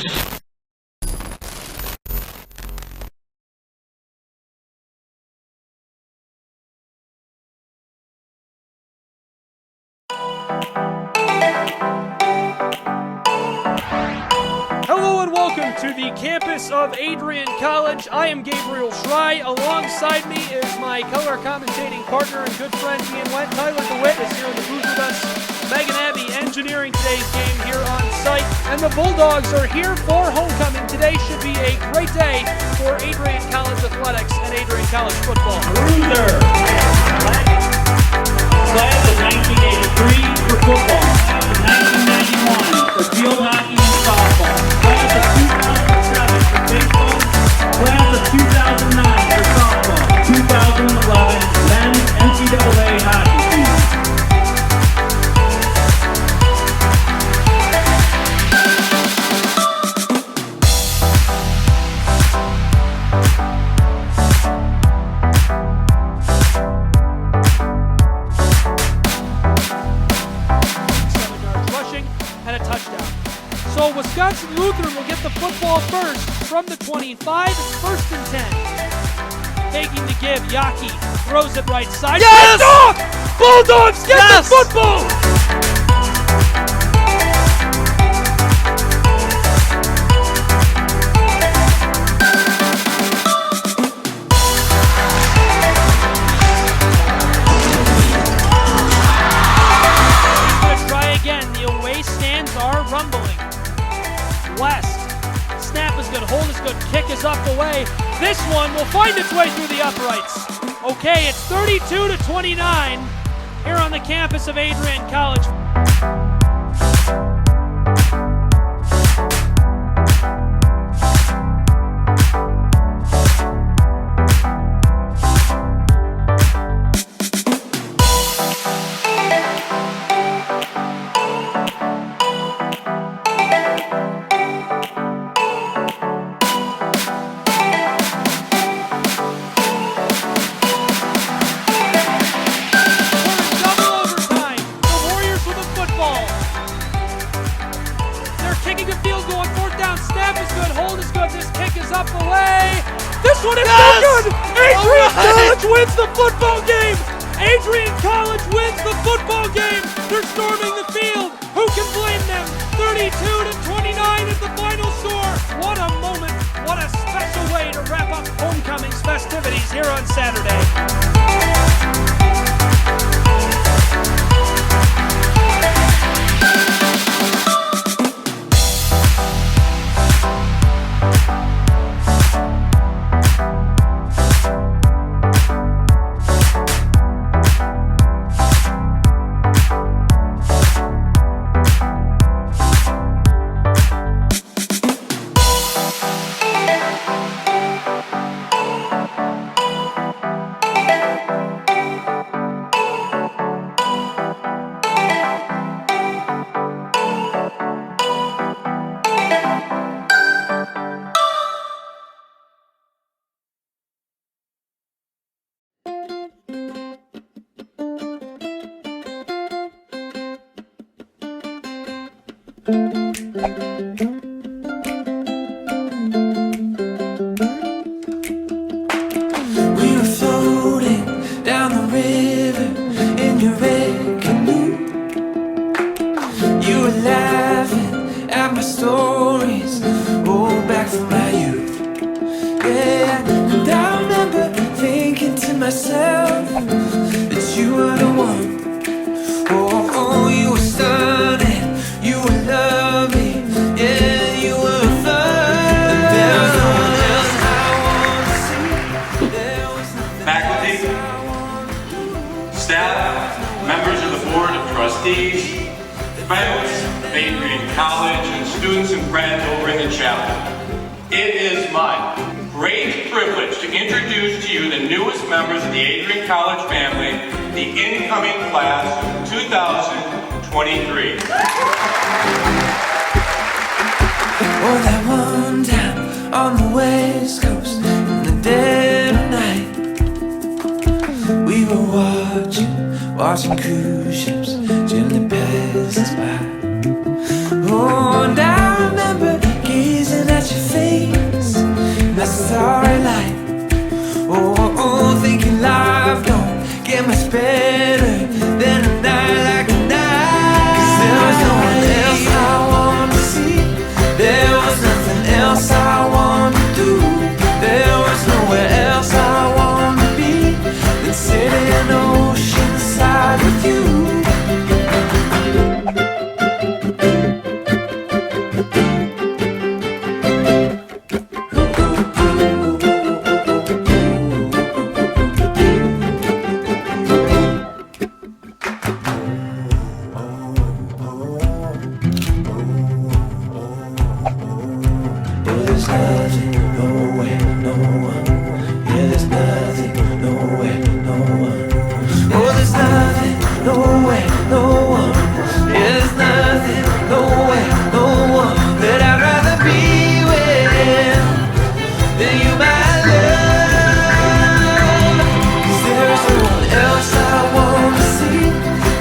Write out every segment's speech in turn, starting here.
Hello and welcome to the campus of Adrian College. I am Gabriel Schrei. Alongside me is my color commentating partner and good friend Ian Went. Tyler DeWitt is here in the booth with us. Megan Abbey engineering today's game here on site. And the Bulldogs are here for homecoming. Today should be a great day for Adrian College athletics and Adrian College football. Loser. Class of 1983 for football. Class of 1991 for field hockey and softball. Class of 2007 for baseball. Class of 2009 for softball. 2011 men's NCAA hockey season. So Wisconsin Lutheran will get the football first from the 25, first and 10. Taking the give, Yaki throws it right side. Yes! Bulldogs get the football! He's going to try again. The away stands are rumbling. West. Snap is good. Hold is good. Kick is up away. This one will find its way through the uprights. Okay, it's 32-29 here on the campus of Adrian College. Up away. This one is so good. Adrian College wins the football game. Adrian College wins the football game. They're storming the field. Who can blame them? 32-29 is the final score. What a moment. What a special way to wrap up homecoming's festivities here on Saturday. We were floating down the river in your red canoe. You were laughing at my stories, oh, back from my youth. Yeah, and I remember thinking to myself that you were the one. Oh, you were stunning, you were lovely, yeah, you were fun. But there was no one else I wanted to see. There was nothing Faculty, staff, members of the Board of Trustees, friends of Adrian College, and students and friends over in the chapel. It is my great privilege to introduce to you the newest members of the Adrian College family, the incoming class of 2023. Oh, that one time on the West Coast in the dead of night, we were watching cruise ships gently pass us by. Oh, and I remember gazing there's nothing, nowhere, no one. Yeah, there's nothing, nowhere, no one. Oh, there's nothing, nowhere, no one. Yeah, there's nothing, nowhere, no one that I'd rather be with than you, my love. 'Cause there is no one else I wanna see.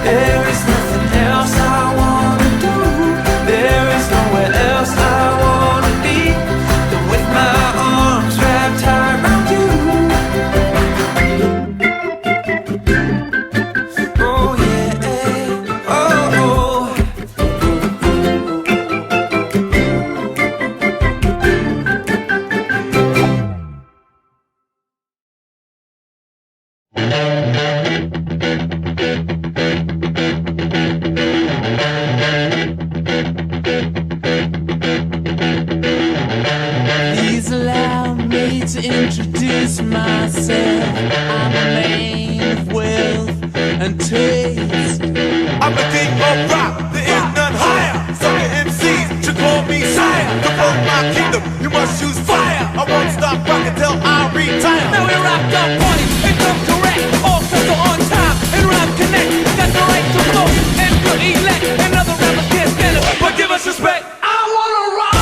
There is nothing else I wanna do. There is nowhere else I wanna be than with my arms wrapped tight around you. Oh yeah, oh oh. Please allow me to introduce myself. I'm a man of wealth and taste. I'm the king of rock, there is none higher. Sucker MCs should call me sire. To run my kingdom, you must use fire. I won't stop rocking till I retire. Now we rock the party and come correct. All sets are on time and rhyme connect. Got the right to flow and good elect. And other rappers can't stand it, but give us respect. I wanna rock.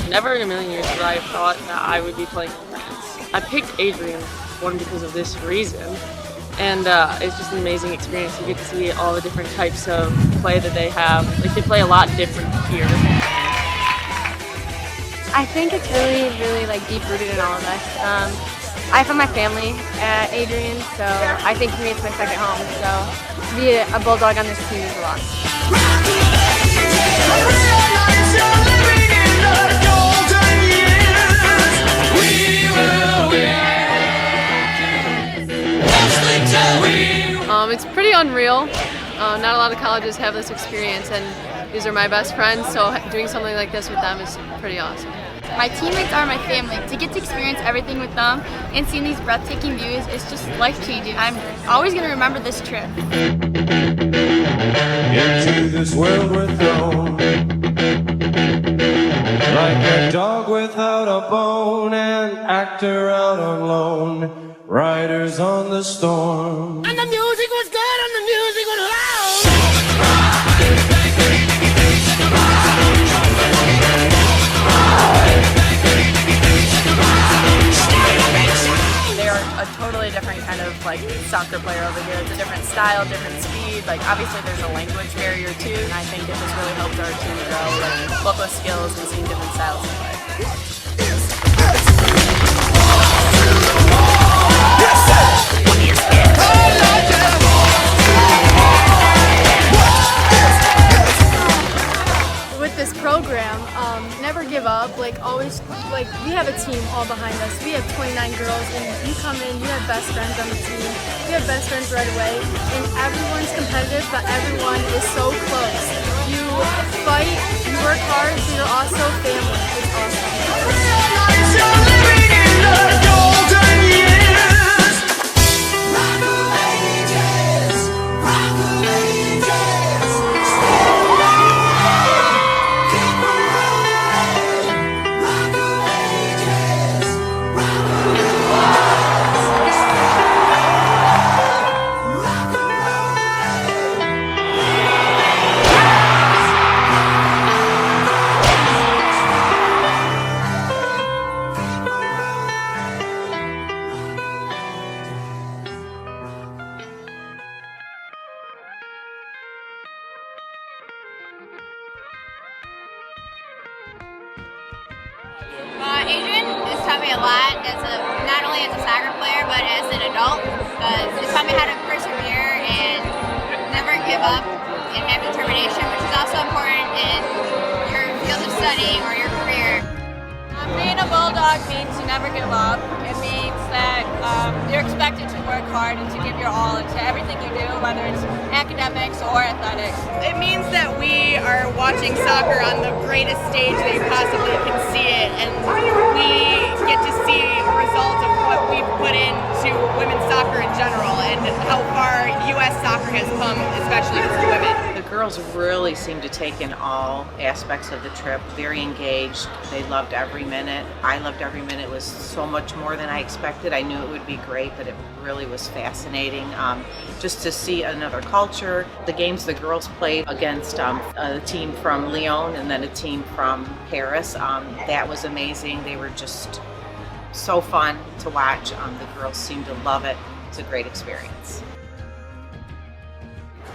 Never in a million years would I have thought that I would be playing in France. I picked Adrian, one, because of this reason, and it's just an amazing experience. You get to see all the different types of play that they have. Like, they play a lot different here. I think it's really like deep-rooted in all of us. I found my family at Adrian, so I think for me it's my second home. So to be a Bulldog on this team is a lot. It's pretty unreal. Not a lot of colleges have this experience, and these are my best friends, so doing something like this with them is pretty awesome. My teammates are my family. To get to experience everything with them and seeing these breathtaking views is just life-changing. I'm always going to remember this trip. Into this world we're thrown, like a dog without a bone, an actor out on loan, riders on the storm. And the music was good and the music was loud. They're a totally different kind of like soccer player over here. It's a different style, different speed. Like, obviously there's a language barrier too, and I think it just really helped our team grow and both with skills and seeing different styles of play. With this program, never give up. Like, always, like, we have a team all behind us. We have 29 girls, and you come in, you have best friends on the team. You have best friends right away, and everyone's competitive, but everyone is so close. You fight, you work hard, so you're also family. It's awesome. Adrian has taught me a lot, not only as a soccer player, but as an adult, because it's taught me how to persevere and never give up and have determination, which is also important in your field of study or your career. Being a Bulldog means you never give up. It means that you're expected to work hard and to give your all into everything you do, whether it's academics or athletics. It means that we are watching soccer on the greatest stage that you possibly can see it, and we get to see a result of what we've put into women's soccer in general and how far U.S. soccer has come, especially for women. The girls really seemed to take in all aspects of the trip, very engaged. They loved every minute. I loved every minute. It was so much more than I expected. I knew it would be great, but it really was fascinating. Just to see another culture. The games the girls played against a team from Lyon and then a team from Paris, that was amazing. They were just so fun to watch. The girls seemed to love it. It's a great experience.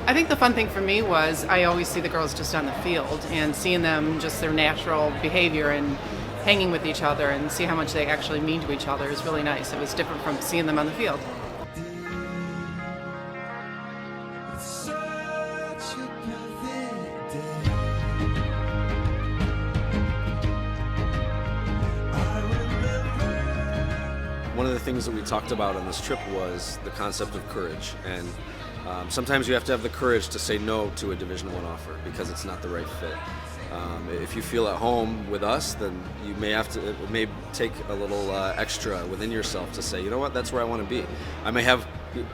I think the fun thing for me was I always see the girls just on the field, and seeing them, just their natural behavior and hanging with each other and see how much they actually mean to each other is really nice. It was different from seeing them on the field. One of the things that we talked about on this trip was the concept of courage, and sometimes you have to have the courage to say no to a Division I offer because it's not the right fit. If you feel at home with us, then you may have to. It may take a little extra within yourself to say, you know what, that's where I want to be. I may have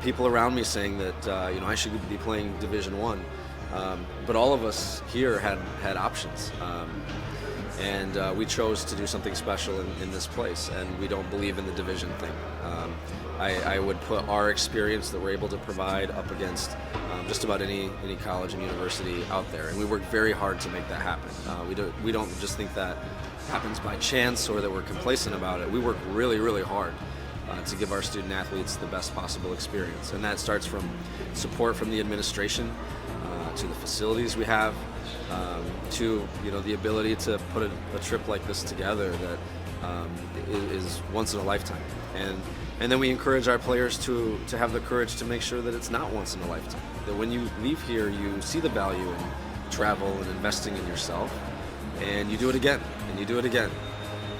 people around me saying that I should be playing Division I, but all of us here had options. And we chose to do something special in this place, and we don't believe in the division thing. I would put our experience that we're able to provide up against just about any college and university out there, and we work very hard to make that happen. We don't just think that happens by chance or that we're complacent about it. We work really, really hard to give our student athletes the best possible experience, and that starts from support from the administration to the facilities we have, to the ability to put a trip like this together that is once in a lifetime, and then we encourage our players to have the courage to make sure that it's not once in a lifetime. That when you leave here, you see the value in travel and investing in yourself, and you do it again and you do it again.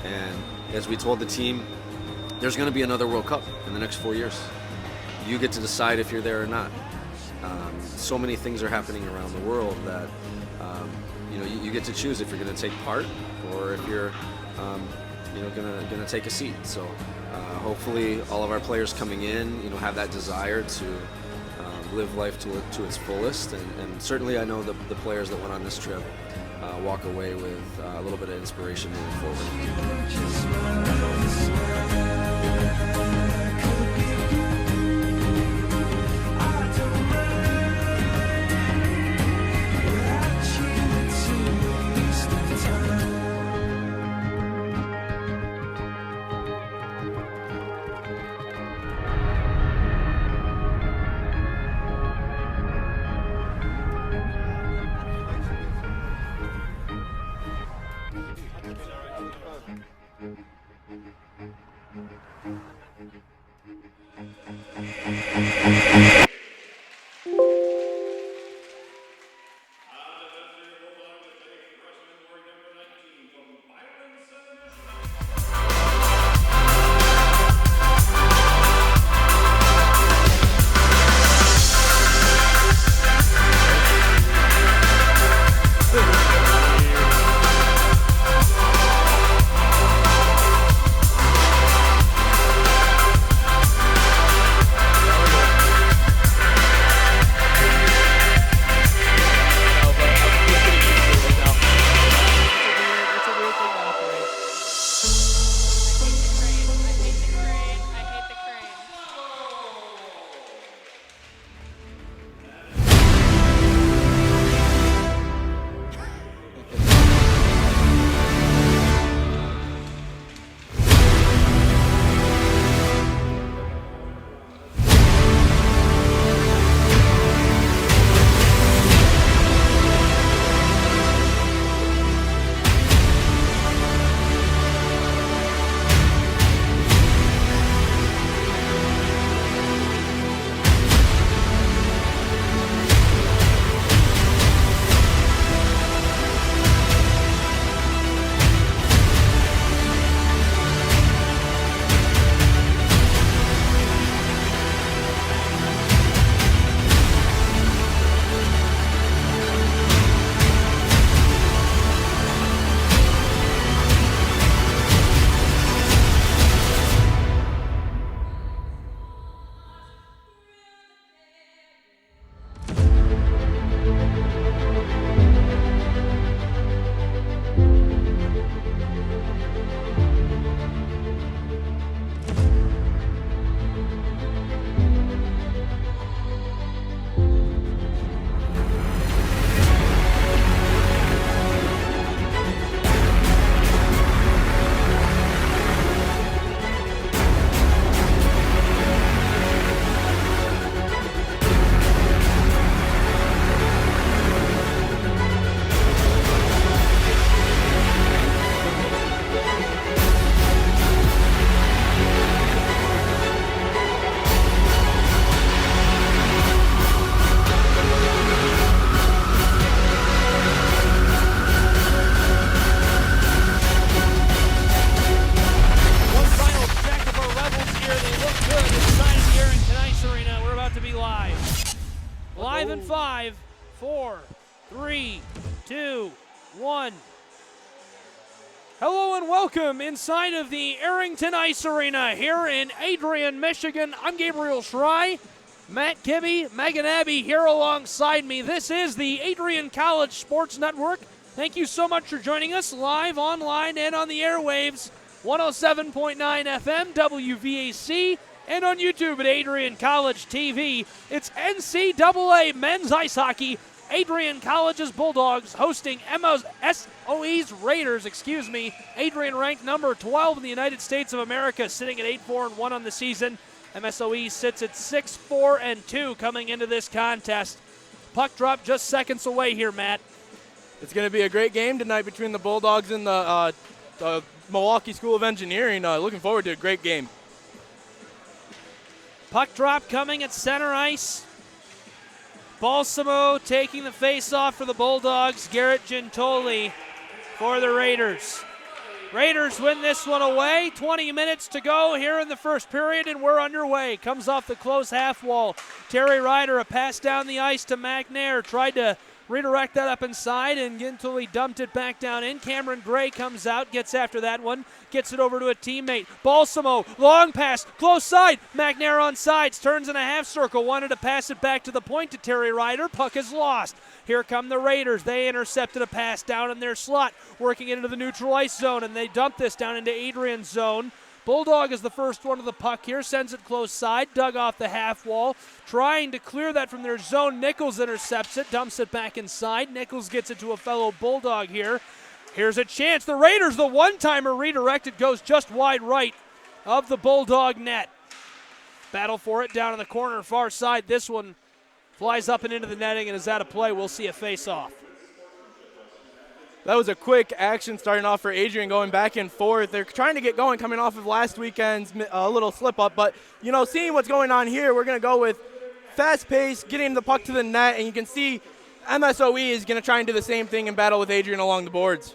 And as we told the team, there's going to be another World Cup in the next 4 years. You get to decide if you're there or not. So many things are happening around the world that you get to choose if you're going to take part or if you're going to take a seat. So hopefully all of our players coming in have that desire to live life to its fullest, and certainly I know the players that went on this trip walk away with a little bit of inspiration moving forward. be live. Live in 5, 4, 3, 2, 1. Hello and welcome inside of the Arrington Ice Arena here in Adrian, Michigan. I'm Gabriel Schrei. Matt Kibbe, Megan Abbey here alongside me. This is the Adrian College Sports Network. Thank you so much for joining us live, online, and on the airwaves. 107.9 FM, WVAC, and on YouTube at Adrian College TV. It's NCAA Men's Ice Hockey. Adrian College's Bulldogs hosting MSOE's Raiders, Adrian ranked number 12 in the United States of America, sitting at 8-4-1 on the season. MSOE sits at 6-4-2 coming into this contest. Puck drop just seconds away here, Matt. It's going to be a great game tonight between the Bulldogs and the Milwaukee School of Engineering. Looking forward to a great game. Puck drop coming at center ice. Balsamo taking the face-off for the Bulldogs. Garrett Gintoli for the Raiders. Raiders win this one away. 20 minutes to go here in the first period, and we're underway. Comes off the close half wall. Terry Ryder, a pass down the ice to McNair. Tried to redirect that up inside, and Gintoli dumped it back down in. Cameron Gray comes out, gets after that one, gets it over to a teammate. Balsamo, long pass, close side. McNair on sides, turns in a half circle, wanted to pass it back to the point to Terry Ryder. Puck is lost. Here come the Raiders. They intercepted a pass down in their slot, working into the neutral ice zone, and they dump this down into Adrian's zone. Bulldog is the first one to the puck here, sends it close side, dug off the half wall, trying to clear that from their zone. Nichols intercepts it, dumps it back inside. Nichols gets it to a fellow Bulldog here. Here's a chance. The Raiders, the one-timer redirected, goes just wide right of the Bulldog net. Battle for it down in the corner, far side. This one flies up and into the netting and is out of play. We'll see a face-off. That was a quick action starting off for Adrian, going back and forth. They're trying to get going coming off of last weekend's little slip-up. But, seeing what's going on here, we're going to go with fast pace, getting the puck to the net, and you can see MSOE is going to try and do the same thing and battle with Adrian along the boards.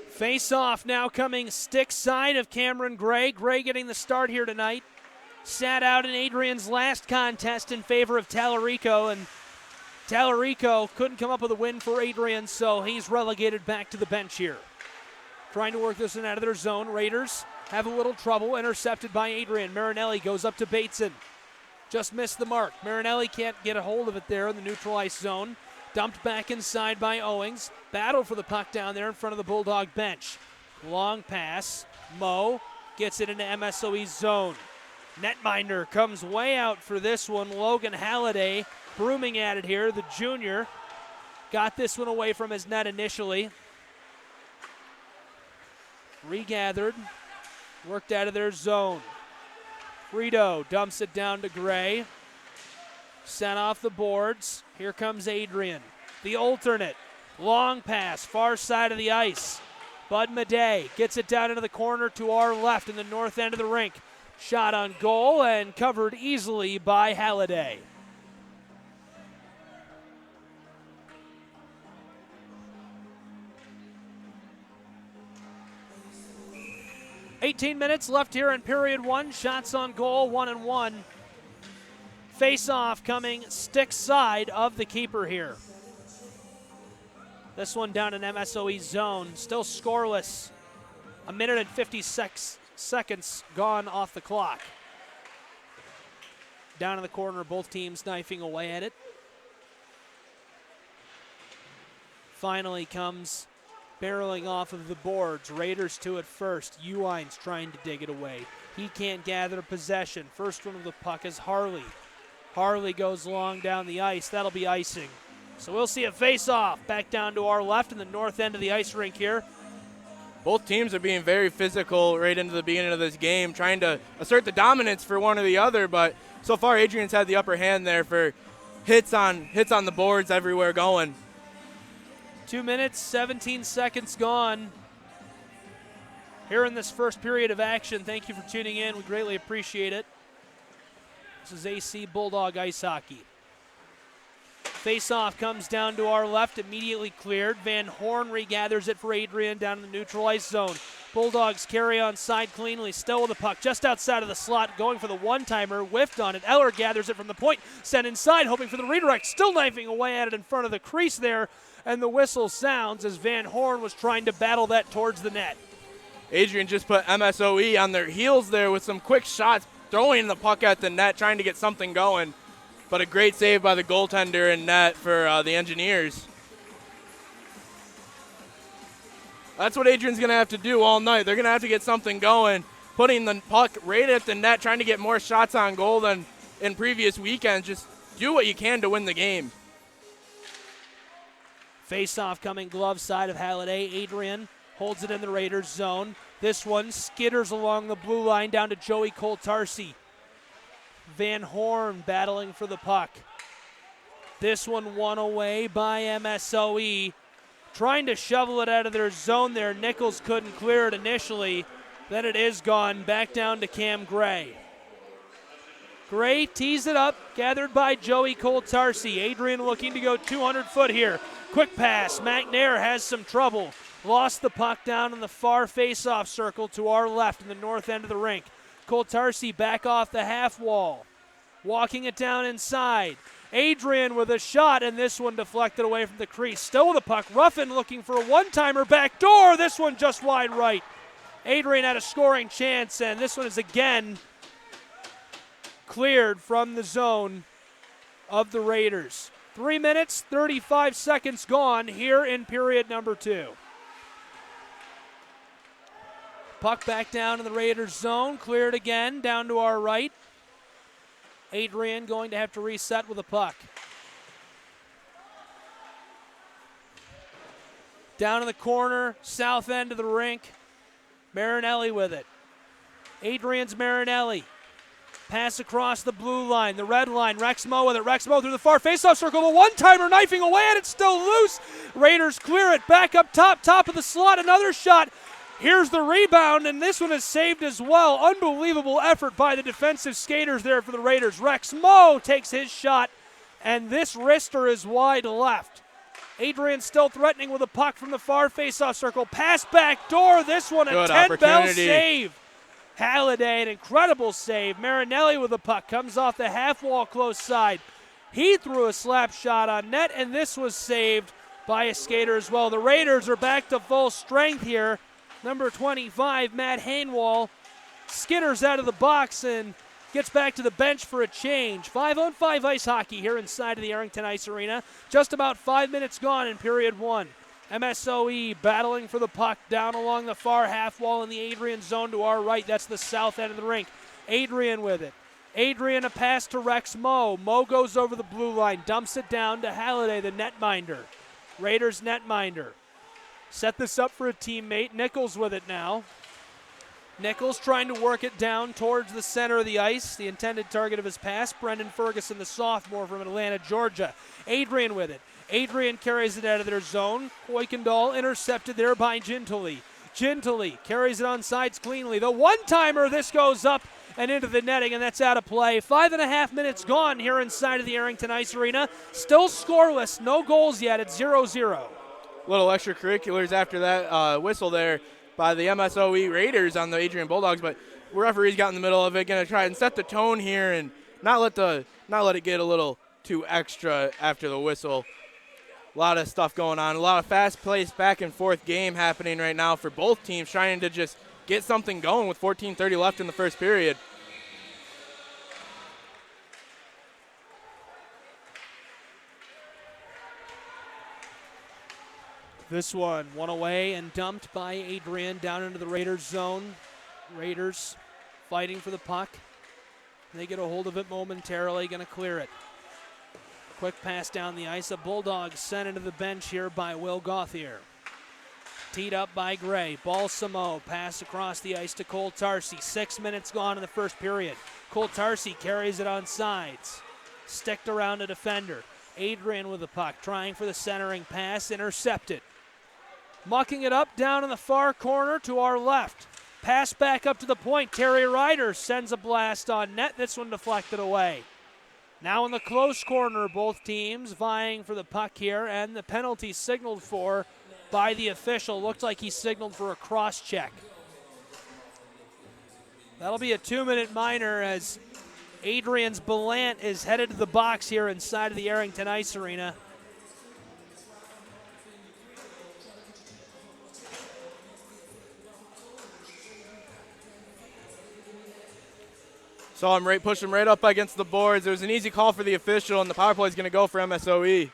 Face-off now coming stick side of Cameron Gray. Gray getting the start here tonight. Sat out in Adrian's last contest in favor of Tallarico, and Tallarico couldn't come up with a win for Adrian, so he's relegated back to the bench here. Trying to work this one out of their zone. Raiders have a little trouble, intercepted by Adrian. Marinelli goes up to Bateson. Just missed the mark. Marinelli can't get a hold of it there in the neutral ice zone. Dumped back inside by Owings. Battle for the puck down there in front of the Bulldog bench. Long pass. Mo gets it into MSOE's zone. Netminder comes way out for this one. Logan Halliday brooming at it here. The junior got this one away from his net initially. Regathered. Worked out of their zone. Frito dumps it down to Gray. Sent off the boards. Here comes Adrian. The alternate. Long pass. Far side of the ice. Bud Madej gets it down into the corner to our left in the north end of the rink. Shot on goal and covered easily by Halliday. $18 minutes left here in period one. Shots on goal, 1-1. Face-off coming stick side of the keeper here. This one down in MSOE's zone. Still scoreless. 1 minute and 56 seconds gone off the clock. Down in the corner, both teams knifing away at it. Finally comes barreling off of the boards. Raiders to it first. Uwines trying to dig it away. He can't gather possession. First one of the puck is Harley. Harley goes long down the ice. That'll be icing. So we'll see a face-off back down to our left in the north end of the ice rink here. Both teams are being very physical right into the beginning of this game, trying to assert the dominance for one or the other, but so far Adrian's had the upper hand there for hits on the boards everywhere going. 2 minutes, 17 seconds gone here in this first period of action. Thank you for tuning in. We greatly appreciate it. This is AC Bulldog Ice Hockey. Face-off comes down to our left, immediately cleared. Van Horn regathers it for Adrian down in the neutral ice zone. Bulldogs carry on side cleanly, still with the puck just outside of the slot, going for the one-timer, whiffed on it. Eller gathers it from the point, sent inside, hoping for the redirect, still knifing away at it in front of the crease there, and the whistle sounds as Van Horn was trying to battle that towards the net. Adrian just put MSOE on their heels there with some quick shots, throwing the puck at the net, trying to get something going. But a great save by the goaltender in net for the Engineers. That's what Adrian's going to have to do all night. They're going to have to get something going, putting the puck right at the net, trying to get more shots on goal than in previous weekends. Just do what you can to win the game. Face-off coming glove side of Halliday. Adrian holds it in the Raiders zone. This one skitters along the blue line down to Joey Koltarsi. Van Horn battling for the puck. This one won away by MSOE. Trying to shovel it out of their zone there. Nichols couldn't clear it initially. Then it is gone. Back down to Cam Gray. Gray tees it up. Gathered by Joey Koltarsi. Adrian looking to go 200 foot here. Quick pass. McNair has some trouble. Lost the puck down in the far face-off circle to our left in the north end of the rink. Koltarsi back off the half wall. Walking it down inside. Adrian with a shot, and this one deflected away from the crease. Still with the puck. Ruffin looking for a one-timer back door. This one just wide right. Adrian had a scoring chance, and this one is again cleared from the zone of the Raiders. 3 minutes, 35 seconds gone here in period number 2. Puck back down in the Raiders zone. Cleared again down to our right. Adrian going to have to reset with the puck. Down in the corner, south end of the rink. Marinelli with it. Adrian's Marinelli. Pass across the blue line, the red line. Rexmo with it. Rexmo through the far faceoff circle. The one-timer knifing away, and it's still loose. Raiders clear it. Back up top of the slot. Another shot. Here's the rebound, and this one is saved as well. Unbelievable effort by the defensive skaters there for the Raiders. Rex Moe takes his shot, and this wrister is wide left. Adrian still threatening with a puck from the far faceoff circle. Pass back door. This one a 10-bell save. Halliday, an incredible save. Marinelli with the puck. Comes off the half wall close side. He threw a slap shot on net, and this was saved by a skater as well. The Raiders are back to full strength here. Number 25, Matt Hainwall, skitters out of the box and gets back to the bench for a change. 5-on-5 ice hockey here inside of the Arrington Ice Arena. Just about 5 minutes gone in period 1. MSOE battling for the puck down along the far half wall in the Adrian zone to our right. That's the south end of the rink. Adrian with it. Adrian a pass to Rex Moe. Moe goes over the blue line, dumps it down to Halliday, the netminder. Raiders netminder. Set this up for a teammate. Nichols with it now. Nichols trying to work it down towards the center of the ice. The intended target of his pass, Brendan Ferguson, the sophomore from Atlanta, Georgia. Adrian with it. Adrian carries it out of their zone. Kuykendall intercepted there by Gintoli. Gintoli carries it on sides cleanly. The one-timer, this goes up and into the netting, and that's out of play. 5.5 minutes gone here inside of the Arrington Ice Arena. Still scoreless, no goals yet. It's 0-0. Little extracurriculars after that whistle there by the MSOE Raiders on the Adrian Bulldogs, but referee's got in the middle of it, going to try and set the tone here and not let it get a little too extra after the whistle. A lot of stuff going on, a lot of fast-paced back-and-forth game happening right now for both teams, trying to just get something going with 14:30 left in the first period. This one away and dumped by Adrian down into the Raiders zone. Raiders fighting for the puck. They get a hold of it momentarily, going to clear it. Quick pass down the ice. A Bulldogs sent into the bench here by Will Gauthier. Teed up by Gray. Balsamo pass across the ice to Koltarsi. 6 minutes gone in the first period. Koltarsi carries it on sides. Sticked around a defender. Adrian with the puck, trying for the centering pass, intercepted. Mucking it up down in the far corner to our left. Pass back up to the point. Terry Ryder sends a blast on net. This one deflected away. Now in the close corner, both teams vying for the puck here, and the penalty signaled for by the official. Looked like he signaled for a cross check. That'll be a 2-minute minor as Adrian's Belant is headed to the box here inside of the Arrington Ice Arena. Saw him push him right up against the boards. It was an easy call for the official, and the power play is going to go for MSOE.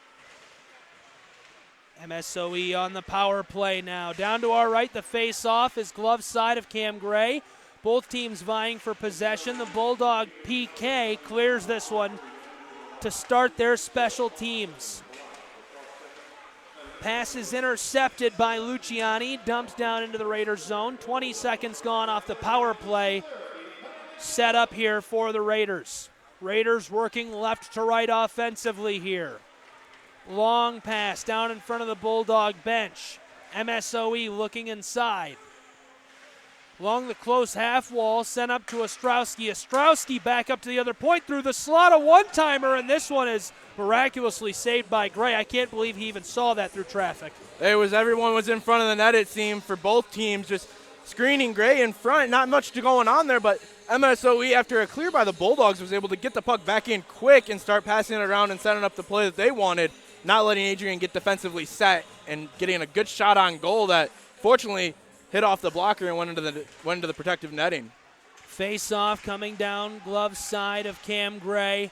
MSOE on the power play now. Down to our right, the face-off is glove side of Cam Gray. Both teams vying for possession. The Bulldog PK clears this one to start their special teams. Pass is intercepted by Luciani, dumped down into the Raiders zone. 20 seconds gone off the power play. Set up here for the Raiders. Raiders working left to right offensively here. Long pass down in front of the Bulldog bench. MSOE looking inside. Along the close half wall, sent up to Ostrowski. Ostrowski back up to the other point through the slot, a one-timer, and this one is miraculously saved by Gray. I can't believe he even saw that through traffic. Everyone was in front of the net, it seemed, for both teams, just screening Gray in front. Not much going on there, but MSOE, after a clear by the Bulldogs, was able to get the puck back in quick and start passing it around and setting up the play that they wanted, not letting Adrian get defensively set and getting a good shot on goal that, fortunately, hit off the blocker and went into the protective netting. Face-off coming down glove side of Cam Gray.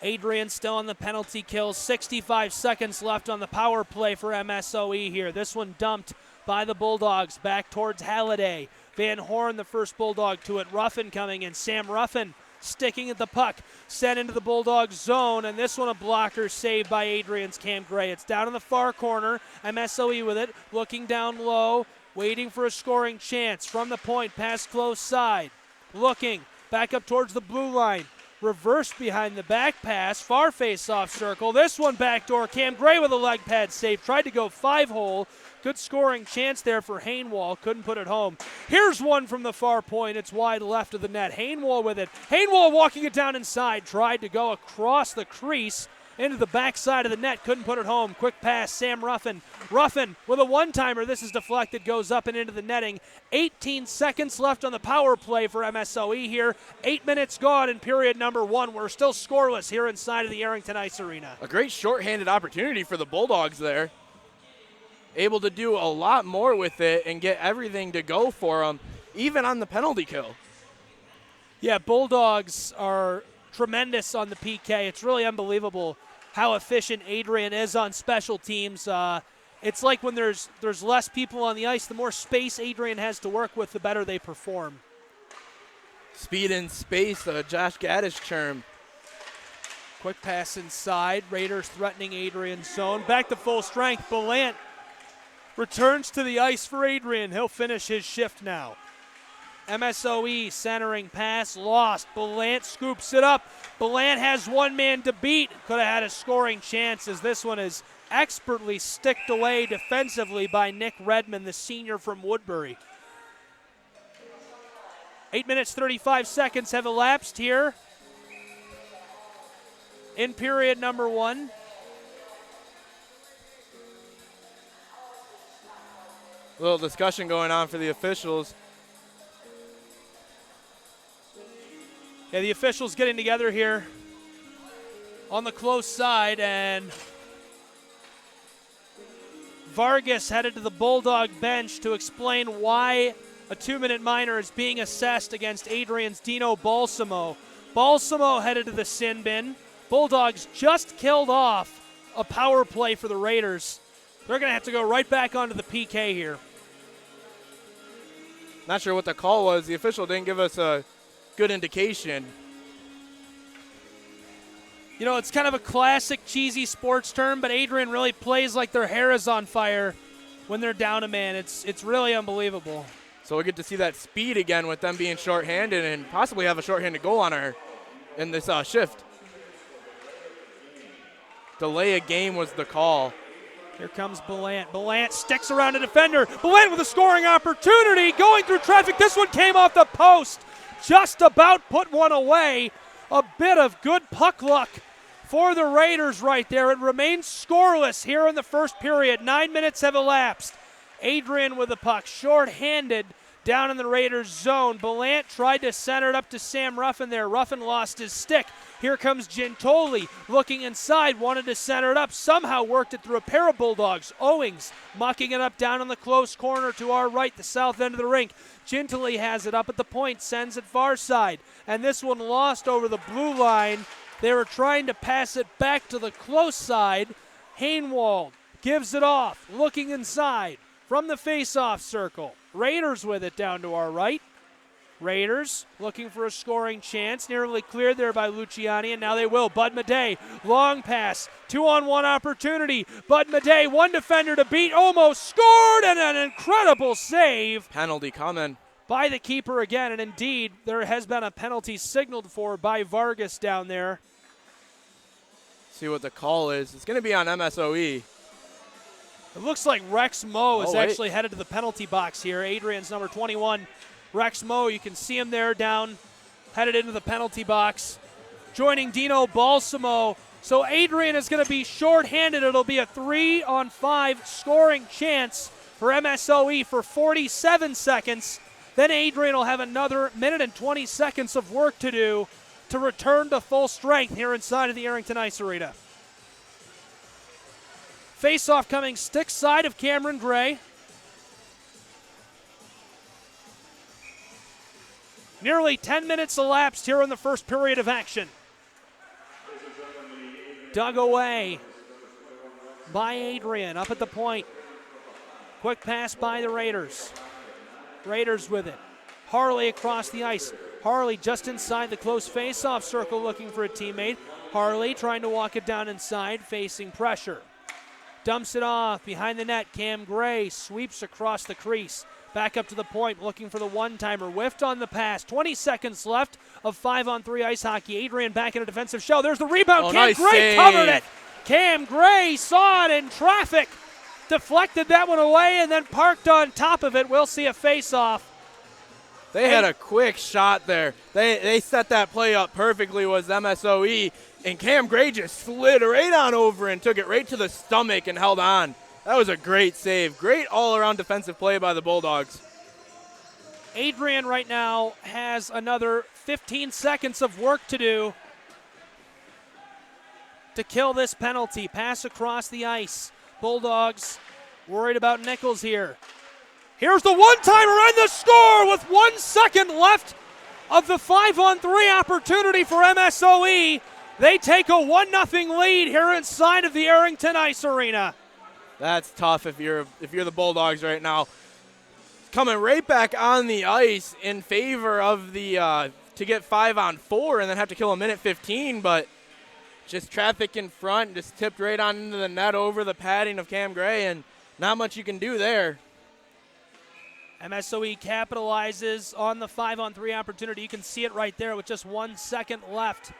Adrian still on the penalty kill. 65 seconds left on the power play for MSOE here. This one dumped by the Bulldogs back towards Halliday. Van Horn, the first Bulldog to it. Ruffin coming in. Sam Ruffin sticking at the puck. Sent into the Bulldogs zone, and this one a blocker saved by Adrian's Cam Gray. It's down in the far corner. MSOE with it, looking down low. Waiting for a scoring chance from the point, past close side. Looking, back up towards the blue line. Reverse behind the back pass, far face-off circle. This one backdoor, Cam Gray with a leg pad save. Tried to go 5-hole. Good scoring chance there for Hainwall, couldn't put it home. Here's one from the far point, it's wide left of the net. Hainwall with it. Hainwall walking it down inside, tried to go across the crease. Into the backside of the net, couldn't put it home. Quick pass, Sam Ruffin. Ruffin with a one-timer. This is deflected, goes up and into the netting. 18 seconds left on the power play for MSOE here. 8 minutes gone in period number 1. We're still scoreless here inside of the Arrington Ice Arena. A great shorthanded opportunity for the Bulldogs there. Able to do a lot more with it and get everything to go for them, even on the penalty kill. Yeah, Bulldogs are tremendous on the PK. It's really unbelievable how efficient Adrian is on special teams. It's like when there's less people on the ice, the more space Adrian has to work with, the better they perform. Speed and space, Josh Gaddish term. Quick pass inside. Raiders threatening Adrian's zone. Back to full strength. Belant returns to the ice for Adrian. He'll finish his shift now. MSOE centering pass lost. Belant scoops it up. Belant has one man to beat. Could have had a scoring chance as this one is expertly sticked away defensively by Nick Redmond, the senior from Woodbury. 8 minutes, 35 seconds have elapsed here in period number 1. A little discussion going on for the officials. Yeah, the officials getting together here on the close side, and Vargas headed to the Bulldog bench to explain why a 2-minute minor is being assessed against Adrian's Dino Balsamo. Balsamo headed to the sin bin. Bulldogs just killed off a power play for the Raiders. They're going to have to go right back onto the PK here. Not sure what the call was. The official didn't give us a good indication. You know, it's kind of a classic cheesy sports term, but Adrian really plays like their hair is on fire when they're down a man. It's really unbelievable. So we get to see that speed again with them being shorthanded and possibly have a shorthanded goal on her in this shift. Delay a game was the call. Here comes Belant. Belant sticks around a defender. Belant with a scoring opportunity going through traffic. This one came off the post. Just about put one away. A bit of good puck luck for the Raiders right there. It remains scoreless here in the first period. 9 minutes have elapsed. Adrian with the puck, short-handed, down in the Raiders zone. Belant tried to center it up to Sam Ruffin there. Ruffin lost his stick. Here comes Gintoli looking inside, wanted to center it up, somehow worked it through a pair of Bulldogs. Owings mucking it up down in the close corner to our right, the south end of the rink. Gintoli has it up at the point, sends it far side, and this one lost over the blue line. They were trying to pass it back to the close side. Hainwald gives it off, looking inside from the face-off circle. Raiders with it down to our right. Raiders looking for a scoring chance. Nearly cleared there by Luciani, and now they will. Bud Madej, long pass, 2-on-1 opportunity. Bud Madej, one defender to beat, almost scored, and an incredible save. Penalty coming by the keeper again, and indeed, there has been a penalty signaled for by Vargas down there. See what the call is. It's going to be on MSOE. It looks like Rex Moe is actually headed to the penalty box here. Adrian's number 21. Rex Moe, you can see him there down, headed into the penalty box. Joining Dino Balsamo. So Adrian is going to be shorthanded. It'll be a 3-on-5 scoring chance for MSOE for 47 seconds. Then Adrian will have another minute and 20 seconds of work to do to return to full strength here inside of the Arrington Ice Arena. Face-off coming stick side of Cameron Gray. Nearly 10 minutes elapsed here in the first period of action. Dug away by Adrian up at the point. Quick pass by the Raiders. Raiders with it. Harley across the ice. Harley just inside the close face-off circle looking for a teammate. Harley trying to walk it down inside, facing pressure. Dumps it off behind the net. Cam Gray sweeps across the crease. Back up to the point, looking for the one-timer. Whiffed on the pass. 20 seconds left of 5-on-3 ice hockey. Adrian back in a defensive shell. There's the rebound. Cam Gray covered it. Cam Gray saw it in traffic. Deflected that one away and then parked on top of it. We'll see a face-off. They had a quick shot there. They set that play up perfectly, was MSOE, and Cam Gray just slid right on over and took it right to the stomach and held on. That was a great save. Great all-around defensive play by the Bulldogs. Adrian right now has another 15 seconds of work to do to kill this penalty. Pass across the ice. Bulldogs worried about Nichols here. Here's the one-timer and the score with 1 second left of the 5-on-3 opportunity for MSOE. They take a 1-0 lead here inside of the Arrington Ice Arena. That's tough if you're the Bulldogs right now. Coming right back on the ice in favor of the to get 5-on-4 and then have to kill a minute 15, but just traffic in front, just tipped right on into the net over the padding of Cam Gray, and not much you can do there. MSOE capitalizes on the 5-on-3 opportunity. You can see it right there with just 1 second left.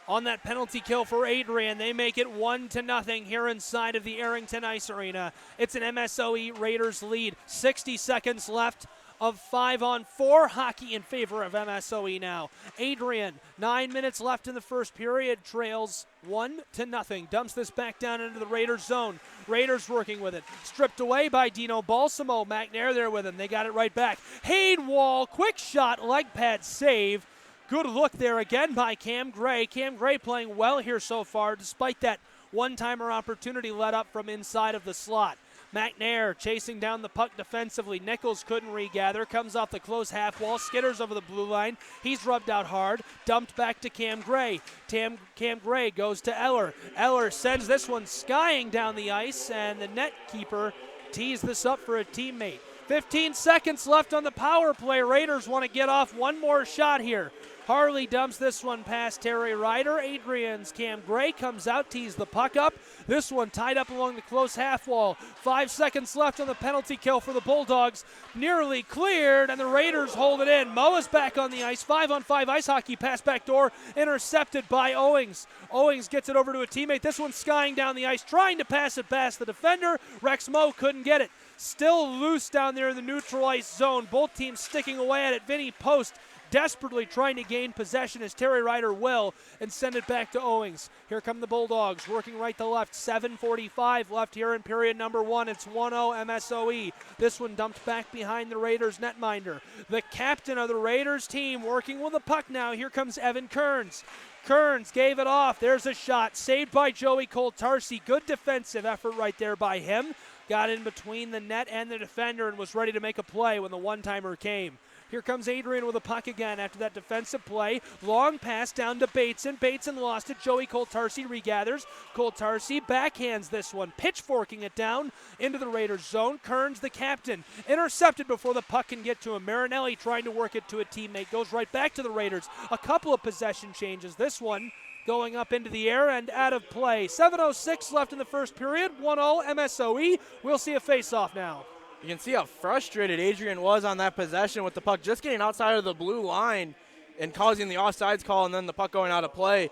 On that penalty kill for Adrian, they make it 1-0 here inside of the Arrington Ice Arena. It's an MSOE Raiders lead. 60 seconds left of 5-on-4 hockey in favor of MSOE now. Adrian, 9 minutes left in the first period, trails 1-0. Dumps this back down into the Raiders zone. Raiders working with it. Stripped away by Dino Balsamo. McNair there with him. They got it right back. Hainwall, quick shot, leg pad save. Good look there again by Cam Gray. Cam Gray playing well here so far despite that one-timer opportunity let up from inside of the slot. McNair chasing down the puck defensively. Nichols couldn't regather. Comes off the close half wall. Skitters over the blue line. He's rubbed out hard. Dumped back to Cam Gray. Cam Gray goes to Eller. Eller sends this one skying down the ice, and the net keeper tees this up for a teammate. 15 seconds left on the power play. Raiders want to get off one more shot here. Harley dumps this one past Terry Ryder. Adrian's Cam Gray comes out, tees the puck up. This one tied up along the close half wall. 5 seconds left on the penalty kill for the Bulldogs. Nearly cleared, and the Raiders hold it in. Moe is back on the ice. 5-on-5 ice hockey pass back door, intercepted by Owings. Owings gets it over to a teammate. This one skying down the ice, trying to pass it past the defender. Rex Moe couldn't get it. Still loose down there in the neutral ice zone. Both teams sticking away at it. Vinny Post desperately trying to gain possession as Terry Ryder will and send it back to Owings. Here come the Bulldogs working right to left. 7:45 left here in period number 1. It's 1-0 MSOE. This one dumped back behind the Raiders netminder. The captain of the Raiders team working with the puck now. Here comes Evan Kearns. Kearns gave it off. There's a shot saved by Joey Coltarsi. Good defensive effort right there by him. Got in between the net and the defender and was ready to make a play when the one-timer came. Here comes Adrian with a puck again after that defensive play. Long pass down to Bateson. Bateson lost it. Joey Coltarsi regathers. Coltarsi backhands this one, pitchforking it down into the Raiders zone. Kearns, the captain, intercepted before the puck can get to him. Marinelli trying to work it to a teammate. Goes right back to the Raiders. A couple of possession changes. This one going up into the air and out of play. 7:06 left in the first period. 1-0 MSOE. We'll see a face-off now. You can see how frustrated Adrian was on that possession with the puck just getting outside of the blue line and causing the offsides call and then the puck going out of play.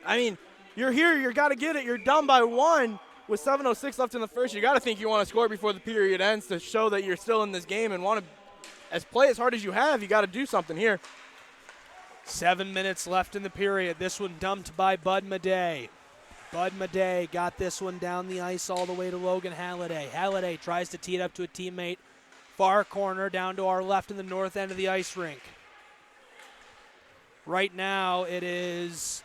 I mean, you're here, you got to get it. You're down by 1 with 7:06 left in the first. You got to think you want to score before the period ends to show that you're still in this game and want to play as hard as you have. You got to do something here. 7 minutes left in the period. This one dumped by Bud Madej. Bud Madej got this one down the ice all the way to Logan Halliday. Halliday tries to tee it up to a teammate. Far corner down to our left in the north end of the ice rink. Right now it is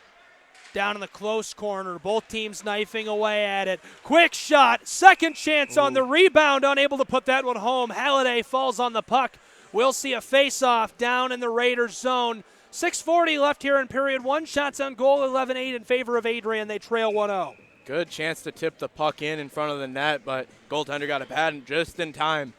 down in the close corner. Both teams knifing away at it. Quick shot. Second chance on the rebound. Unable to put that one home. Halliday falls on the puck. We'll see a face-off down in the Raiders zone. 6:40 left here in period 1. Shots on goal, 11-8 in favor of Adrian. They trail 1-0. Good chance to tip the puck in front of the net, but goaltender got it bad just in time.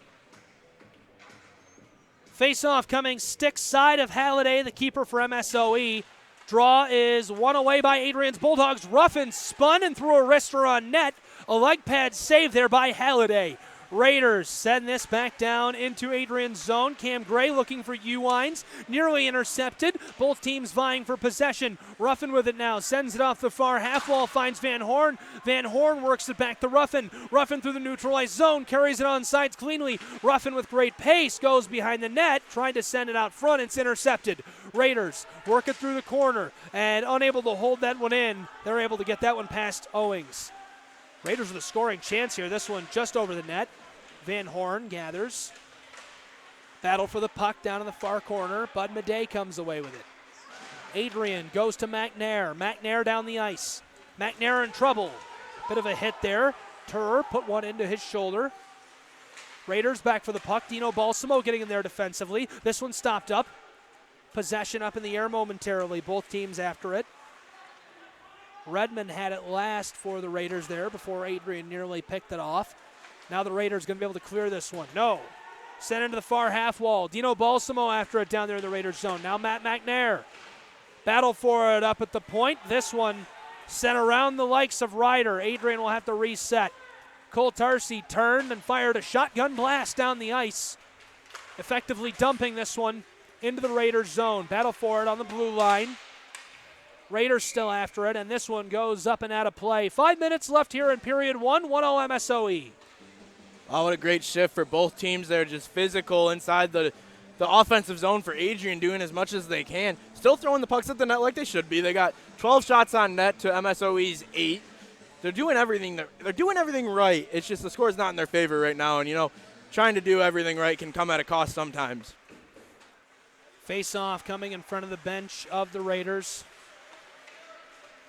Face-off coming stick side of Halliday, the keeper for MSOE. Draw is won away by Adrian's Bulldogs. Ruffin spun and threw a wrister on net. A leg pad save there by Halliday. Raiders send this back down into Adrian's zone. Cam Gray looking for Uwines. Nearly intercepted. Both teams vying for possession. Ruffin with it now. Sends it off the far half wall. Finds Van Horn. Van Horn works it back to Ruffin. Ruffin through the neutralized zone. Carries it on sides cleanly. Ruffin with great pace goes behind the net. Trying to send it out front. It's intercepted. Raiders work it through the corner. And unable to hold that one in. They're able to get that one past Owings. Raiders with a scoring chance here. This one just over the net. Van Horn gathers. Battle for the puck down in the far corner. Bud Madej comes away with it. Adrian goes to McNair. McNair down the ice. McNair in trouble. Bit of a hit there. Turr put one into his shoulder. Raiders back for the puck. Dino Balsamo getting in there defensively. This one stopped up. Possession up in the air momentarily. Both teams after it. Redmond had it last for the Raiders there before Adrian nearly picked it off. Now the Raiders going to be able to clear this one. No. Sent into the far half wall. Dino Balsamo after it down there in the Raiders zone. Now Matt McNair. Battle for it up at the point. This one sent around the likes of Ryder. Adrian will have to reset. Coltarsi turned and fired a shotgun blast down the ice. Effectively dumping this one into the Raiders zone. Battle for it on the blue line. Raiders still after it, and this one goes up and out of play. 5 minutes left here in period 1, 1-0 MSOE. Oh, what a great shift for both teams there. Just physical inside the offensive zone for Adrian, doing as much as they can. Still throwing the pucks at the net like they should be. They got 12 shots on net to MSOE's 8. They're doing everything. They're doing everything right. It's just the score's not in their favor right now, and trying to do everything right can come at a cost sometimes. Face-off coming in front of the bench of the Raiders.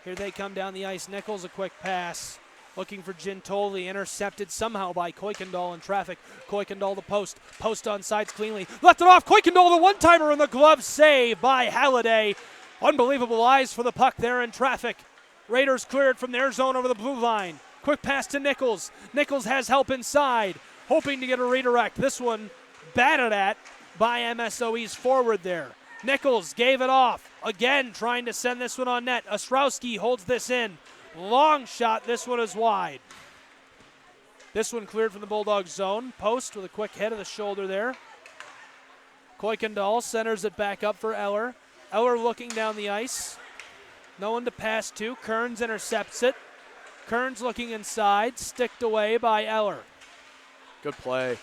Here they come down the ice. Nichols, a quick pass. Looking for Gintoli. Intercepted somehow by Kuykendall in traffic. Kuykendall the post. Post on sides cleanly. Left it off. Kuykendall the one-timer in the glove save by Halliday. Unbelievable eyes for the puck there in traffic. Raiders cleared from their zone over the blue line. Quick pass to Nichols. Nichols has help inside. Hoping to get a redirect. This one batted at by MSOE's forward there. Nichols gave it off. Again, trying to send this one on net. Ostrowski holds this in. Long shot. This one is wide. This one cleared from the Bulldogs zone. Post with a quick hit of the shoulder there. Kuykendall centers it back up for Eller. Eller looking down the ice. No one to pass to. Kearns intercepts it. Kearns looking inside. Sticked away by Eller. Good play.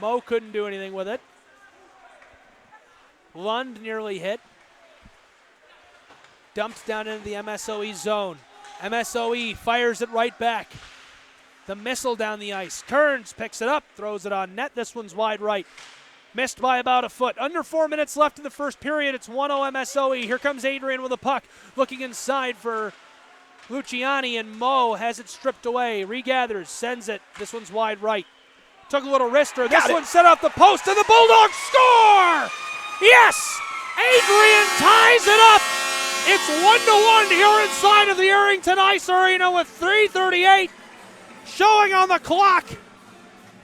Mo couldn't do anything with it. Lund nearly hit. Dumped down into the MSOE zone. MSOE fires it right back. The missile down the ice. Kearns picks it up, throws it on net. This one's wide right. Missed by about a foot. Under 4 minutes left in the first period. It's 1-0 MSOE. Here comes Adrian with a puck. Looking inside for Luciani, and Mo has it stripped away. Regathers, sends it. This one's wide right. Took a little wrister. This one set off the post, and the Bulldogs score! Yes! Adrian ties it up! It's 1-1 here inside of the Arrington Ice Arena with 3:38 showing on the clock.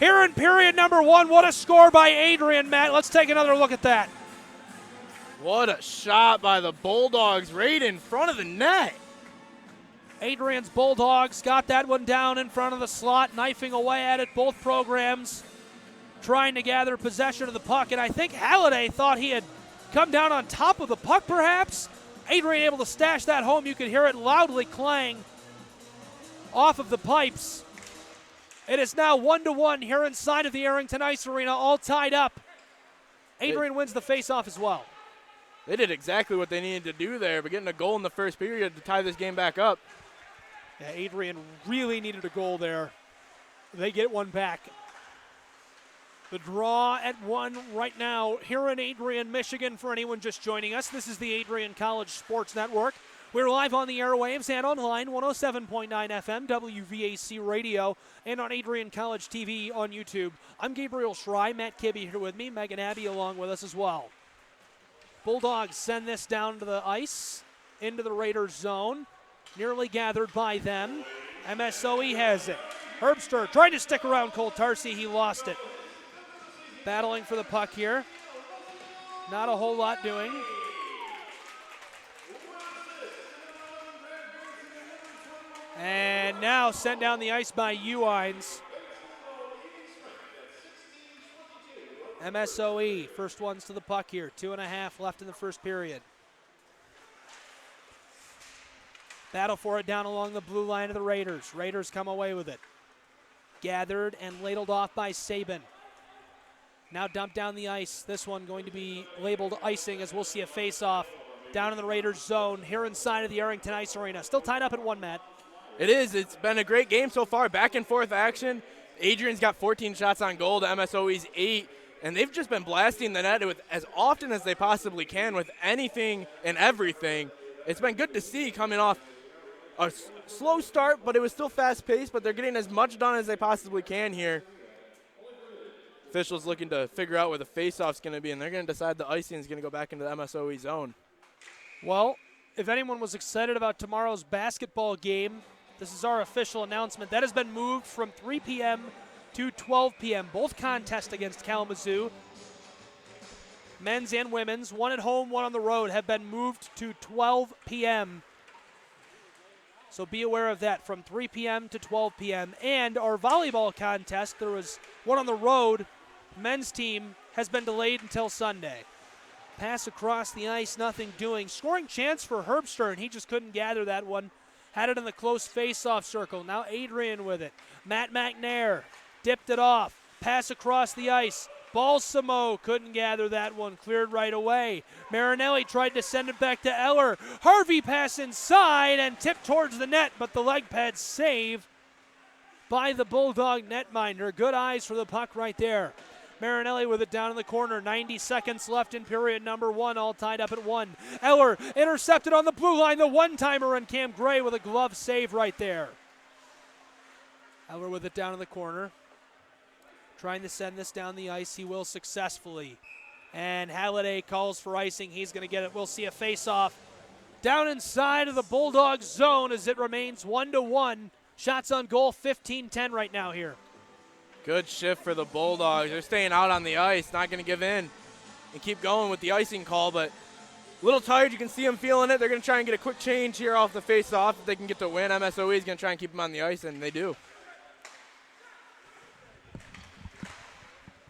Here in period number 1, what a score by Adrian, Matt. Let's take another look at that. What a shot by the Bulldogs right in front of the net. Adrian's Bulldogs got that one down in front of the slot, knifing away at it, both programs trying to gather possession of the puck. And I think Halliday thought he had come down on top of the puck, perhaps. Adrian able to stash that home. You could hear it loudly clang off of the pipes. It is now 1-1 here inside of the Arrington Ice Arena, all tied up. Adrian wins the faceoff as well. They did exactly what they needed to do there, but getting a goal in the first period to tie this game back up. Yeah, Adrian really needed a goal there. They get one back. The draw at 1 right now here in Adrian, Michigan. For anyone just joining us, this is the Adrian College Sports Network. We're live on the airwaves and online, 107.9 FM, WVAC Radio, and on Adrian College TV on YouTube. I'm Gabriel Schrei, Matt Kibbe here with me, Megan Abbey along with us as well. Bulldogs send this down to the ice, into the Raiders zone, nearly gathered by them. MSOE has it. Herbster trying to stick around Cole Tarsi, he lost it. Battling for the puck here. Not a whole lot doing. And now sent down the ice by Uines. MSOE, first ones to the puck here. 2.5 left in the first period. Battle for it down along the blue line of the Raiders. Raiders come away with it. Gathered and ladled off by Sabin. Now dumped down the ice. This one going to be labeled icing as we'll see a face-off down in the Raiders zone here inside of the Arrington Ice Arena. Still tied up at 1, Matt. It is. It's been a great game so far. Back and forth action. Adrian's got 14 shots on goal to MSOE's 8. And they've just been blasting the net with as often as they possibly can with anything and everything. It's been good to see coming off a slow start, but it was still fast-paced, but they're getting as much done as they possibly can here. Officials looking to figure out where the face-off's going to be, and they're going to decide the icing is going to go back into the MSOE zone. Well, if anyone was excited about tomorrow's basketball game, this is our official announcement. That has been moved from 3 p.m. to 12 p.m. Both contests against Kalamazoo, men's and women's, one at home, one on the road, have been moved to 12 p.m. So be aware of that, from 3 p.m. to 12 p.m. And our volleyball contest, there was one on the road. Men's team has been delayed until Sunday. Pass across the ice, nothing doing. Scoring chance for Herbster, and he just couldn't gather that one. Had it in the close face-off circle. Now Adrian with it. Matt McNair dipped it off. Pass across the ice. Balsamo couldn't gather that one. Cleared right away. Marinelli tried to send it back to Eller. Harvey pass inside and tipped towards the net, but the leg pad save by the Bulldog netminder. Good eyes for the puck right there. Marinelli with it down in the corner. 90 seconds left in period number 1, all tied up at 1. Eller intercepted on the blue line. The one-timer, and Cam Gray with a glove save right there. Eller with it down in the corner. Trying to send this down the ice. He will successfully. And Halliday calls for icing. He's going to get it. We'll see a face-off down inside of the Bulldogs zone as it remains 1-1. Shots on goal, 15-10 right now here. Good shift for the Bulldogs. They're staying out on the ice, not going to give in and keep going with the icing call, but a little tired. You can see them feeling it. They're going to try and get a quick change here off the face-off if they can get the win. MSOE is going to try and keep them on the ice, and they do.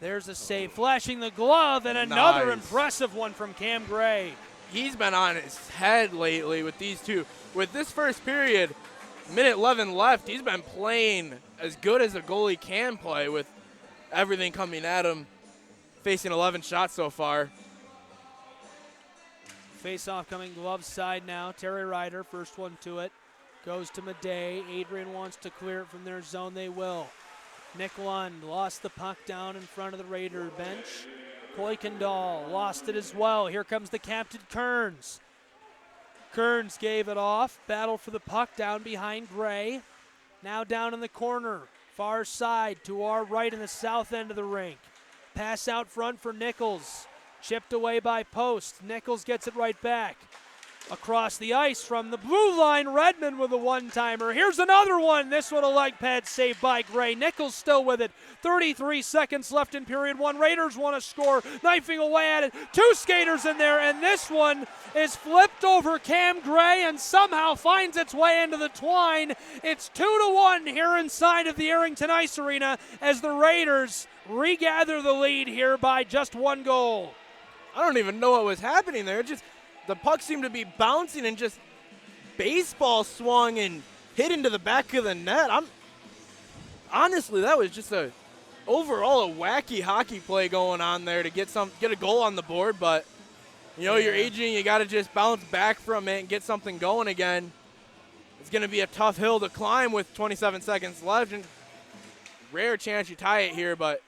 There's a save, flashing the glove, and another Nice. impressive one from Cam Gray. He's been on his head lately with these two. With this first period, minute 11 left, he's been playing as good as a goalie can play with everything coming at him, facing 11 shots so far. Face-off coming glove side now. Terry Ryder, first one to it. Goes to Madej. Adrian wants to clear it from their zone. They will. Nick Lund lost the puck down in front of the Raider bench. Kuykendall lost it as well. Here comes the captain, Kearns. Kearns gave it off. Battle for the puck down behind Gray. Now down in the corner. Far side to our right in the south end of the rink. Pass out front for Nichols. Chipped away by Post. Nichols gets it right back. Across the ice from the blue line, Redmond with a one-timer. Here's another one. This one a leg pad saved by Gray. Nichols still with it. 33 seconds left in period one. Raiders want to score. Knifing away at it. Two skaters in there, and this one is flipped over Cam Gray and somehow finds its way into the twine. It's 2-1 here inside of the Arrington Ice Arena as the Raiders regather the lead here by just one goal. I don't even know what was happening there. The puck seemed to be bouncing and just baseball swung and hit into the back of the net. Honestly, that was just overall a wacky hockey play going on there to get a goal on the board. But you're Adrian, you got to just bounce back from it and get something going again. It's going to be a tough hill to climb with 27 seconds left, and rare chance you tie it here, but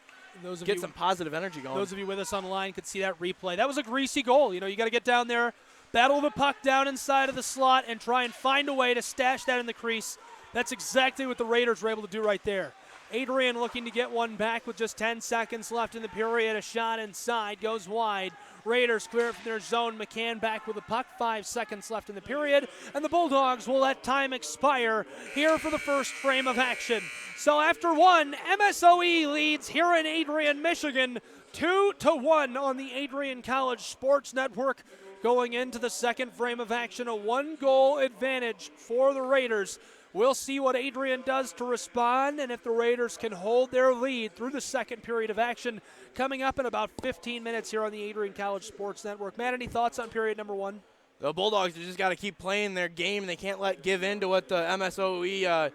get some positive energy going. Those of you with us online could see that replay. That was a greasy goal. You got to get down there, battle the puck down inside of the slot, and try and find a way to stash that in the crease. That's exactly what the Raiders were able to do right there. Adrian looking to get one back with just 10 seconds left in the period. A shot inside, goes wide. Raiders clear it from their zone. McCann back with the puck. 5 seconds left in the period. And the Bulldogs will let time expire here for the first frame of action. So after one, MSOE leads here in Adrian, Michigan, 2-1 on the Adrian College Sports Network. Going into the second frame of action, a 1-goal advantage for the Raiders. We'll see what Adrian does to respond and if the Raiders can hold their lead through the second period of action coming up in about 15 minutes here on the Adrian College Sports Network. Matt, any thoughts on period number one? The Bulldogs just got to keep playing their game. They can't give in to what the MSOE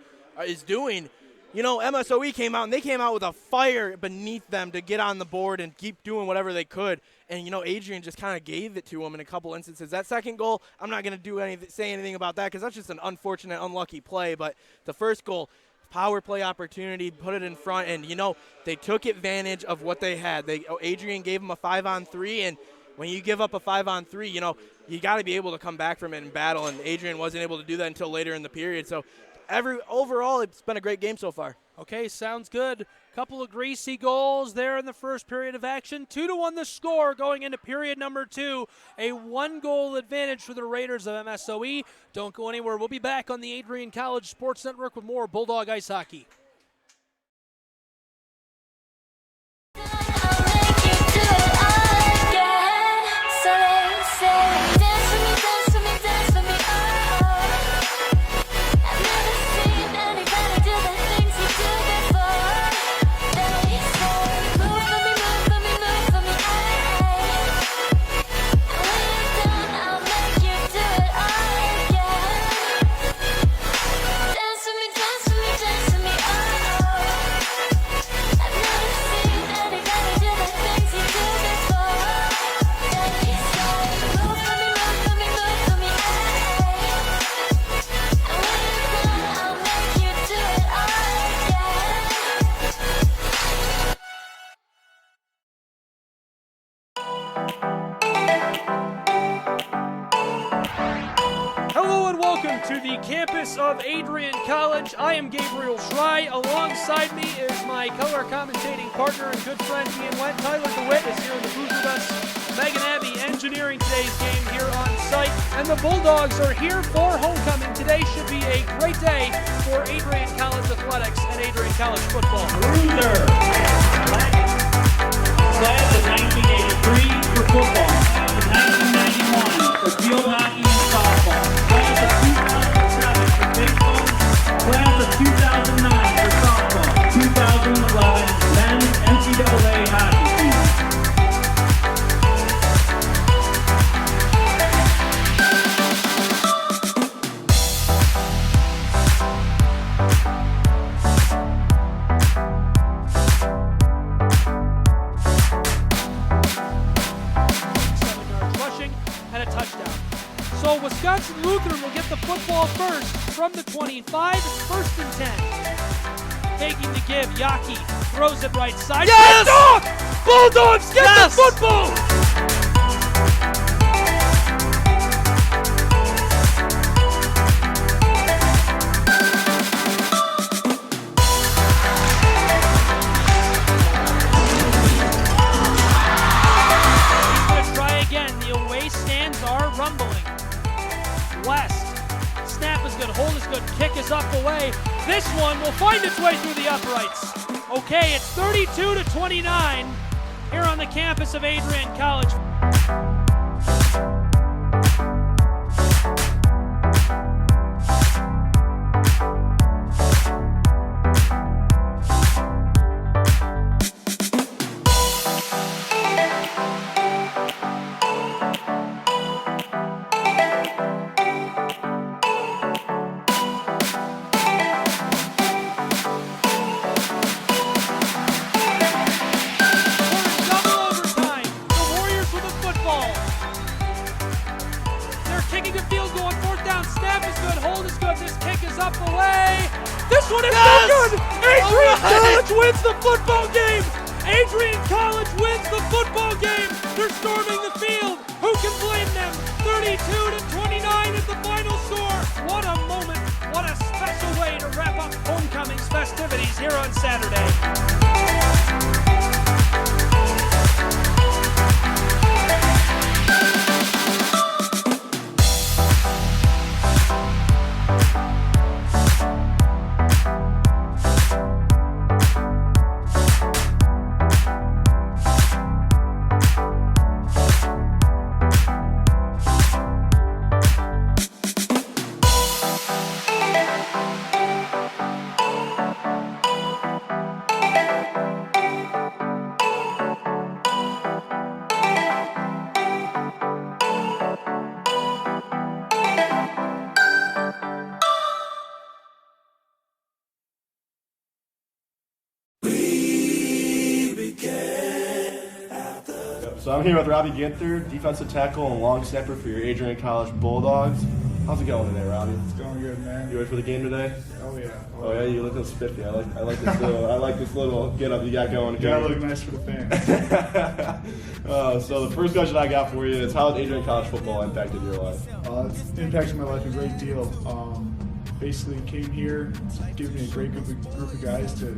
is doing. MSOE came out, and they came out with a fire beneath them to get on the board and keep doing whatever they could. And, Adrian just kind of gave it to them in a couple instances. That second goal, I'm not going to say anything about that because that's just an unfortunate, unlucky play. But the first goal, power play opportunity, put it in front, and, they took advantage of what they had. Adrian gave them a 5-on-3, and when you give up a 5-on-3, you got to be able to come back from it in battle, and Adrian wasn't able to do that until later in the period. So overall, it's been a great game so far. Okay, sounds good. Couple of greasy goals there in the first period of action. 2-1 the score going into period number two. A 1-goal advantage for the Raiders of MSOE. Don't go anywhere. We'll be back on the Adrian College Sports Network with more Bulldog Ice Hockey. To the campus of Adrian College. I am Gabriel Schrei. Alongside me is my color commentating partner and good friend Ian Went. Tyler DeWitt is here in the booth with us. Megan Abbey engineering today's game here on site. And the Bulldogs are here for homecoming. Today should be a great day for Adrian College athletics and Adrian College football. Loser. Class of 1983 for football. 1991 for field hockey and softball. Class of 2007 for baseball. Class of 2009 for softball. 2011 men's NCAA hockey team. And a touchdown. Auburn will get the football first from the 25, first and 10. Taking the give, Yaki throws it right side. Yes! Bulldogs get the football! West. Snap is good, hold is good, kick is up away. This one will find its way through the uprights. Okay, it's 32-29 here on the campus of Adrian College. This one is so good! Adrian College wins the football game! Adrian College wins the football game! They're storming the field! Who can blame them? 32-29 is the final score! What a moment! What a special way to wrap up homecoming's festivities here on Saturday. So I'm here with Robbie Ginther, defensive tackle and long snapper for your Adrian College Bulldogs. How's it going today, Robbie? It's going good, man. You ready for the game today? Oh yeah. Oh yeah, you look a little spiffy. I like this little get up you got going. Gotta look nice for the fans. So the first question I got for you is, how has Adrian College football impacted your life? It's impacted my life a great deal. Basically came here, it's given me a great group of guys to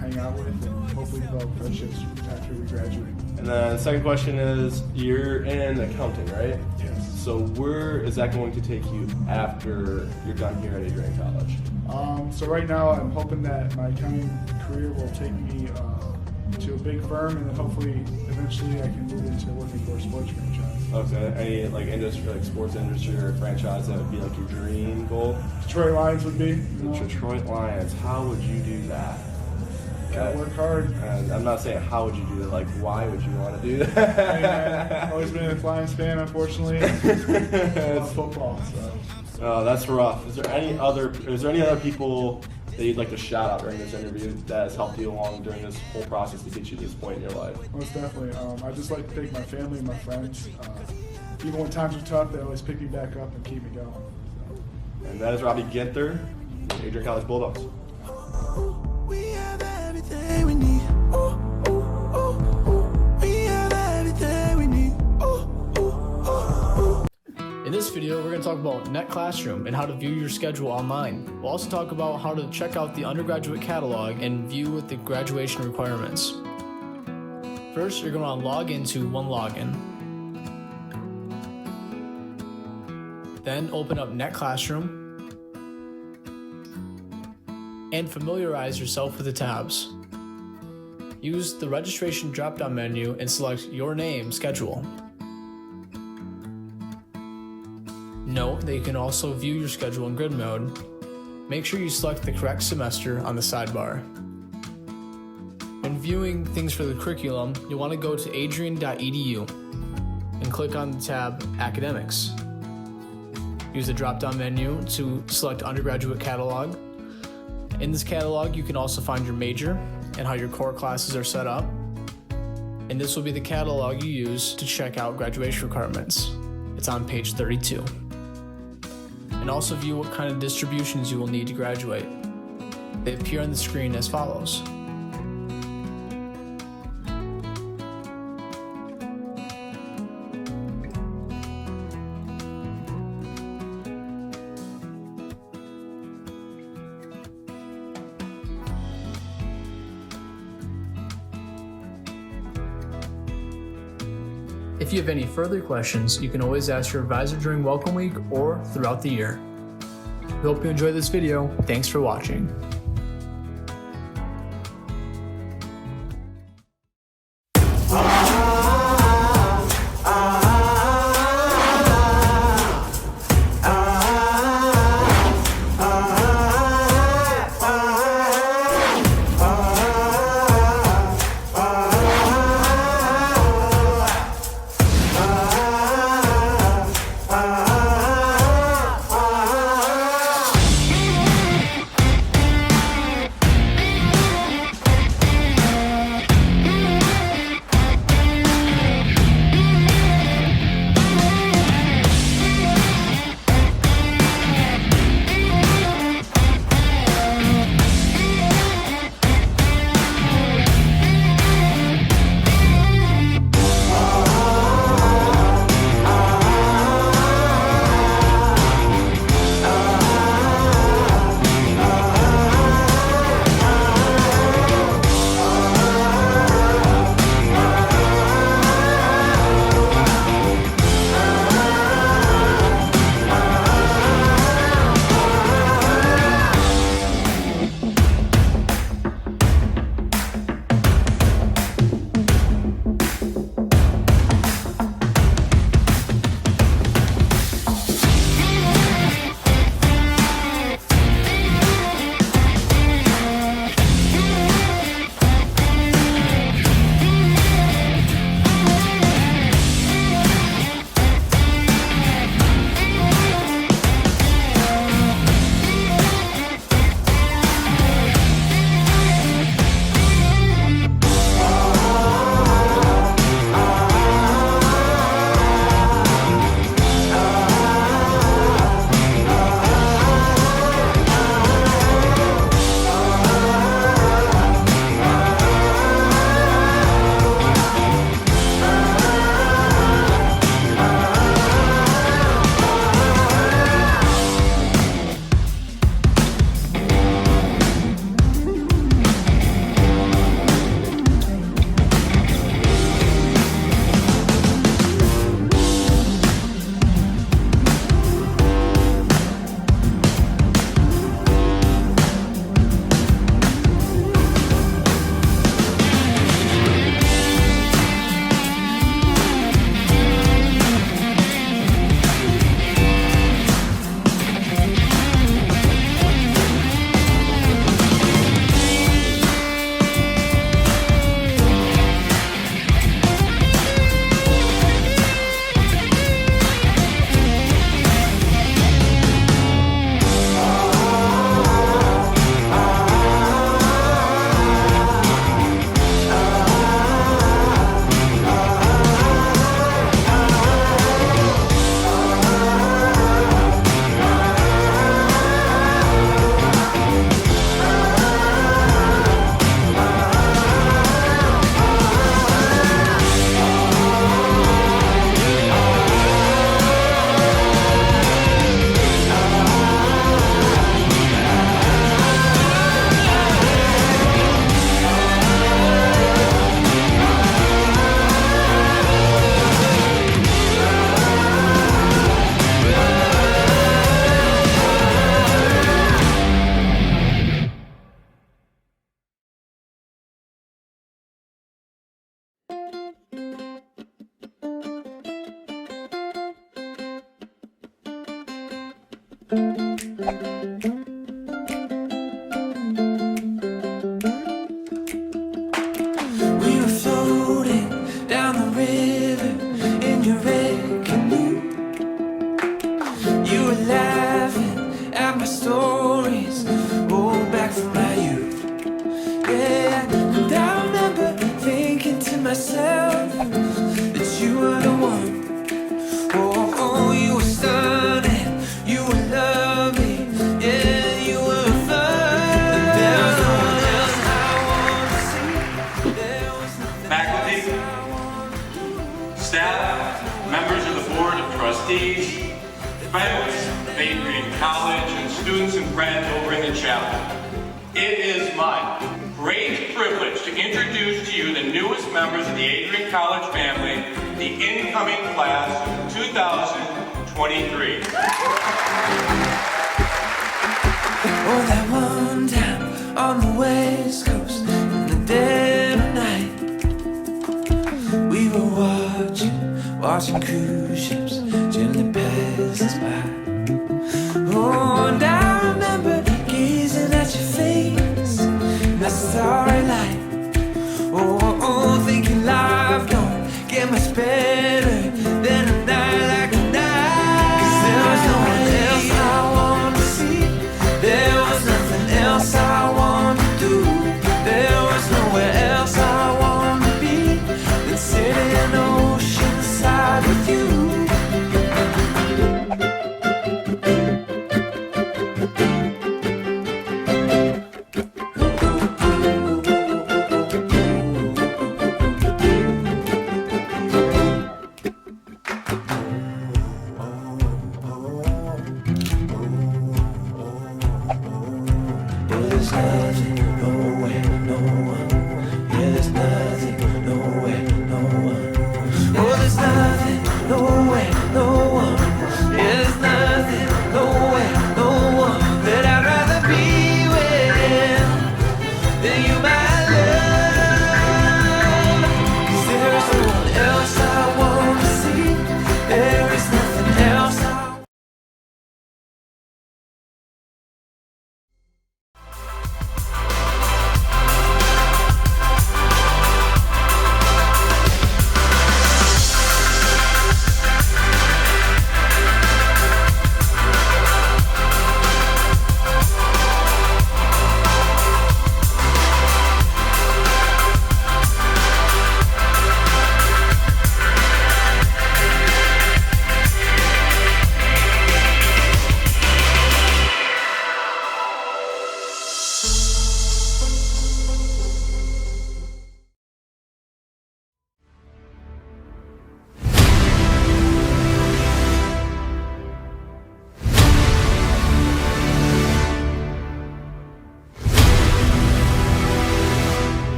hang out with and hopefully develop friendships after we graduate. And then the second question is, you're in accounting, right? Yes. So where is that going to take you after you're done here at Adrian College? So right now I'm hoping that my accounting career will take me to a big firm, and then hopefully eventually I can move into working for a sports franchise. Okay. Any like industry, like sports industry or franchise that would be like your dream goal? Detroit Lions would be. The Detroit Lions. How would you do that? Gotta work hard. And I'm not saying how would you do it, like why would you want to do that? Hey, man, I've always been a Lions fan, unfortunately. It's football, so. Oh, that's rough. Is there any other people that you'd like to shout out during this interview that has helped you along during this whole process to get you to this point in your life? Most definitely. I just like to thank my family and my friends. Even when times are tough, they always pick me back up and keep me going. So. And that is Robbie Ginther, Adrian College Bulldogs. We have everything we need. Ooh, ooh, ooh, ooh. We have everything we need. Ooh, ooh, ooh, ooh. In this video, we're going to talk about Net Classroom and how to view your schedule online. We'll also talk about how to check out the undergraduate catalog and view the graduation requirements. First, you're going to log into One Login. Then open up Net Classroom and familiarize yourself with the tabs. Use the registration drop-down menu and select your name, schedule. Note that you can also view your schedule in grid mode. Make sure you select the correct semester on the sidebar. When viewing things for the curriculum, you'll want to go to adrian.edu and click on the tab Academics. Use the drop-down menu to select Undergraduate Catalog. In this catalog, you can also find your major and how your core classes are set up. And this will be the catalog you use to check out graduation requirements. It's on page 32. and also view what kind of distributions you will need to graduate. They appear on the screen as follows. If you have any further questions, you can always ask your advisor during Welcome Week or throughout the year. We hope you enjoyed this video. Thanks for watching. You were stunning, you were loving. Adrian College, and students and friends over in the chapel. It is my great privilege to introduce to you the newest members of the Adrian College family, the incoming class of 2023. Oh, that one time on the West Coast in the dead of night, we were watching cruise ships gently pass us by. Oh, and I remember gazing at your face in that starry light. Oh, thinking life don't get much better than a night like tonight. 'Cause there was no one else I wanted to see. There was nothing else I wanted to do. There was nowhere else I wanted to be than sitting oceanside with you. There's nothing, nowhere, no one. Yeah, there's nothing, nowhere, no one. Oh, there's nothing, nowhere, no one. Yeah, there's nothing, nowhere, no one that I'd rather be with than you, my love. 'Cause there is no one else I want to see. There is nothing else I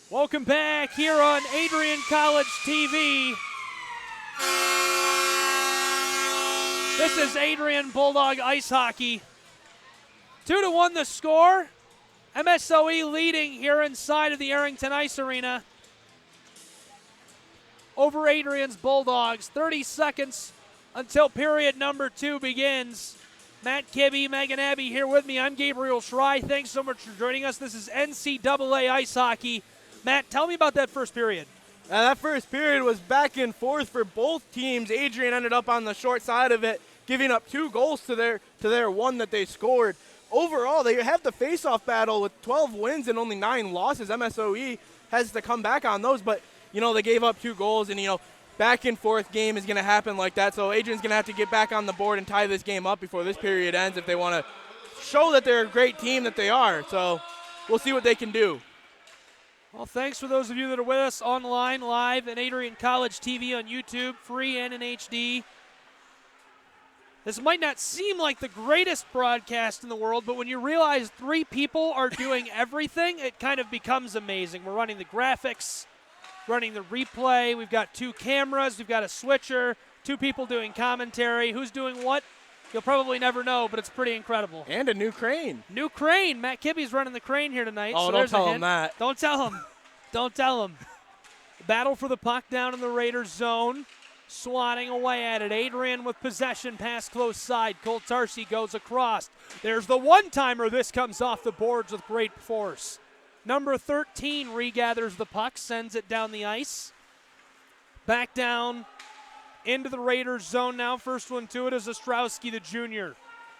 Welcome back here on Adrian College TV. This is Adrian Bulldog Ice Hockey. 2-1 the score. MSOE leading here inside of the Arrington Ice Arena over Adrian's Bulldogs. 30 seconds until period number 2 begins. Matt Kibbe, Megan Abbey here with me. I'm Gabriel Schrei. Thanks so much for joining us. This is NCAA Ice Hockey. Matt, tell me about that first period. That first period was back and forth for both teams. Adrian ended up on the short side of it, giving up 2 goals to their 1 that they scored. Overall, they have the face-off battle with 12 wins and only 9 losses. MSOE has to come back on those, but, they gave up 2 goals, and, back and forth game is going to happen like that. So Adrian's going to have to get back on the board and tie this game up before this period ends if they want to show that they're a great team that they are. So we'll see what they can do. Well, thanks for those of you that are with us online, live at Adrian College TV on YouTube, free and in HD. This might not seem like the greatest broadcast in the world, but when you realize 3 people are doing everything, it kind of becomes amazing. We're running the graphics, running the replay. We've got 2 cameras. We've got a switcher, 2 people doing commentary. Who's doing what? You'll probably never know, but it's pretty incredible. And a new crane. New crane. Matt Kibbe's running the crane here tonight. Oh, so don't there's tell a him hint. that. Don't tell him. Don't tell him. Battle for the puck down in the Raiders zone. Swatting away at it. Adrian with possession, pass close side. Cole Tarsi goes across. There's the one-timer. This comes off the boards with great force. Number 13 regathers the puck, sends it down the ice. Back down into the Raiders zone now. First one to it is Ostrowski, the junior.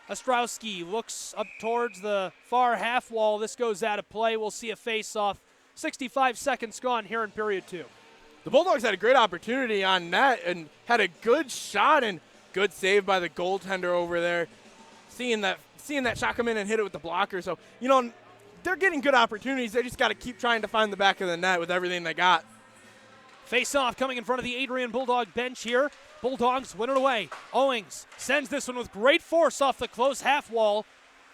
Ostrowski looks up towards the far half wall. This goes out of play. We'll see a face-off. 65 seconds gone here in period 2. The Bulldogs had a great opportunity on net and had a good shot and good save by the goaltender over there. Seeing that shot come in and hit it with the blocker. So, they're getting good opportunities. They just got to keep trying to find the back of the net with everything they got. Face-off coming in front of the Adrian Bulldog bench here. Bulldogs win it away. Owings sends this one with great force off the close half wall.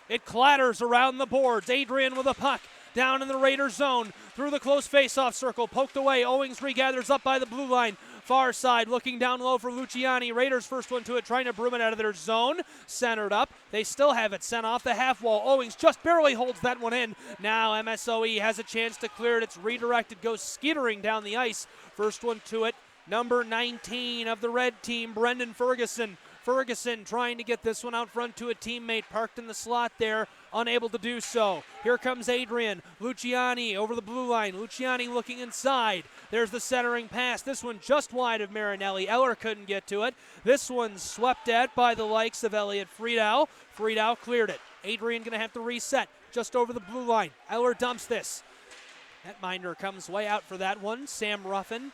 It clatters around the boards. Adrian with a puck. Down in the Raiders zone, through the close face-off circle, poked away. Owings regathers up by the blue line. Far side, looking down low for Luciani. Raiders first one to it, trying to broom it out of their zone. Centered up. They still have it sent off the half wall. Owings just barely holds that one in. Now MSOE has a chance to clear it. It's redirected, goes skittering down the ice. First one to it, number 19 of the red team, Brendan Ferguson. Ferguson trying to get this one out front to a teammate parked in the slot there, unable to do so. Here comes Adrian. Luciani over the blue line. Luciani looking inside. There's the centering pass. This one just wide of Marinelli. Eller couldn't get to it. This one's swept at by the likes of Elliot Friedau. Friedau cleared it. Adrian going to have to reset just over the blue line. Eller dumps this. Netminder comes way out for that one. Sam Ruffin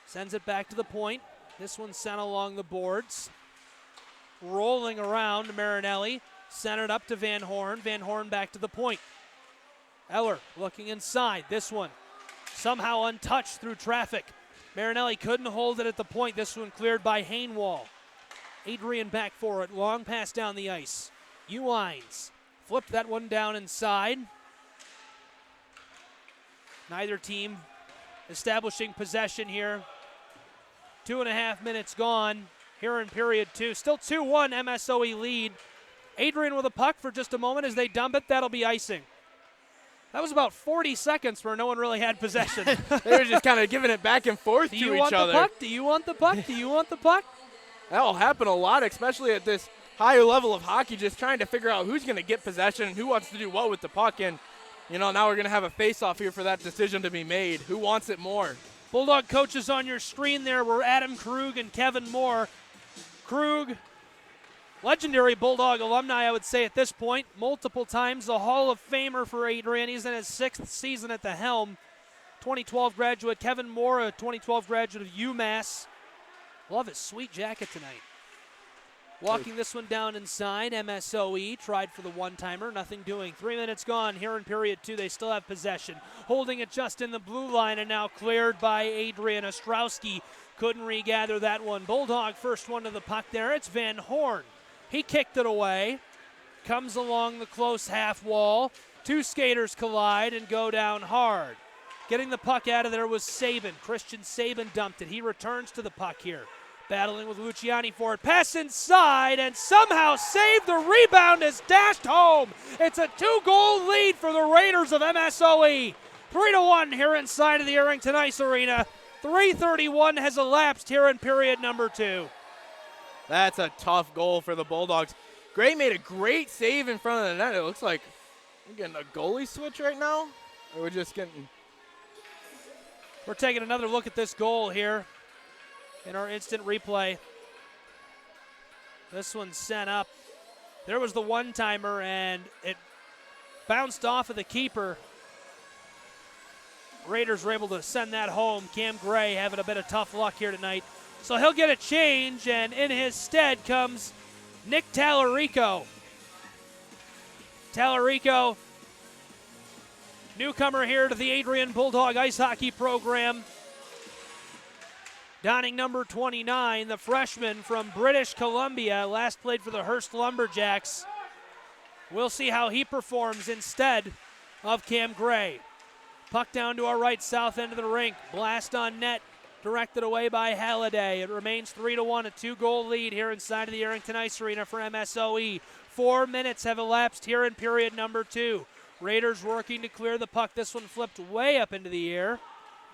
sends it back to the point. This one sent along the boards. Rolling around Marinelli, centered up to Van Horn. Van Horn back to the point. Eller looking inside. This one somehow untouched through traffic. Marinelli couldn't hold it at the point. This one cleared by Hainwall. Adrian back for it. Long pass down the ice. Uwines flipped that one down inside. Neither team establishing possession here. 2.5 minutes gone here in period 2. Still 2-1 MSOE lead. Adrian with a puck for just a moment as they dump it. That'll be icing. That was about 40 seconds where no one really had possession. They were just kind of giving it back and forth to each other. Do you want the puck? Do you want the puck? Do you want the puck? That'll happen a lot, especially at this higher level of hockey, just trying to figure out who's going to get possession and who wants to do what with the puck. And, now we're going to have a face-off here for that decision to be made. Who wants it more? Bulldog coaches on your screen there were Adam Krug and Kevin Moore. Krug, legendary Bulldog alumni, I would say at this point. Multiple times a Hall of Famer for Adrian. He's in his 6th season at the helm. 2012 graduate. Kevin Moore, a 2012 graduate of UMass. Love his sweet jacket tonight. Walking this one down inside. MSOE tried for the one-timer. Nothing doing. 3 minutes gone here in period 2. They still have possession. Holding it just in the blue line and now cleared by Adrian. Ostrowski couldn't regather that one. Bulldog first one to the puck there. It's Van Horn. He kicked it away. Comes along the close half wall. 2 skaters collide and go down hard. Getting the puck out of there was Sabin. Christian Sabin dumped it. He returns to the puck here. Battling with Luciani for it. Pass inside and somehow saved. The rebound is dashed home. It's a 2-goal lead for the Raiders of MSOE. 3-1 here inside of the Arrington Ice Arena. 3:31 has elapsed here in period number 2. That's a tough goal for the Bulldogs. Gray made a great save in front of the net. It looks like we're getting a goalie switch right now. Or we're just getting... We're taking another look at this goal here in our instant replay. This one's sent up. There was the one-timer, and it bounced off of the keeper. Raiders were able to send that home. Cam Gray having a bit of tough luck here tonight. So he'll get a change, and in his stead comes Nick Tallarico. Tallarico, newcomer here to the Adrian Bulldog ice hockey program. Donning number 29, the freshman from British Columbia, last played for the Hearst Lumberjacks. We'll see how he performs instead of Cam Gray. Puck down to our right south end of the rink. Blast on net, directed away by Halliday. It remains 3-1, a 2-goal lead here inside of the Arrington Ice Arena for MSOE. 4 minutes have elapsed here in period number 2. Raiders working to clear the puck. This one flipped way up into the air.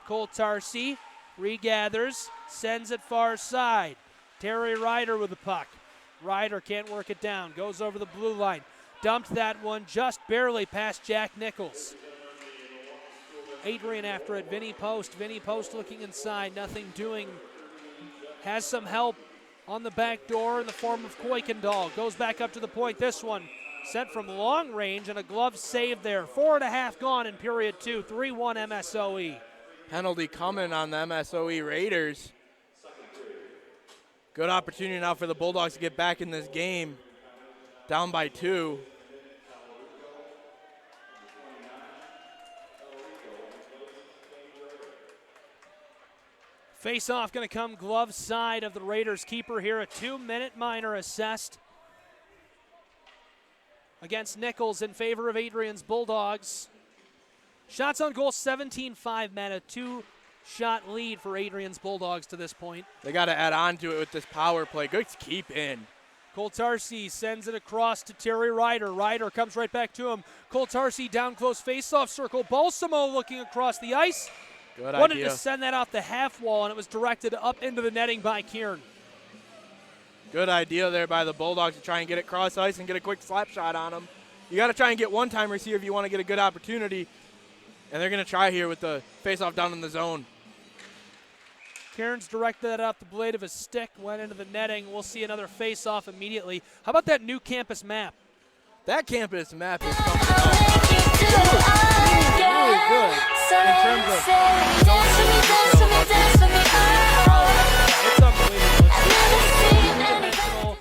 Cole Tarsi regathers, sends it far side. Terry Ryder with the puck. Ryder can't work it down, goes over the blue line. Dumped that one just barely past Jack Nichols. Adrian after it, Vinny Post. Vinny Post looking inside, nothing doing. Has some help on the back door in the form of Kuykendall. Goes back up to the point. This one sent from long range and a glove save there. 4.5 gone in period 2. 3-1 MSOE. Penalty coming on the MSOE Raiders. Good opportunity now for the Bulldogs to get back in this game. Down by 2. Face-off going to come glove side of the Raiders keeper here. A 2-minute minor assessed against Nichols in favor of Adrian's Bulldogs. Shots on goal 17-5, Matt. A 2-shot lead for Adrian's Bulldogs to this point. They got to add on to it with this power play. Good keep in. Cole Tarsi sends it across to Terry Ryder. Ryder comes right back to him. Cole Tarsi down close face-off circle. Balsamo looking across the ice. Good Wanted idea. to send that off the half wall, and it was directed up into the netting by Kieran. Good idea there by the Bulldogs to try and get it cross ice and get a quick slap shot on them. You got to try and get one-timers here if you want to get a good opportunity. And they're going to try here with the face-off down in the zone. Kieran's directed that off the blade of his stick, went into the netting. We'll see another face-off immediately. How about that new campus map? That campus map is something really good in terms of it's unbelievable.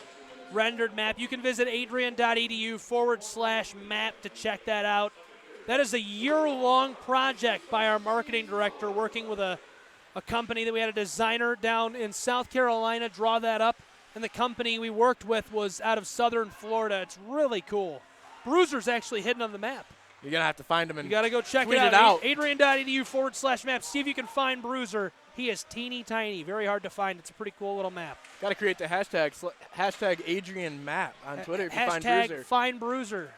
Rendered map. You can visit adrian.edu/map to check that out. That is a year-long project by our marketing director working with a company that we had a designer down in South Carolina draw that up, and the company we worked with was out of southern Florida. It's really cool. Bruiser's actually hidden on the map. You're going to have to find him and you got to go check tweet it out. out. Adrian.edu/map. See if you can find Bruiser. He is teeny tiny, very hard to find. It's a pretty cool little map. Got to create the hashtag Adrian map on Twitter if you find Bruiser. Find Bruiser.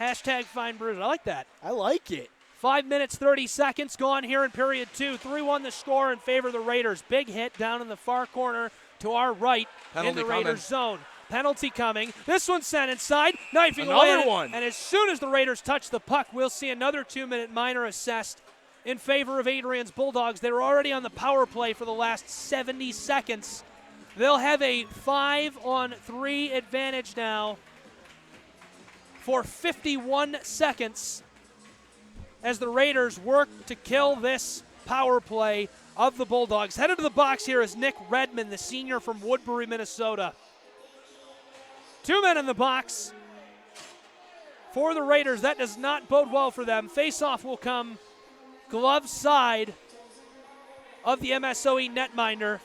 Hashtag find Bruiser. I like that. I like it. 5 minutes, 30 seconds gone here in period 2. 3-1 the score in favor of the Raiders. Big hit down in the far corner to our right in the Raiders zone. Penalty coming. This one sent inside. Knifing away. Another one. And as soon as the Raiders touch the puck, we'll see another 2-minute minor assessed in favor of Adrian's Bulldogs. They were already on the power play for the last 70 seconds. They'll have a 5-on-3 advantage now for 51 seconds as the Raiders work to kill this power play of the Bulldogs. Headed to the box here is Nick Redmond, the senior from Woodbury, Minnesota. 2 men in the box for the Raiders. That does not bode well for them. Face-off will come glove side of the MSOE netminder.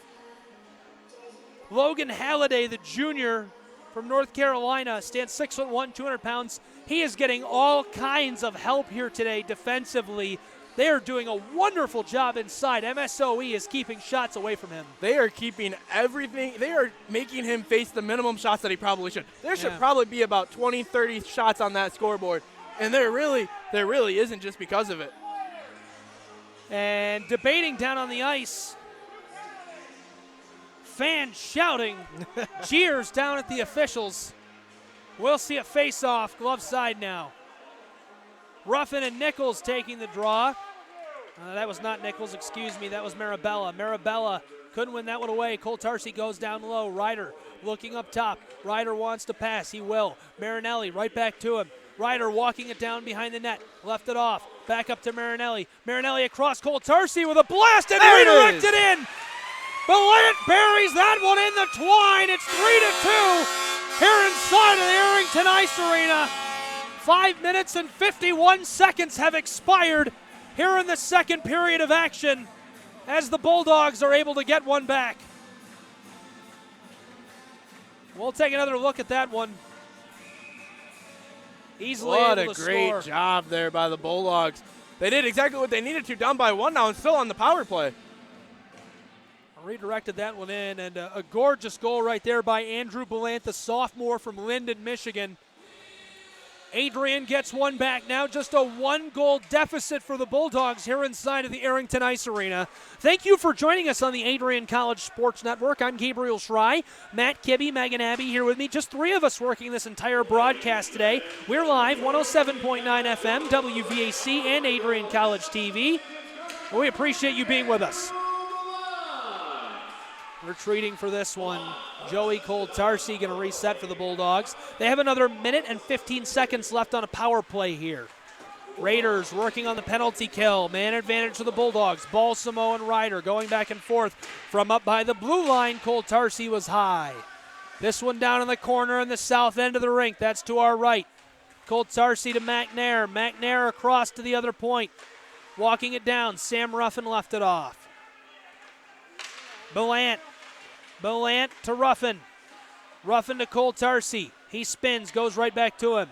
Logan Halliday, the junior from North Carolina, stands 6'1", 200 pounds. He is getting all kinds of help here today defensively. They are doing a wonderful job inside. MSOE is keeping shots away from him. They are keeping everything. They are making him face the minimum shots that he probably should. There should probably be about 20, 30 shots on that scoreboard, and there really isn't just because of it. And debating down on the ice, fans shouting cheers down at the officials. We'll see a face-off, glove side now. Ruffin and Nichols taking the draw. That was not Nichols, excuse me, that was Marabella. Marabella couldn't win that one away. Cole Tarsi goes down low. Ryder looking up top. Ryder wants to pass, he will. Marinelli right back to him. Ryder walking it down behind the net, left it off. Back up to Marinelli. Marinelli across Cole Tarsi with a blast and redirected in. Belant buries that one in the twine. It's 3-2 here inside of the Arrington Ice Arena. 5 minutes and 51 seconds have expired here in the second period of action as the Bulldogs are able to get one back. We'll take another look at that one. Easily what able a to great score. job there by the Bulldogs. They did exactly what they needed to, down by 1 now and still on the power play. Redirected that one in, and a gorgeous goal right there by Andrew Belant, the sophomore from Linden, Michigan. Adrian gets one back now, just a 1-goal deficit for the Bulldogs here inside of the Arrington Ice Arena. Thank you for joining us on the Adrian College Sports Network. I'm Gabriel Schrei, Matt Kibbe, Megan Abbey here with me. Just 3 of us working this entire broadcast today. We're live, 107.9 FM, WVAC, and Adrian College TV. We appreciate you being with us. Retreating for this one, Joey Cole Tarsi going to reset for the Bulldogs. They have another minute and 15 seconds left on a power play here. Raiders working on the penalty kill. Man advantage for the Bulldogs. Balsamo and Ryder going back and forth from up by the blue line. Cole Tarsi was high. This one down in the corner in the south end of the rink. That's to our right. Cole Tarsi to McNair. McNair across to the other point. Walking it down. Sam Ruffin left it off. Belant to Ruffin. Ruffin to Cole Tarsi. He spins, goes right back to him.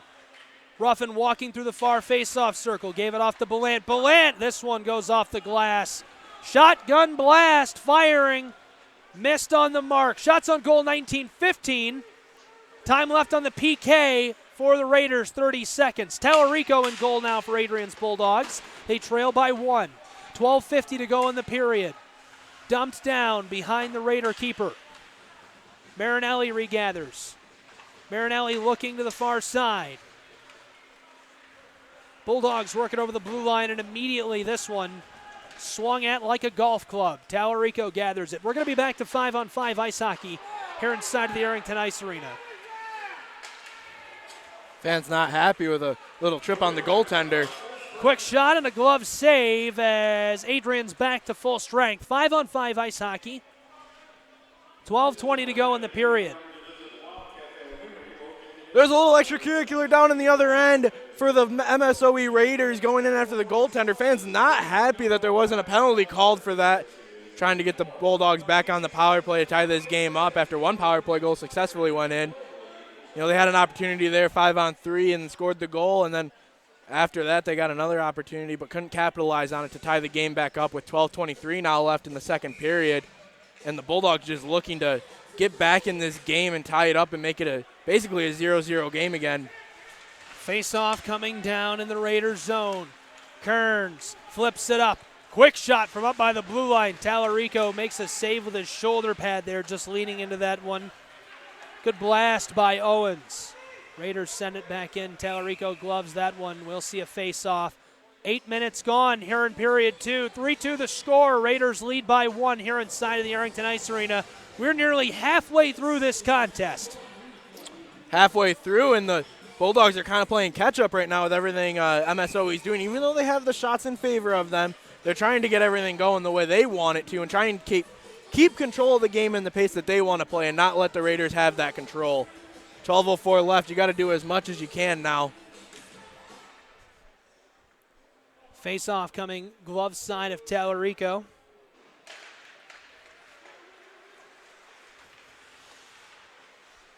Ruffin walking through the far face-off circle. Gave it off to Belant. Belant, this one goes off the glass. Shotgun blast, firing. Missed on the mark. Shots on goal 19-15. Time left on the PK for the Raiders, 30 seconds. Tallarico in goal now for Adrian's Bulldogs. They trail by 1. 12:50 to go in the period. Dumped down behind the Raider keeper. Marinelli regathers. Marinelli looking to the far side. Bulldogs working over the blue line, and immediately this one swung at like a golf club. Tallarico gathers it. We're going to be back to 5-on-5 ice hockey here inside of the Arrington Ice Arena. Fans not happy with a little trip on the goaltender. Quick shot and a glove save as Adrian's back to full strength. 5-on-5 ice hockey. 12:20 to go in the period. There's a little extracurricular down in the other end for the MSOE Raiders going in after the goaltender. Fans not happy that there wasn't a penalty called for that. Trying to get the Bulldogs back on the power play to tie this game up after one power play goal successfully went in. You know, they had an opportunity there, 5-on-3, and scored the goal, and then after that, they got another opportunity but couldn't capitalize on it to tie the game back up with 12:23 now left in the second period. And the Bulldogs just looking to get back in this game and tie it up and make it basically a 0-0 game again. Face-off coming down in the Raiders zone. Kearns flips it up. Quick shot from up by the blue line. Tallarico makes a save with his shoulder pad there, just leaning into that one. Good blast by Owens. Raiders send it back in. Tallarico gloves that one. We'll see a face-off. 8 minutes gone here in period 2. 3-2 the score. Raiders lead by 1 here inside of the Arrington Ice Arena. We're nearly halfway through this contest. Halfway through, and the Bulldogs are kind of playing catch-up right now with everything MSOE is doing. Even though they have the shots in favor of them, they're trying to get everything going the way they want it to and trying to keep control of the game in the pace that they want to play and not let the Raiders have that control. 12:04 left. You got to do as much as you can now. Face-off coming glove side of Tallarico.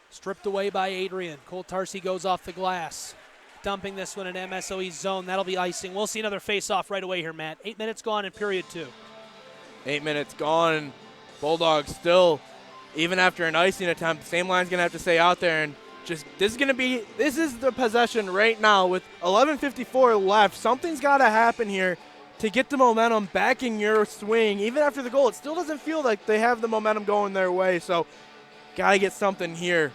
Stripped away by Adrian. Cole Tarsi goes off the glass. Dumping this one in MSOE's zone. That'll be icing. We'll see another face-off right away here, Matt. 8 minutes gone in period 2. 8 minutes gone. Bulldogs still, even after an icing attempt, the same line's going to have to stay out there. And just this is the possession right now with 11:54 left. Something's got to happen here to get the momentum back in your swing. Even after the goal, it still doesn't feel like they have the momentum going their way. So got to get something here.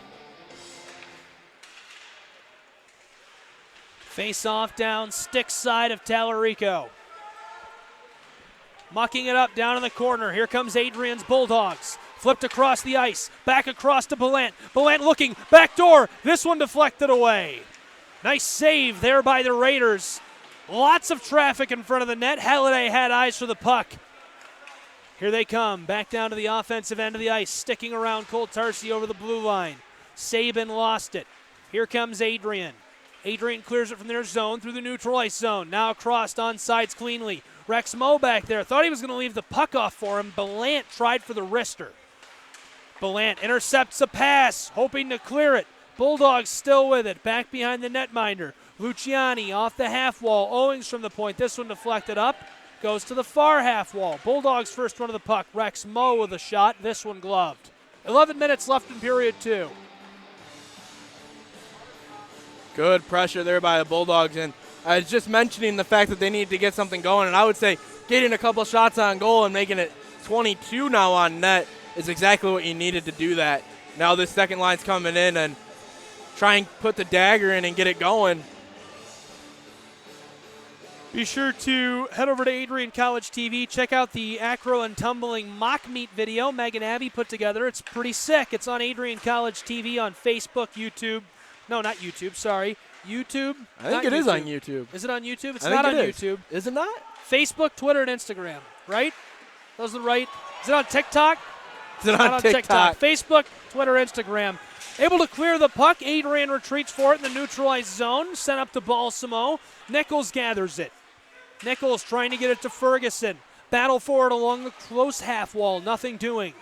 Face off down stick side of Tallarico. Mucking it up down in the corner. Here comes Adrian's Bulldogs. Flipped across the ice. Back across to Ballant. Ballant looking. Back door. This one deflected away. Nice save there by the Raiders. Lots of traffic in front of the net. Halliday had eyes for the puck. Here they come. Back down to the offensive end of the ice. Sticking around Cole Tarsi over the blue line. Sabin lost it. Here comes Adrian. Adrian clears it from their zone through the neutral ice zone. Now crossed on sides cleanly. Rex Moe back there. Thought he was going to leave the puck off for him. Ballant tried for the wrister. Ballant intercepts a pass, hoping to clear it. Bulldogs still with it. Back behind the netminder. Luciani off the half wall. Owings from the point. This one deflected up. Goes to the far half wall. Bulldogs first run of the puck. Rex Moe with a shot. This one gloved. 11 minutes left in period 2. Good pressure there by the Bulldogs, and I was just mentioning the fact that they need to get something going, and I would say getting a couple shots on goal and making it 22 now on net is exactly what you needed to do that. Now this second line's coming in and try and put the dagger in and get it going. Be sure to head over to Adrian College TV. Check out the acro and tumbling mock meet video Megan Abbey put together. It's pretty sick. It's on Adrian College TV on Facebook, YouTube. No, not YouTube, sorry. YouTube? I think it is on YouTube. Is it on YouTube? It's not on YouTube. Is it not? Facebook, Twitter, and Instagram, right? Those are the right. Is it on TikTok? Is it on TikTok? Facebook, Twitter, Instagram. Able to clear the puck. Adrian retreats for it in the neutralized zone. Sent up to Balsamo. Nichols gathers it. Nichols trying to get it to Ferguson. Battle for it along the close half wall. Nothing doing.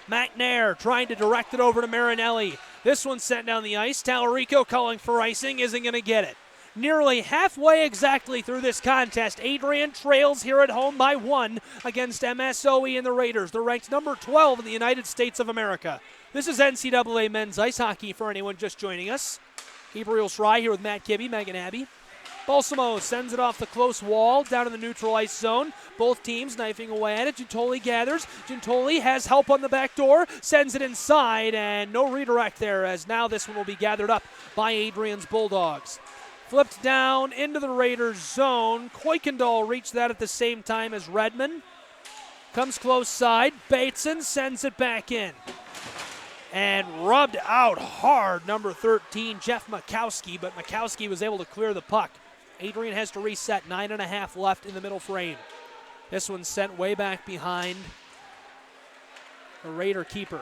McNair trying to direct it over to Marinelli. This one sent down the ice. Tallarico calling for icing. Isn't going to get it. Nearly halfway exactly through this contest, Adrian trails here at home by 1 against MSOE and the Raiders. They're ranked number 12 in the United States of America. This is NCAA men's ice hockey for anyone just joining us. Gabriel Schrei here with Matt Kibbe, Megan Abbey. Balsamo sends it off the close wall down in the neutral ice zone. Both teams knifing away at it. Gintoli gathers. Gintoli has help on the back door. Sends it inside, and no redirect there, as now this one will be gathered up by Adrian's Bulldogs. Flipped down into the Raiders zone. Kuykendall reached that at the same time as Redmond. Comes close side. Bateson sends it back in. And rubbed out hard, number 13, Jeff Makowski, but Makowski was able to clear the puck. Adrian has to reset, 9.5 left in the middle frame. This one's sent way back behind the Raider keeper.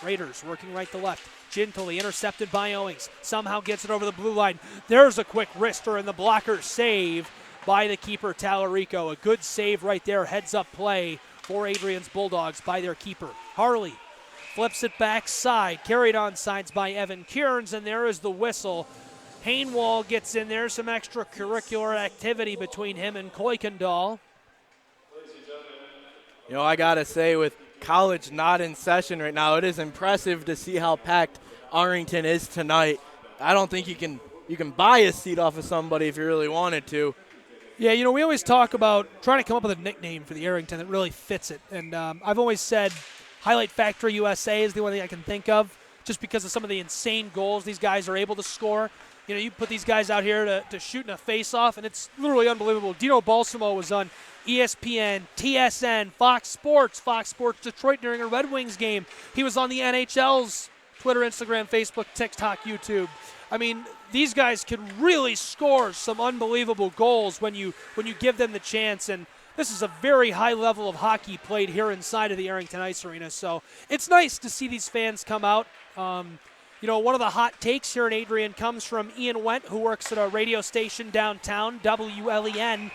Raiders working right to left. Gintoli intercepted by Owings. Somehow gets it over the blue line. There's a quick wrister and the blocker save by the keeper, Tallarico. A good save right there, heads up play for Adrian's Bulldogs by their keeper. Harley flips it backside, carried on sides by Evan Kearns, and there is the whistle. Hainwall gets in there, some extracurricular activity between him and Kuykendall. You know, I got to say, with college not in session right now, it is impressive to see how packed Arlington is tonight. I don't think you can buy a seat off of somebody if you really wanted to. Yeah, you know, we always talk about trying to come up with a nickname for the Arlington that really fits it. And I've always said Highlight Factory USA is the only thing I can think of, just because of some of the insane goals these guys are able to score. You know, you put these guys out here to shoot in a face-off, and it's literally unbelievable. Dino Balsamo was on ESPN, TSN, Fox Sports Detroit during a Red Wings game. He was on the NHL's Twitter, Instagram, Facebook, TikTok, YouTube. I mean, these guys can really score some unbelievable goals when you give them the chance, and this is a very high level of hockey played here inside of the Arlington Ice Arena, so it's nice to see these fans come out. You know, one of the hot takes here in Adrian comes from Ian Wendt, who works at a radio station downtown, WLEN,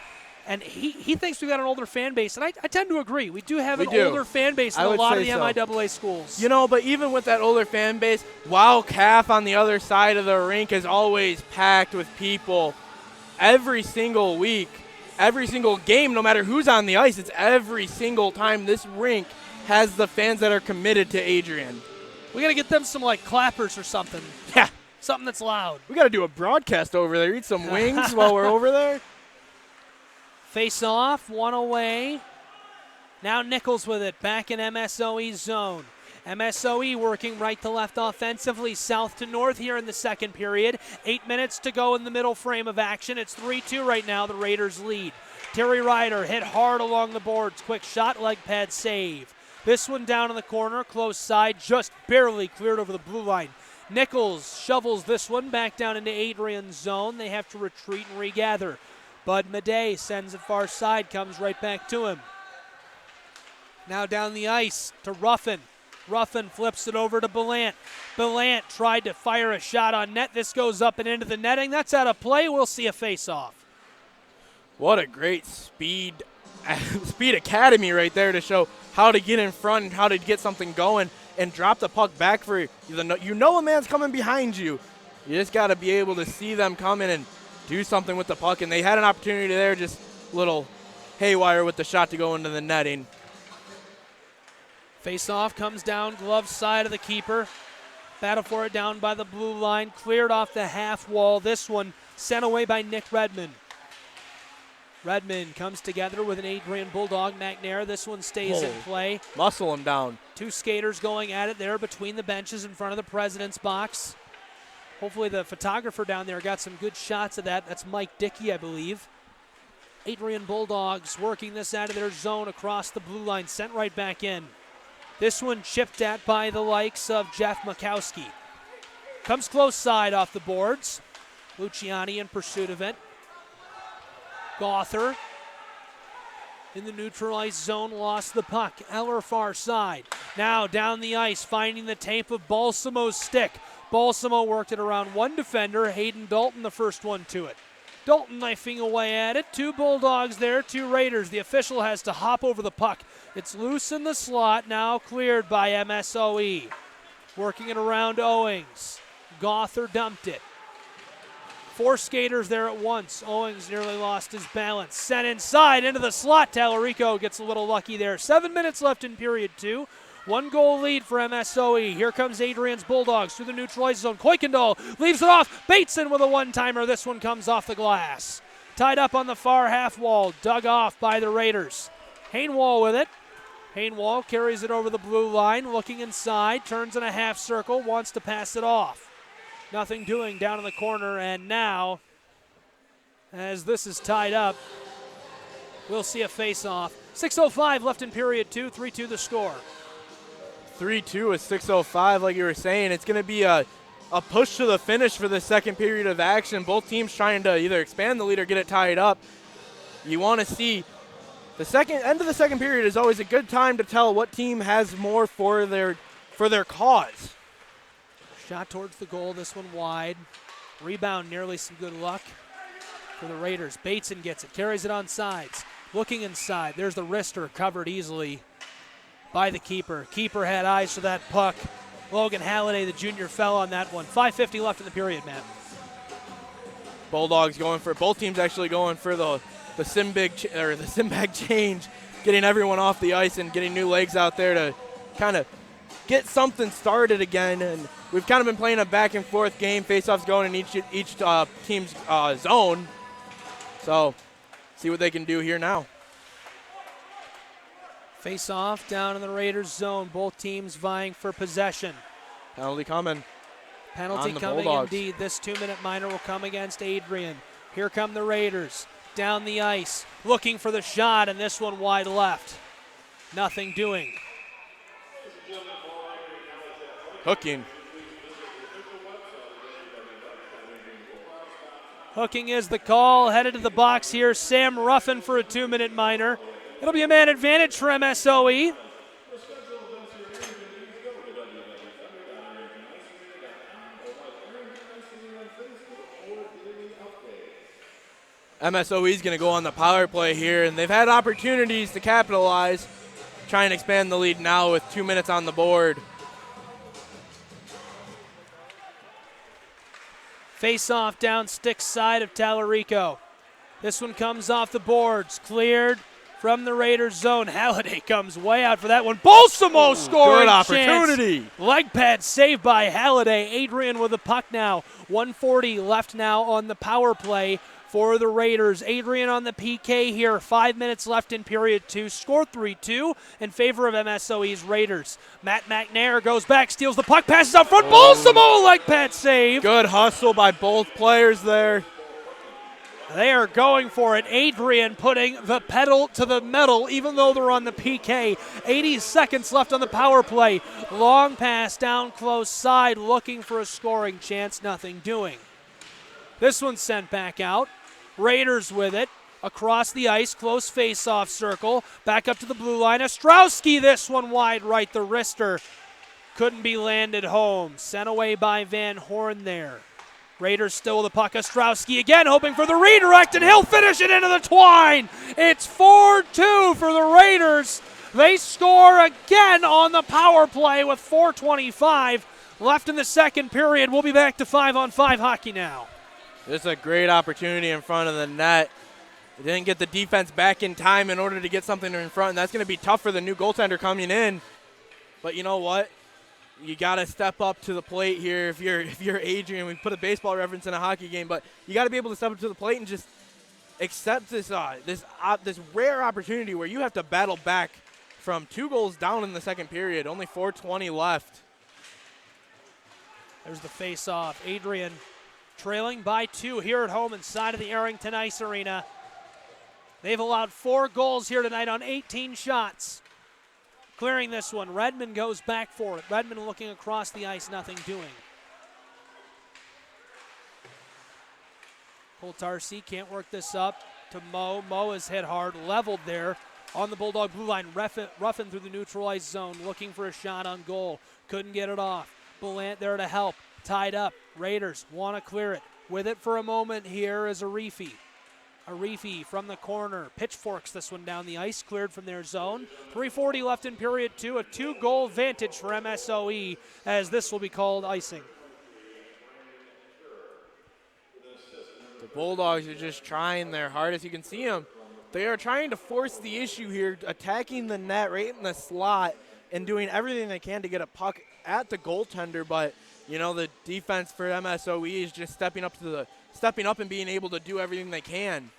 and he thinks we've got an older fan base, and I tend to agree. We do have an older fan base in a lot of the MIAA schools. You know, but even with that older fan base, Wow Calf on the other side of the rink is always packed with people every single week. Every single game, no matter who's on the ice, it's every single time this rink has the fans that are committed to Adrian. We got to get them some, like, clappers or something. Yeah. Something that's loud. We got to do a broadcast over there. Eat some wings while we're over there. Face off, one away. Now Nichols with it, back in MSOE zone. MSOE working right to left offensively, south to north here in the second period. 8 minutes to go in the middle frame of action. It's 3-2 right now, the Raiders lead. Terry Ryder hit hard along the boards. Quick shot, leg pad save. This one down in the corner, close side, just barely cleared over the blue line. Nichols shovels this one back down into Adrian's zone. They have to retreat and regather. Bud Madej sends it far side, comes right back to him. Now down the ice to Ruffin. Ruffin flips it over to Ballant. Ballant tried to fire a shot on net. This goes up and into the netting. That's out of play. We'll see a face-off. What a great speed academy right there to show how to get in front and how to get something going and drop the puck back for you know a man's coming behind you. You just got to be able to see them coming and do something with the puck, and they had an opportunity there, just a little haywire with the shot to go into the netting. Face-off comes down, glove side of the keeper. Battle for it down by the blue line, cleared off the half wall. This one sent away by Nick Redmond. Redmond comes together with an Adrian Bulldog McNair. This one stays in play. Muscle him down. Two skaters going at it there between the benches in front of the president's box. Hopefully the photographer down there got some good shots of that. That's Mike Dickey, I believe. Adrian Bulldogs working this out of their zone across the blue line, sent right back in. This one chipped at by the likes of Jeff Makowski. Comes close side off the boards. Luciani in pursuit of it. Gother in the neutralized zone, lost the puck. Eller far side. Now down the ice, finding the tape of Balsamo's stick. Balsamo worked it around one defender. Hayden Dalton the first one to it. Dalton knifing away at it. Two Bulldogs there, two Raiders. The official has to hop over the puck. It's loose in the slot, now cleared by MSOE. Working it around Owings. Gother dumped it. Four skaters there at once. Owings nearly lost his balance. Sent inside into the slot. Tallarico gets a little lucky there. 7 minutes left in period 2. 1 goal lead for MSOE. Here comes Adrian's Bulldogs through the neutralized zone. Kuykendall leaves it off. Bateson with a one-timer. This one comes off the glass. Tied up on the far half wall. Dug off by the Raiders. Hainwall with it. Hainwall carries it over the blue line. Looking inside. Turns in a half circle. Wants to pass it off. Nothing doing down in the corner, and now, as this is tied up, we'll see a face-off. 6:05 left in period 2, 3-2 the score. 3-2 with 6:05, like you were saying. It's going to be a push to the finish for the second period of action. Both teams trying to either expand the lead or get it tied up. You want to see the end of the second period is always a good time to tell what team has more for their cause. Shot towards the goal, this one wide. Rebound, nearly some good luck for the Raiders. Bateson gets it, carries it on sides. Looking inside, there's the wrister covered easily by the keeper. Keeper had eyes for that puck. Logan Halliday, the junior, fell on that one. 5:50 left in the period, Matt. Bulldogs both teams actually going for the Simbag change, getting everyone off the ice and getting new legs out there to kind of get something started again. And we've kind of been playing a back and forth game. Faceoffs going in each team's zone. So see what they can do here now. Face off down in the Raiders zone. Both teams vying for possession. Penalty coming. Penalty coming indeed. This 2-minute minor will come against Adrian. Here come the Raiders. Down the ice. Looking for the shot, and this one wide left. Nothing doing. Hooking. Hooking is the call. Headed to the box here. Sam Ruffin for a 2-minute minor. It'll be a man advantage for MSOE. MSOE is going to go on the power play here, and they've had opportunities to capitalize. Try and expand the lead now with 2 minutes on the board. Face off down stick side of Tallarico. This one comes off the boards. Cleared from the Raiders zone. Halliday comes way out for that one. Balsamo scoring good opportunity. Chance. Leg pad saved by Halliday. Adrian with the puck now. 1:40 left now on the power play for the Raiders. Adrian on the PK here. 5 minutes left in period 2. Score 3-2 in favor of MSOE's Raiders. Matt McNair goes back, steals the puck, passes out front. Balsamo leg pad save. Good hustle by both players there. They are going for it. Adrian putting the pedal to the metal, even though they're on the PK. 80 seconds left on the power play. Long pass down close side, looking for a scoring chance. Nothing doing. This one's sent back out. Raiders with it. Across the ice, close face-off circle. Back up to the blue line. Ostrowski, this one wide right. The wrister couldn't be landed home. Sent away by Van Horn there. Raiders still with the puck. Ostrowski again hoping for the redirect, and he'll finish it into the twine. It's 4-2 for the Raiders. They score again on the power play with 4:25 left in the second period. We'll be back to 5-on-5 hockey now. This is a great opportunity in front of the net. They didn't get the defense back in time in order to get something in front, and that's going to be tough for the new goaltender coming in. But you know what? You got to step up to the plate here. If you're Adrian, we put a baseball reference in a hockey game, but you got to be able to step up to the plate and just accept this rare opportunity where you have to battle back from 2 goals down in the second period. Only 4:20 left. There's the face-off. Adrian trailing by 2 here at home inside of the Arrington Ice Arena. They've allowed 4 goals here tonight on 18 shots. Clearing this one. Redmond goes back for it. Redmond looking across the ice, nothing doing. Poltarsi can't work this up to Mo. Mo is hit hard, leveled there on the Bulldog blue line. Ruffin through the neutral ice zone, looking for a shot on goal. Couldn't get it off. Bullant there to help. Tied up. Raiders want to clear it. With it for a moment here is Arifi. Arifi from the corner. Pitchforks this one down the ice. Cleared from their zone. 3:40 left in period 2. A 2-goal advantage for MSOE as this will be called icing. The Bulldogs are just trying their hardest. You can see them. They are trying to force the issue here, attacking the net right in the slot and doing everything they can to get a puck at the goaltender. But, you know, the defense for MSOE is just stepping up and being able to do everything they can.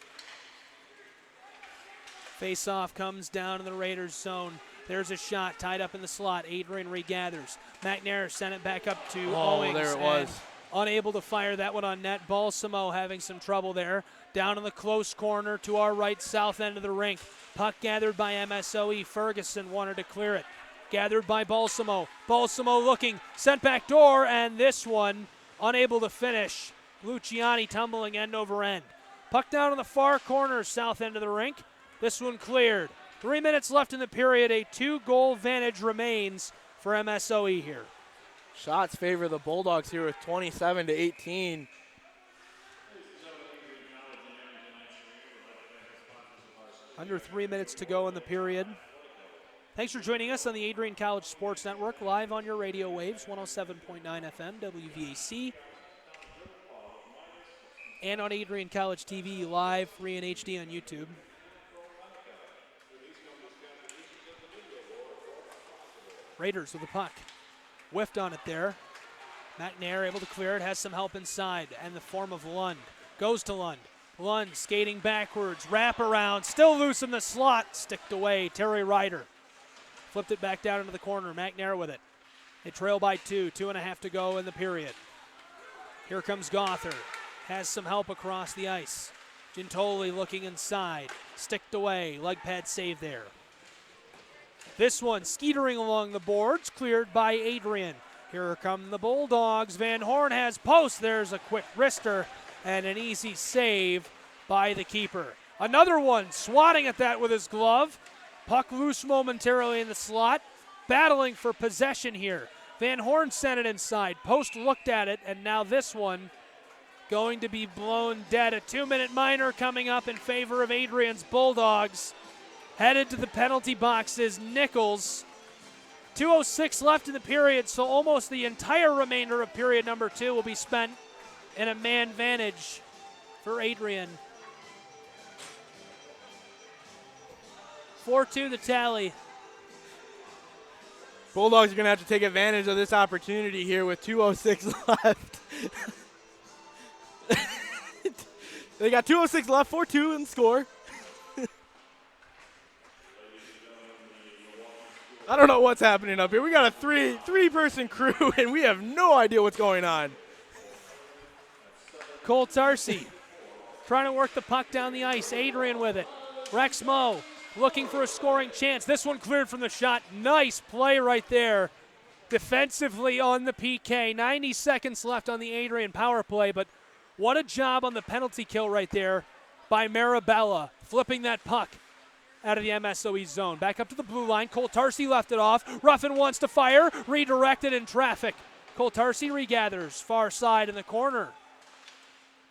Face-off comes down in the Raiders zone. There's a shot tied up in the slot. Adrian regathers. McNair sent it back up to Owings. There it was. Unable to fire that one on net. Balsamo having some trouble there. Down in the close corner to our right, south end of the rink. Puck gathered by MSOE. Ferguson wanted to clear it. Gathered by Balsamo. Balsamo looking. Sent back door, and this one unable to finish. Luciani tumbling end over end. Puck down in the far corner, south end of the rink. This one cleared. 3 minutes left in the period. A 2-goal advantage remains for MSOE here. Shots favor the Bulldogs here with 27-18. Under 3 minutes to go in the period. Thanks for joining us on the Adrian College Sports Network, live on your radio waves, 107.9 FM, WVAC. And on Adrian College TV, live, free and HD on YouTube. Raiders with the puck. Whiffed on it there. McNair able to clear it, has some help inside, and the form of Lund. Goes to Lund. Lund skating backwards, wrap around, still loose in the slot, sticked away. Terry Ryder flipped it back down into the corner. McNair with it. They trail by 2, 2.5 to go in the period. Here comes Gother. Has some help across the ice. Gintoli looking inside. Sticked away. Leg pad save there. This one skeetering along the boards. Cleared by Adrian. Here come the Bulldogs. Van Horn has post. There's a quick wrister and an easy save by the keeper. Another one swatting at that with his glove. Puck loose momentarily in the slot. Battling for possession here. Van Horn sent it inside. Post looked at it, and now this one going to be blown dead. A 2-minute minor coming up in favor of Adrian's Bulldogs. Headed to the penalty boxes, Nichols. 2:06 left in the period, so almost the entire remainder of period number 2 will be spent in a man advantage for Adrian. 4-2 the tally. Bulldogs are going to have to take advantage of this opportunity here with 2:06 left. They got 2:06 left, 4-2 in the score. I don't know what's happening up here. We got a three-person crew, and we have no idea what's going on. Cole Tarsi trying to work the puck down the ice. Adrian with it. Rex Moe looking for a scoring chance. This one cleared from the shot. Nice play right there. Defensively on the PK. 90 seconds left on the Adrian power play, but what a job on the penalty kill right there by Marabella, flipping that puck out of the MSOE zone. Back up to the blue line. Cole Tarsi left it off. Ruffin wants to fire. Redirected in traffic. Cole Tarsi regathers. Far side in the corner.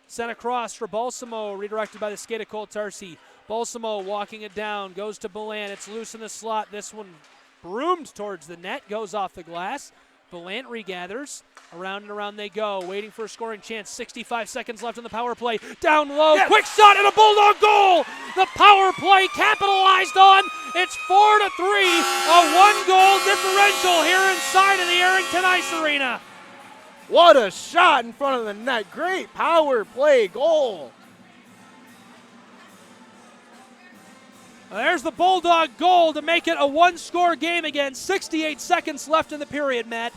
Sent across for Balsamo. Redirected by the skate of Cole Tarsi. Balsamo walking it down. Goes to Belant. It's loose in the slot. This one broomed towards the net. Goes off the glass. Belant regathers. Around and around they go. Waiting for a scoring chance. 65 seconds left on the power play. Down low. Yes. Quick shot and a Bulldog goal. The power play capitalized on. It's 4-3. A one-goal differential here inside of the Arrington Ice Arena. What a shot in front of the net. Great power play goal. There's the Bulldog goal to make it a one-score game again. 68 seconds left in the period, Matt.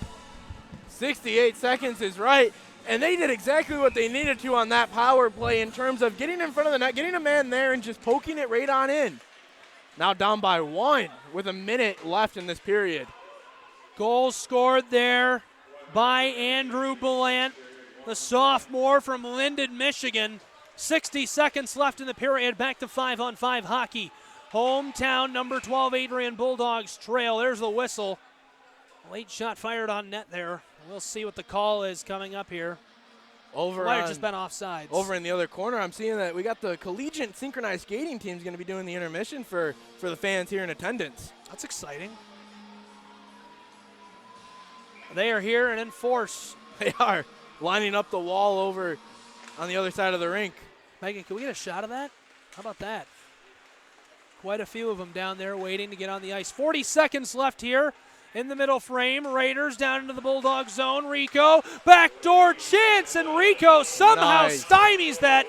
68 seconds is right. And they did exactly what they needed to on that power play in terms of getting in front of the net, getting a man there, and just poking it right on in. Now down by 1 with a minute left in this period. Goal scored there by Andrew Belant, the sophomore from Linden, Michigan. 60 seconds left in the period. Back to 5-on-5 hockey. Hometown number 12 Adrian Bulldogs trail. There's the whistle. Late shot fired on net there. We'll see what the call is coming up here. Might have just been offsides. Over in the other corner, I'm seeing that we got the collegiate synchronized skating team's going to be doing the intermission for the fans here in attendance. That's exciting. They are here and in force. They are lining up the wall over on the other side of the rink. Megan, can we get a shot of that? How about that? Quite a few of them down there waiting to get on the ice. 40 seconds left here in the middle frame. Raiders down into the Bulldog zone. Rico, backdoor chance, and Rico somehow stymies that.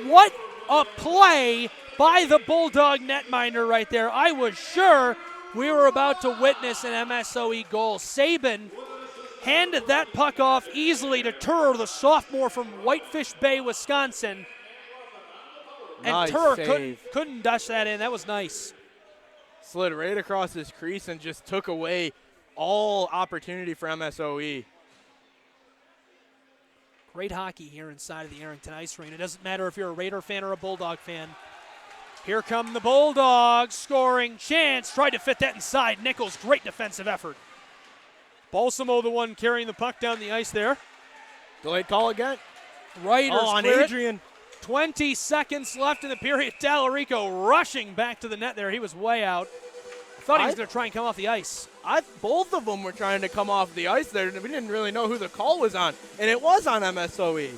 What a play by the Bulldog netminder right there. I was sure we were about to witness an MSOE goal. Sabin handed that puck off easily to Turr, the sophomore from Whitefish Bay, Wisconsin. And Turr couldn't dash that in. That was nice. Slid right across his crease and just took away all opportunity for MSOE. Great hockey here inside of the Arrington Ice Arena. It doesn't matter if you're a Raider fan or a Bulldog fan. Here come the Bulldogs, scoring chance. Tried to fit that inside. Nichols, great defensive effort. Balsamo the one carrying the puck down the ice there. Delayed call again. Raiders on Adrian. 20 seconds left in the period. Talarico rushing back to the net there. He was way out. I thought he was going to try and come off the ice. Both of them were trying to come off the ice there. We didn't really know who the call was on, and it was on MSOE.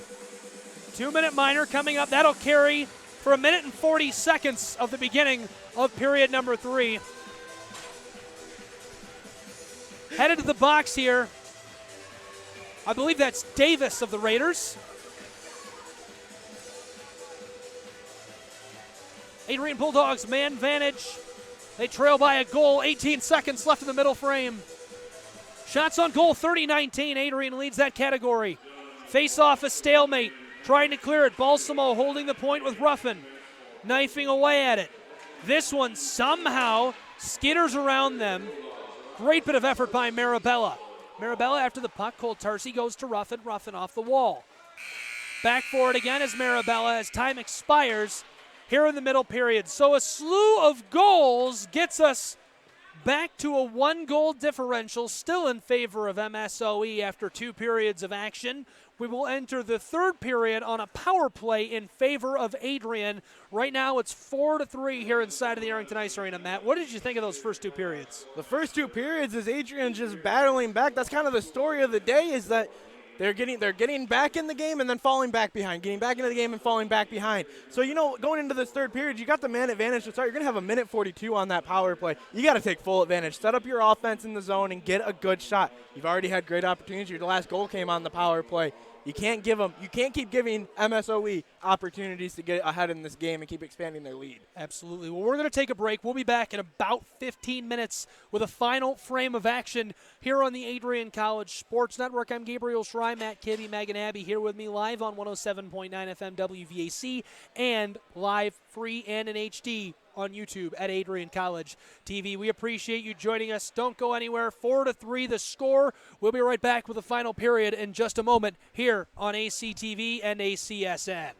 2-minute minor coming up. That'll carry for a minute and 40 seconds of the beginning of period number 3. Headed to the box here. I believe that's Davis of the Raiders. Adrian Bulldogs man vantage. They trail by a goal. 18 seconds left in the middle frame. Shots on goal 30-19. Adrian leads that category. Face off a stalemate. Trying to clear it. Balsamo holding the point with Ruffin. Knifing away at it. This one somehow skitters around them. Great bit of effort by Marabella. Marabella after the puck. Cole Tarsi goes to Ruffin. Ruffin off the wall. Back for it again as Marabella as time expires here in the middle period. So a slew of goals gets us back to a one-goal differential, still in favor of MSOE after 2 periods of action. We will enter the third period on a power play in favor of Adrian. Right now it's 4-3 here inside of the Arrington Ice Arena. Matt, what did you think of those first 2 periods? The first 2 periods is Adrian just battling back. That's kind of the story of the day, is that they're getting back in the game and then falling back behind, getting back into the game and falling back behind. So, going into this third period, you got the man advantage to start. You're going to have a minute 42 on that power play. You got to take full advantage. Set up your offense in the zone and get a good shot. You've already had great opportunities. Your last goal came on the power play. You can't keep giving MSOE opportunities to get ahead in this game and keep expanding their lead. Absolutely. Well, we're going to take a break. We'll be back in about 15 minutes with a final frame of action here on the Adrian College Sports Network. I'm Gabriel Schrei, Matt Kibbe, Megan Abbey here with me live on 107.9 FM WVAC and live free and in HD on YouTube at Adrian College TV. We appreciate you joining us. Don't go anywhere. 4-3 the score. We'll be right back with the final period in just a moment here on ACTV and ACSN.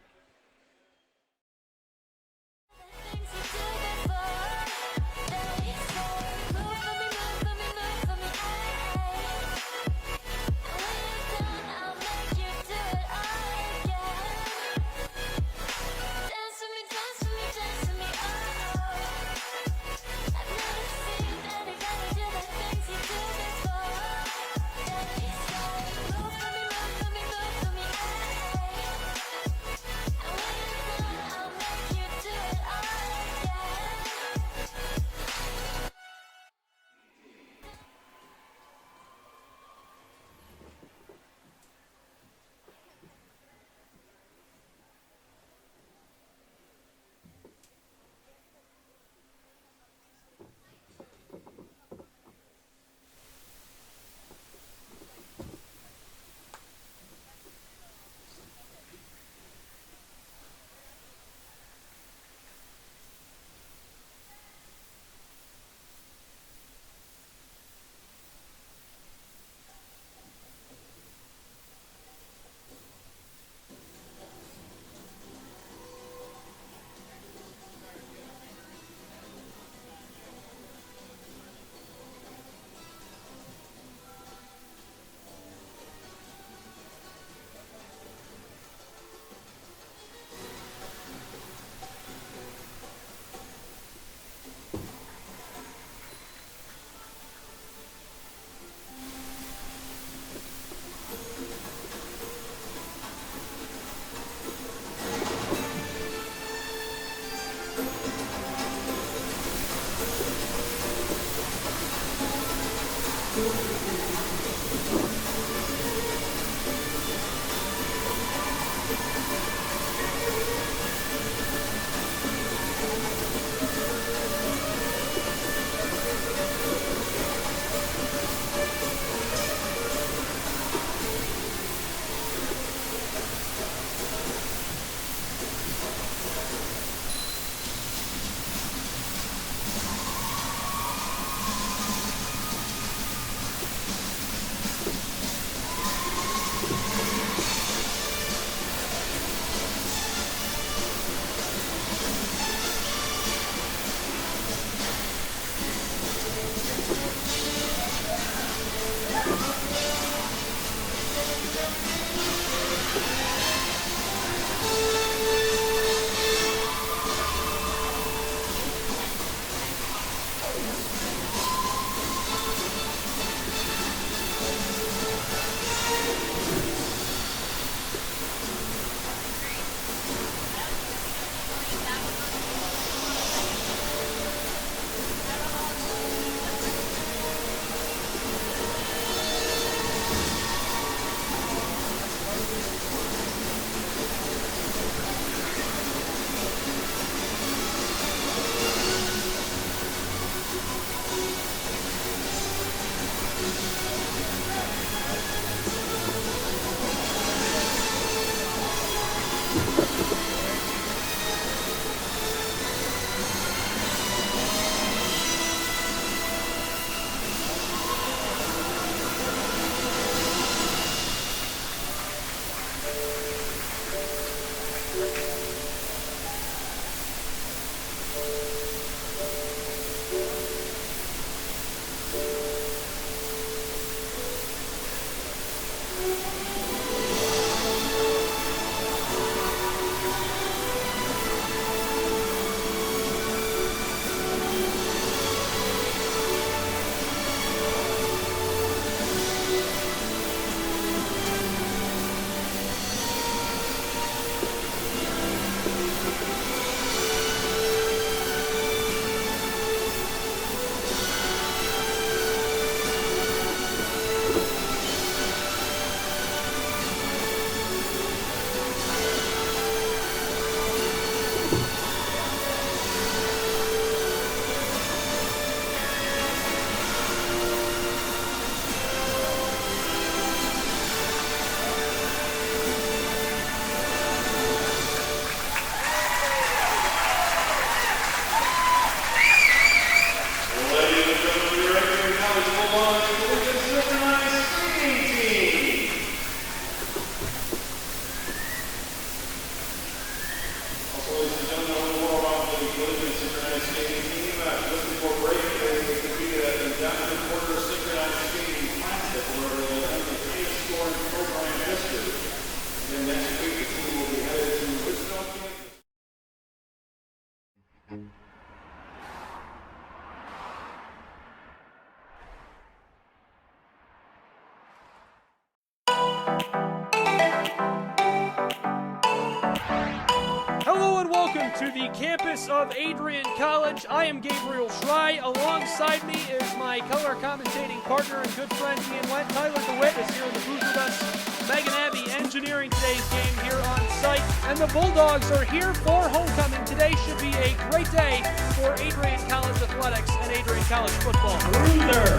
to the campus of Adrian College. I am Gabriel Schrei. Alongside me is my color commentating partner and good friend Ian Went. Tyler DeWitt is here in the booth with us. Megan Abbey engineering today's game here on site. And the Bulldogs are here for homecoming. Today should be a great day for Adrian College athletics and Adrian College football. Loser.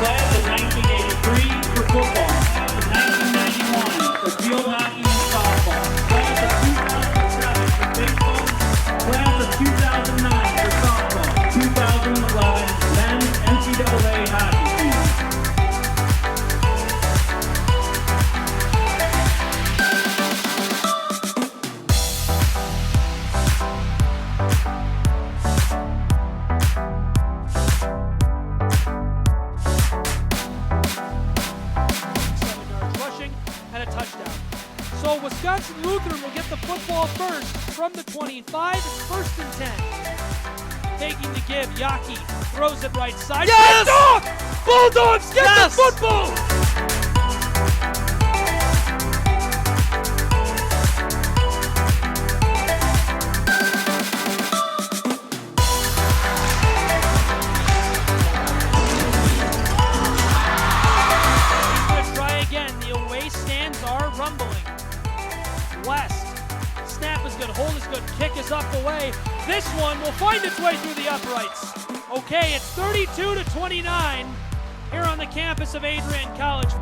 Class of 1983 for football. Class of 1991 for field hockey and softball. Class of 2007 for baseball. Class of 2009 for softball. 2011 men's NCAA hockey team. So Wisconsin Lutheran will get the football first from the 25. It's 1st and 10. Taking the give, Yaki throws it right side. Yes! Bulldogs get the football! He's going to try again. The away stands are rumbling. West. Snap is good, hold is good, kick is up the way. This one will find its way through the uprights. Okay, it's 32-29 here on the campus of Adrian College.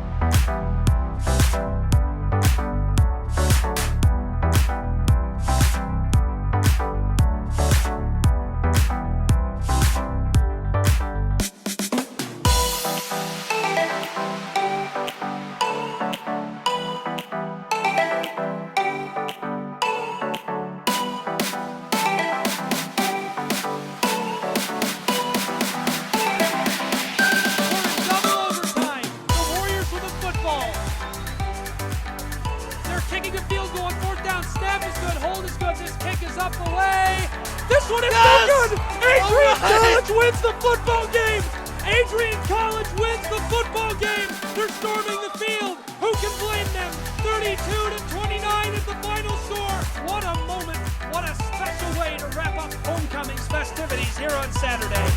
Up the way. This one is so good. Adrian College wins the football game. Adrian College wins the football game. They're storming the field. Who can blame them? 32-29 is the final score. What a moment. What a special way to wrap up homecoming's festivities here on Saturday.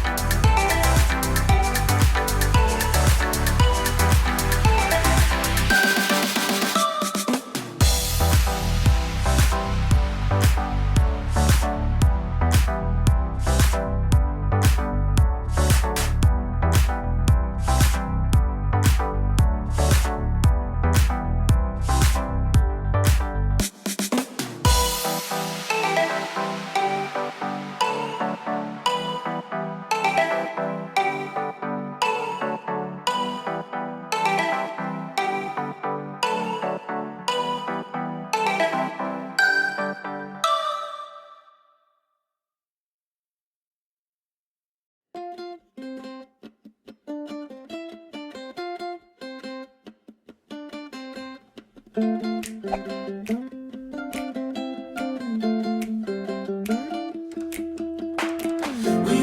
We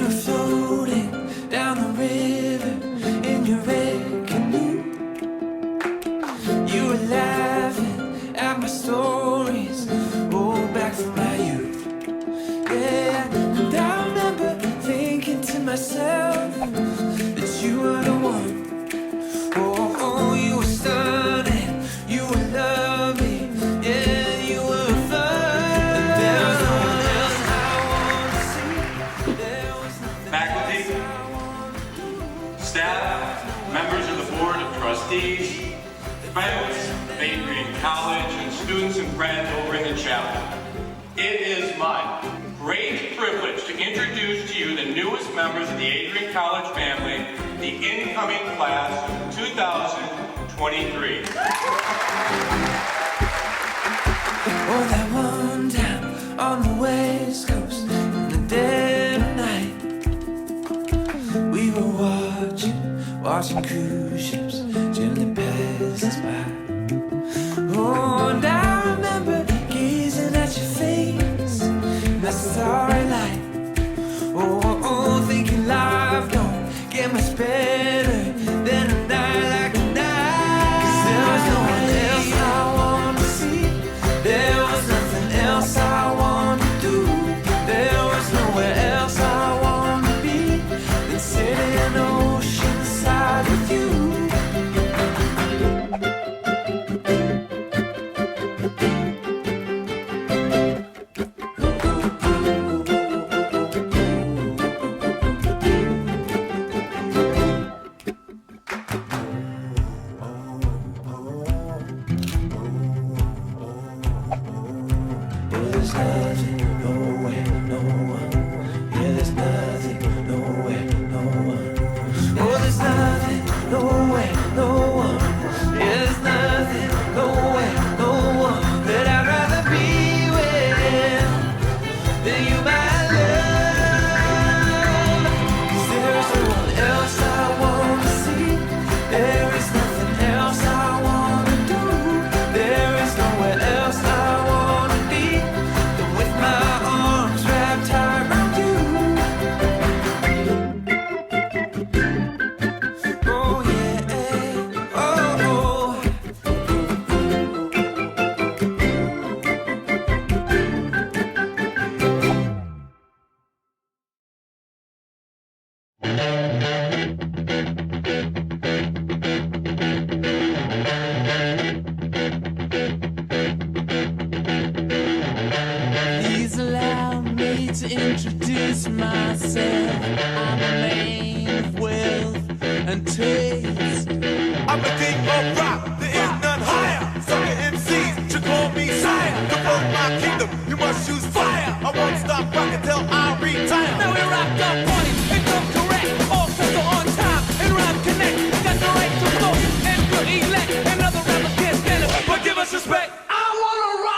were floating down the river in your red canoe. You were laughing at my stories, oh, back from my youth. Yeah, and I remember thinking to myself that you were the one. Oh, you were stunning, you were lovely, yeah, you were fun. There was no one else I wanted to see. There was nothing Faculty, staff, members of the Board of Trustees, friends of Adrian College, and students and friends over in the chapel. It is my great privilege to introduce to you the newest members of the Adrian College family, the incoming class of 2023. Oh, that one time on the West Coast in the dead of night, we were watching cruise ships gently pass us by. Oh, and I remember gazing at your face in that starry light. Oh, thinking life don't get much better than a night like tonight. 'Cause there was no one else I wanted to see. There was nothing else I Please allow me to introduce myself. I'm a man of wealth and taste. I'm the king of rock, there is none higher. Sucker MCs should call me sire. To run my kingdom, you must choose fire. I won't stop rocking till I retire. Now we rocked up parties and come correct. All sets are on time and rhyme connect. Got the right to vote and good elect. And other rappers can't stand it, but give us respect. I wanna rock.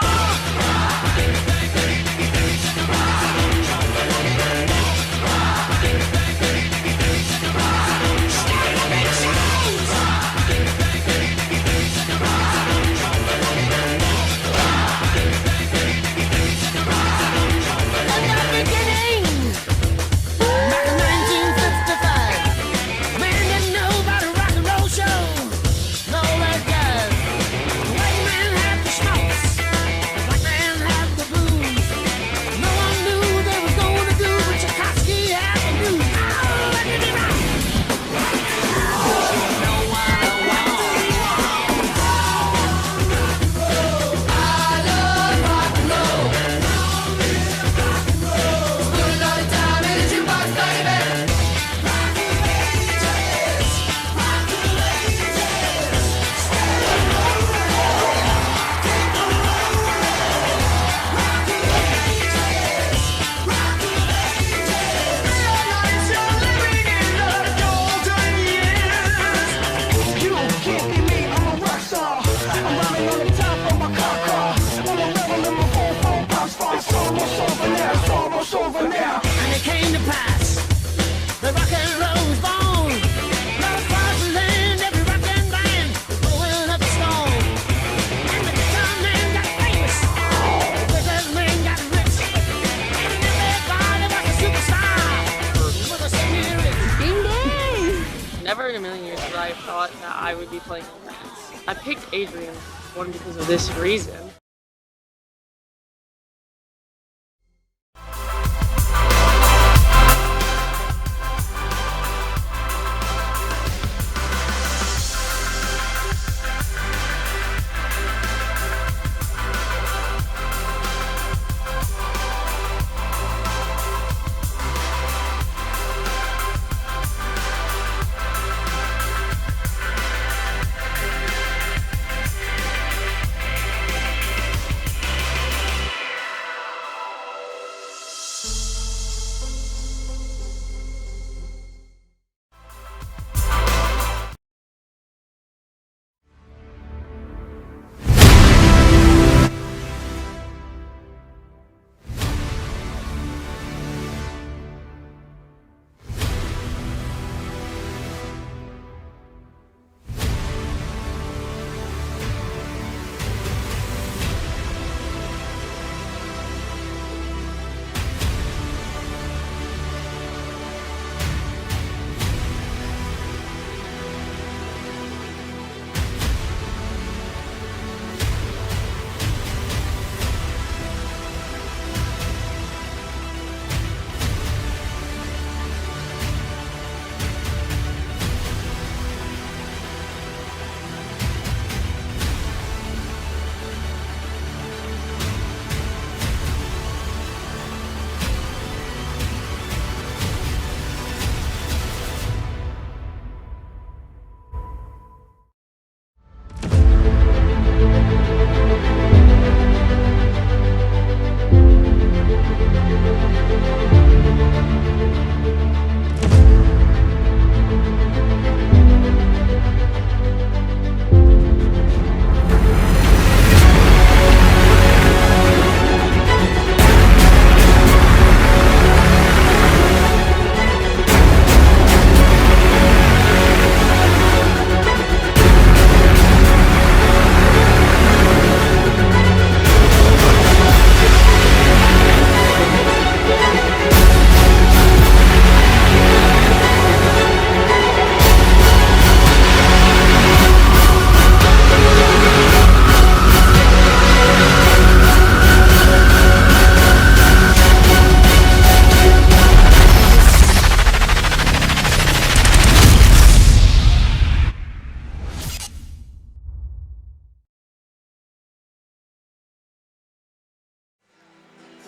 Never in a million years would I have thought that I would be playing defense. I picked Adrian, one, because of this reason.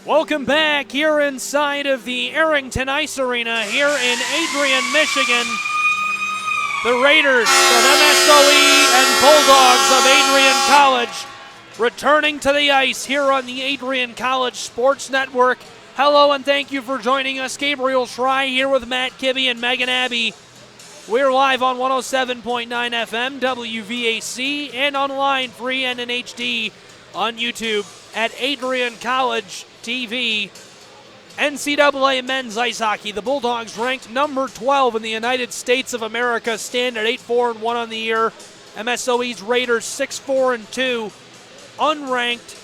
Welcome back here inside of the Arrington Ice Arena here in Adrian, Michigan. The Raiders of MSOE and Bulldogs of Adrian College returning to the ice here on the Adrian College Sports Network. Hello and thank you for joining us. Gabriel Schrei here with Matt Kibbe and Megan Abbey. We're live on 107.9 FM, WVAC, and online free and in HD on YouTube at Adrian College TV. NCAA men's ice hockey. The Bulldogs ranked number 12 in the United States of America, stand at 8-4-1 on the year. MSOE's Raiders 6-4-2, unranked.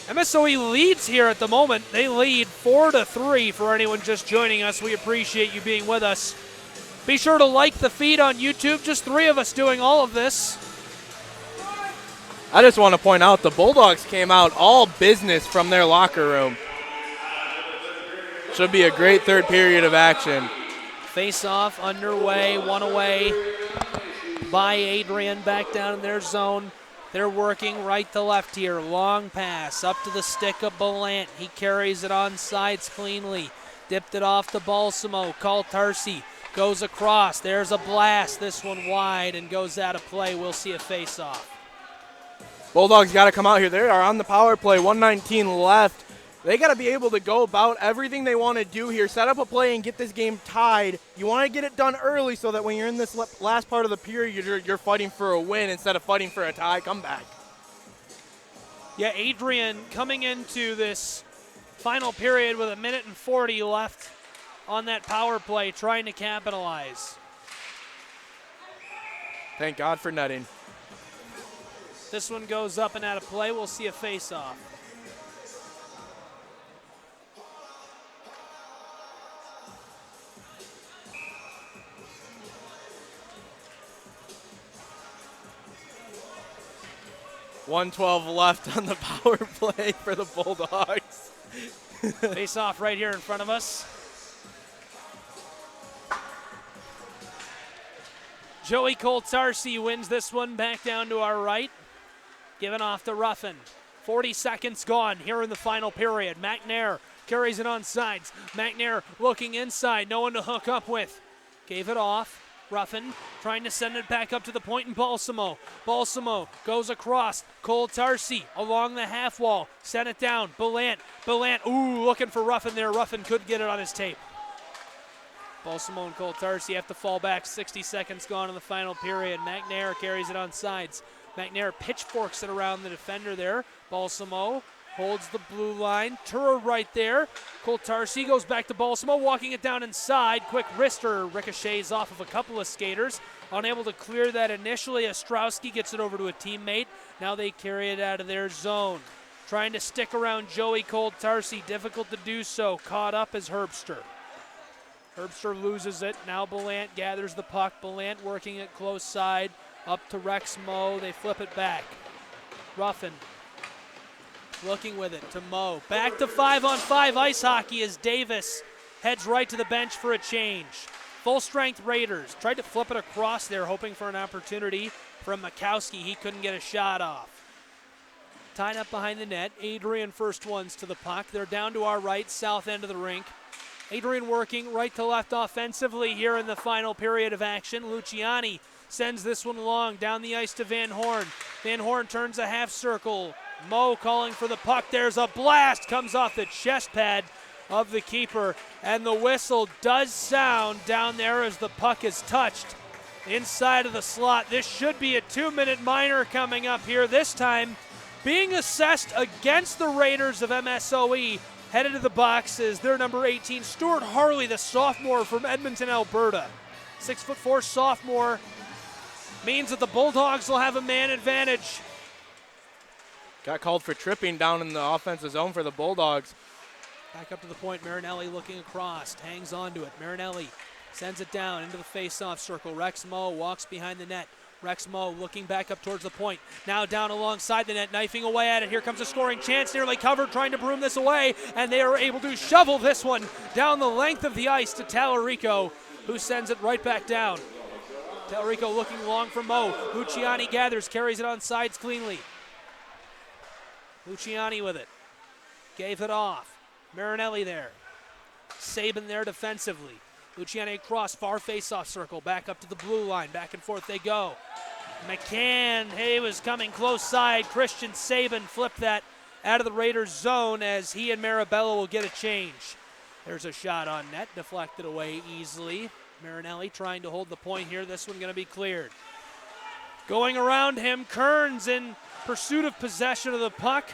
MSOE leads here at the moment. They lead 4-3 for anyone just joining us. We appreciate you being with us. Be sure to like the feed on YouTube. Just 3 of us doing all of this. I just want to point out the Bulldogs came out all business from their locker room. Should be a great third period of action. Face-off underway, one away by Adrian, back down in their zone. They're working right to left here. Long pass up to the stick of Ballant. He carries it on sides cleanly. Dipped it off to Balsamo. Tarsi goes across. There's a blast. This one wide and goes out of play. We'll see a face-off. Bulldogs got to come out here. They are on the power play, 119 left. They got to be able to go about everything they want to do here, set up a play and get this game tied. You want to get it done early so that when you're in this last part of the period, you're fighting for a win instead of fighting for a tie comeback. Yeah, Adrian coming into this final period with 1:40 left on that power play, trying to capitalize. Thank God for netting. This one goes up and out of play. We'll see a face-off. .112 left on the power play for the Bulldogs. Face-off right here in front of us. Joey Tarsi wins this one back down to our right. Given off to Ruffin. 40 seconds gone here in the final period. McNair carries it on sides. McNair looking inside, no one to hook up with. Gave it off. Ruffin trying to send it back up to the point in Balsamo. Balsamo goes across. Tarsi along the half wall. Sent it down. Ballant, ooh, looking for Ruffin there. Ruffin could get it on his tape. Balsamo and Tarsi have to fall back. 60 seconds gone in the final period. McNair carries it on sides. McNair pitchforks it around the defender there. Balsamo holds the blue line. Tura right there. Tarsi goes back to Balsamo, walking it down inside. Quick wrister ricochets off of a couple of skaters. Unable to clear that initially. Ostrowski gets it over to a teammate. Now they carry it out of their zone. Trying to stick around Joey Tarsi. Difficult to do so. Caught up as Herbster. Herbster loses it. Now Ballant gathers the puck. Ballant working it close side. Up to Rex Moe. They flip it back. Ruffin looking with it to Moe. Back to 5-on-5 ice hockey as Davis heads right to the bench for a change. Full strength Raiders. Tried to flip it across there, hoping for an opportunity from Makowski. He couldn't get a shot off. Tied up behind the net. Adrian first ones to the puck. They're down to our right, south end of the rink. Adrian working right to left offensively here in the final period of action. Luciani sends this one long down the ice to Van Horn. Van Horn turns a half circle. Moe calling for the puck. There's a blast. Comes off the chest pad of the keeper. And the whistle does sound down there as the puck is touched inside of the slot. This should be a 2-minute minor coming up here. This time being assessed against the Raiders of MSOE. Headed to the box is their number 18, Stuart Harley, the sophomore from Edmonton, Alberta. 6'4" sophomore. Means that the Bulldogs will have a man advantage. Got called for tripping down in the offensive zone for the Bulldogs. Back up to the point, Marinelli looking across, hangs on to it. Marinelli sends it down into the face-off circle. Rex Moe walks behind the net. Rex Moe looking back up towards the point. Now down alongside the net, knifing away at it. Here comes a scoring chance, nearly covered, trying to broom this away, and they are able to shovel this one down the length of the ice to Tallarico, who sends it right back down. Tallarico looking long for Moe. Luciani gathers, carries it on sides cleanly. Luciani with it. Gave it off. Marinelli there. Saban there defensively. Luciani across, far face-off circle, back up to the blue line. Back and forth they go. McCann, he was coming close side. Christian Saban flipped that out of the Raiders' zone as he and Marabella will get a change. There's a shot on net, deflected away easily. Marinelli trying to hold the point here. This one going to be cleared. Going around him, Kearns in pursuit of possession of the puck.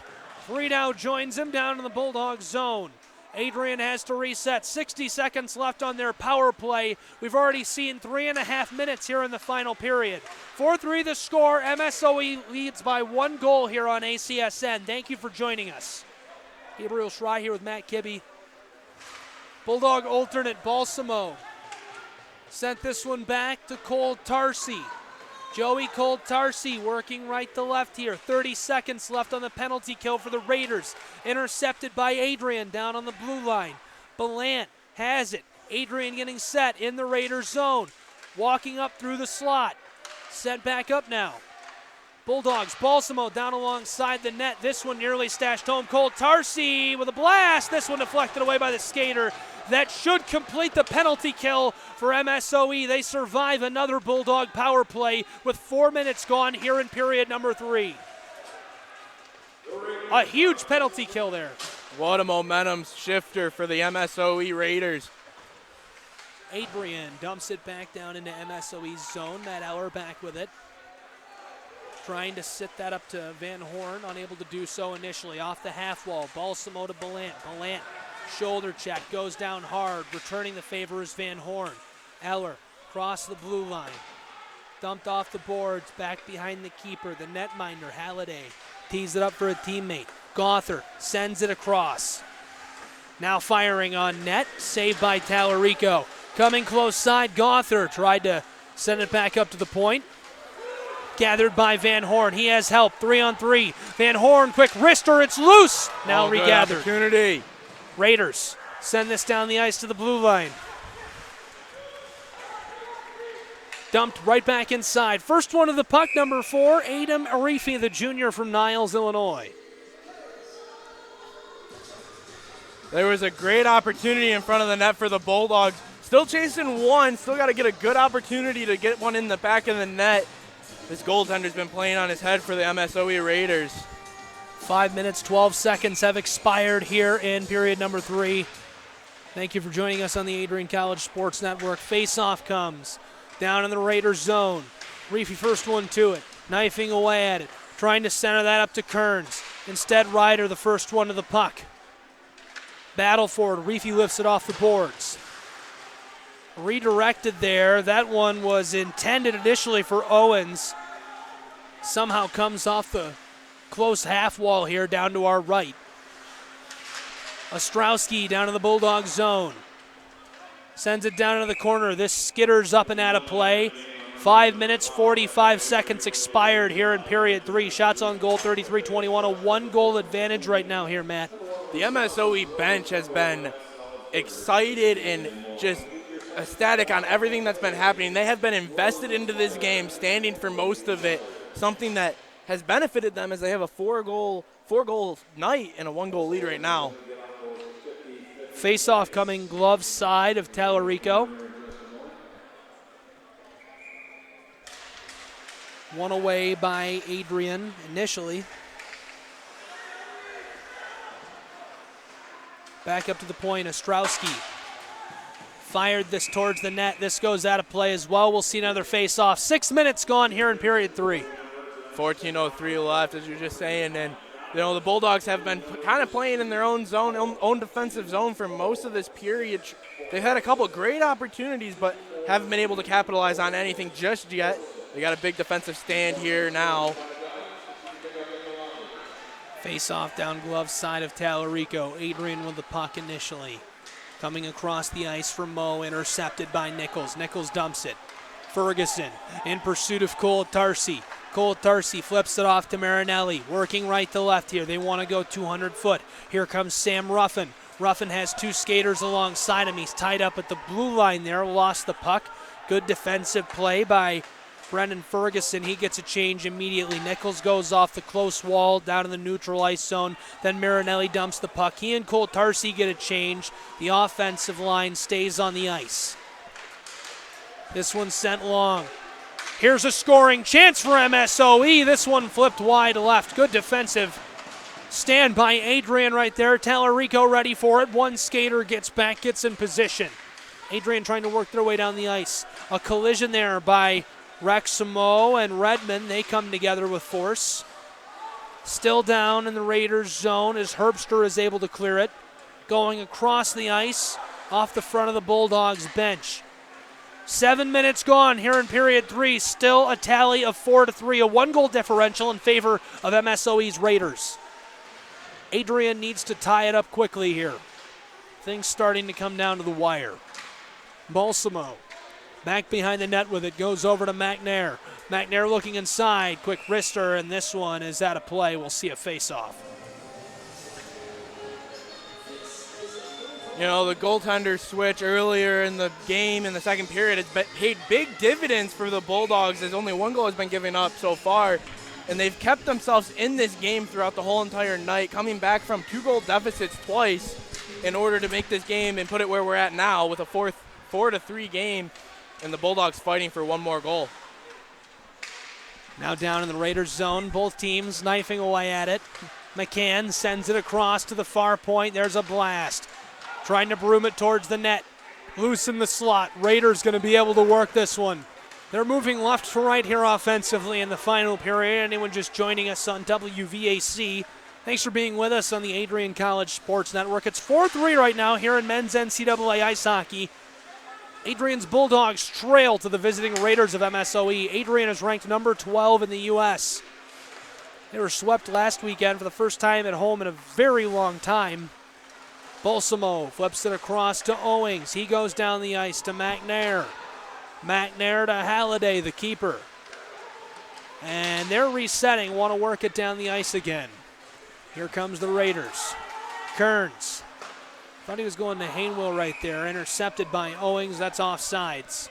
Friedau joins him down in the Bulldogs zone. Adrian has to reset. 60 seconds left on their power play. We've already seen 3.5 minutes here in the final period. 4-3 the score. MSOE leads by 1 goal here on ACSN. Thank you for joining us. Gabriel Schrei here with Matt Kibbe. Bulldog alternate Balsamo sent this one back to Cole Tarsi. Joey Cole Tarsi working right to left here. 30 seconds left on the penalty kill for the Raiders. Intercepted by Adrian down on the blue line. Belant has it. Adrian getting set in the Raiders zone. Walking up through the slot. Set back up now. Bulldogs, Balsamo down alongside the net. This one nearly stashed home. Cole Tarsi with a blast. This one deflected away by the skater. That should complete the penalty kill for MSOE. They survive another Bulldog power play with 4 minutes gone here in period number 3. A huge penalty kill there. What a momentum shifter for the MSOE Raiders. Adrian dumps it back down into MSOE's zone. Matt Eller back with it. Trying to sit that up to Van Horn, unable to do so initially. Off the half wall, Balsamo to Belant. Belant, shoulder check, goes down hard. Returning the favor is Van Horn. Eller, cross the blue line. Dumped off the boards, back behind the keeper, the netminder, Halliday. Tees it up for a teammate. Gother sends it across. Now firing on net, saved by Tallarico. Coming close side, Gother tried to send it back up to the point. Gathered by Van Horn. He has help. 3-on-3. Van Horn, quick wrister. It's loose. Now regathered. Opportunity. Raiders send this down the ice to the blue line. Dumped right back inside. First one of the puck, number 4, Adam Arifi, the junior from Niles, Illinois. There was a great opportunity in front of the net for the Bulldogs. Still chasing one. Still got to get a good opportunity to get one in the back of the net. This goaltender's been playing on his head for the MSOE Raiders. 5 minutes, 12 seconds have expired here in period number 3. Thank you for joining us on the Adrian College Sports Network. Face-off comes down in the Raiders zone. Reefy first one to it, knifing away at it, trying to center that up to Kearns. Instead, Ryder the first one to the puck. Battle for it, Reefy lifts it off the boards. Redirected there. That one was intended initially for Owens. Somehow comes off the close half wall here down to our right. Ostrowski down in the Bulldog zone. Sends it down into the corner. This skitters up and out of play. 5 minutes, 45 seconds expired here in period 3. Shots on goal, 33-21. A 1-goal advantage right now here, Matt. The MSOE bench has been excited and just ecstatic on everything that's been happening. They have been invested into this game, standing for most of it, something that has benefited them as they have a four-goal night and a 1-goal lead right now. Face-off coming glove side of Tallarico. One away by Adrian initially. Back up to the point, Ostrowski. Fired this towards the net. This goes out of play as well. We'll see another face-off. 6 minutes gone here in period 3. 14:03 left, as you're just saying, and the Bulldogs have been kind of playing in their own zone, own defensive zone for most of this period. They've had a couple great opportunities, but haven't been able to capitalize on anything just yet. They got a big defensive stand here now. Face-off down glove side of Tallarico. Adrian with the puck initially. Coming across the ice from Mo, intercepted by Nichols. Nichols dumps it. Ferguson in pursuit of Cole Tarsi. Cole Tarsi flips it off to Marinelli. Working right to left here. They want to go 200 foot. Here comes Sam Ruffin. Ruffin has 2 skaters alongside him. He's tied up at the blue line there. Lost the puck. Good defensive play by Brendan Ferguson, he gets a change immediately. Nichols goes off the close wall down in the neutral ice zone. Then Marinelli dumps the puck. He and Cole Tarsi get a change. The offensive line stays on the ice. This one sent long. Here's a scoring chance for MSOE. This one flipped wide left. Good defensive stand by Adrian right there. Tallarico ready for it. One skater gets back, gets in position. Adrian trying to work their way down the ice. A collision there by Rexamo and Redmond. They come together with force. Still down in the Raiders zone as Herbster is able to clear it. Going across the ice off the front of the Bulldogs bench. 7 minutes gone here in period 3. Still a tally of 4-3, a 1-goal differential in favor of MSOE's Raiders. Adrian needs to tie it up quickly here. Things starting to come down to the wire. Balsamo back behind the net with it, goes over to McNair. McNair looking inside, quick wrister, and this one is out of play. We'll see a face-off. You know, the goaltender switch earlier in the game in the second period has paid big dividends for the Bulldogs, as only 1 goal has been given up so far. And they've kept themselves in this game throughout the whole entire night, coming back from 2-goal deficits twice in order to make this game and put it where we're at now with a 4-3 game, and the Bulldogs fighting for 1 more goal. Now down in the Raiders zone, both teams knifing away at it. McCann sends it across to the far point. There's a blast. Trying to broom it towards the net. Loose in the slot. Raiders going to be able to work this one. They're moving left to right here offensively in the final period. Anyone just joining us on WVAC, thanks for being with us on the Adrian College Sports Network. It's 4-3 right now here in men's NCAA ice hockey. Adrian's Bulldogs trail to the visiting Raiders of MSOE. Adrian is ranked number 12 in the U.S. They were swept last weekend for the first time at home in a very long time. Balsamo flips it across to Owings. He goes down the ice to McNair. McNair to Halliday, the keeper. And they're resetting, want to work it down the ice again. Here comes the Raiders. Kearns. Thought he was going to Hainwell right there. Intercepted by Owings. That's offsides.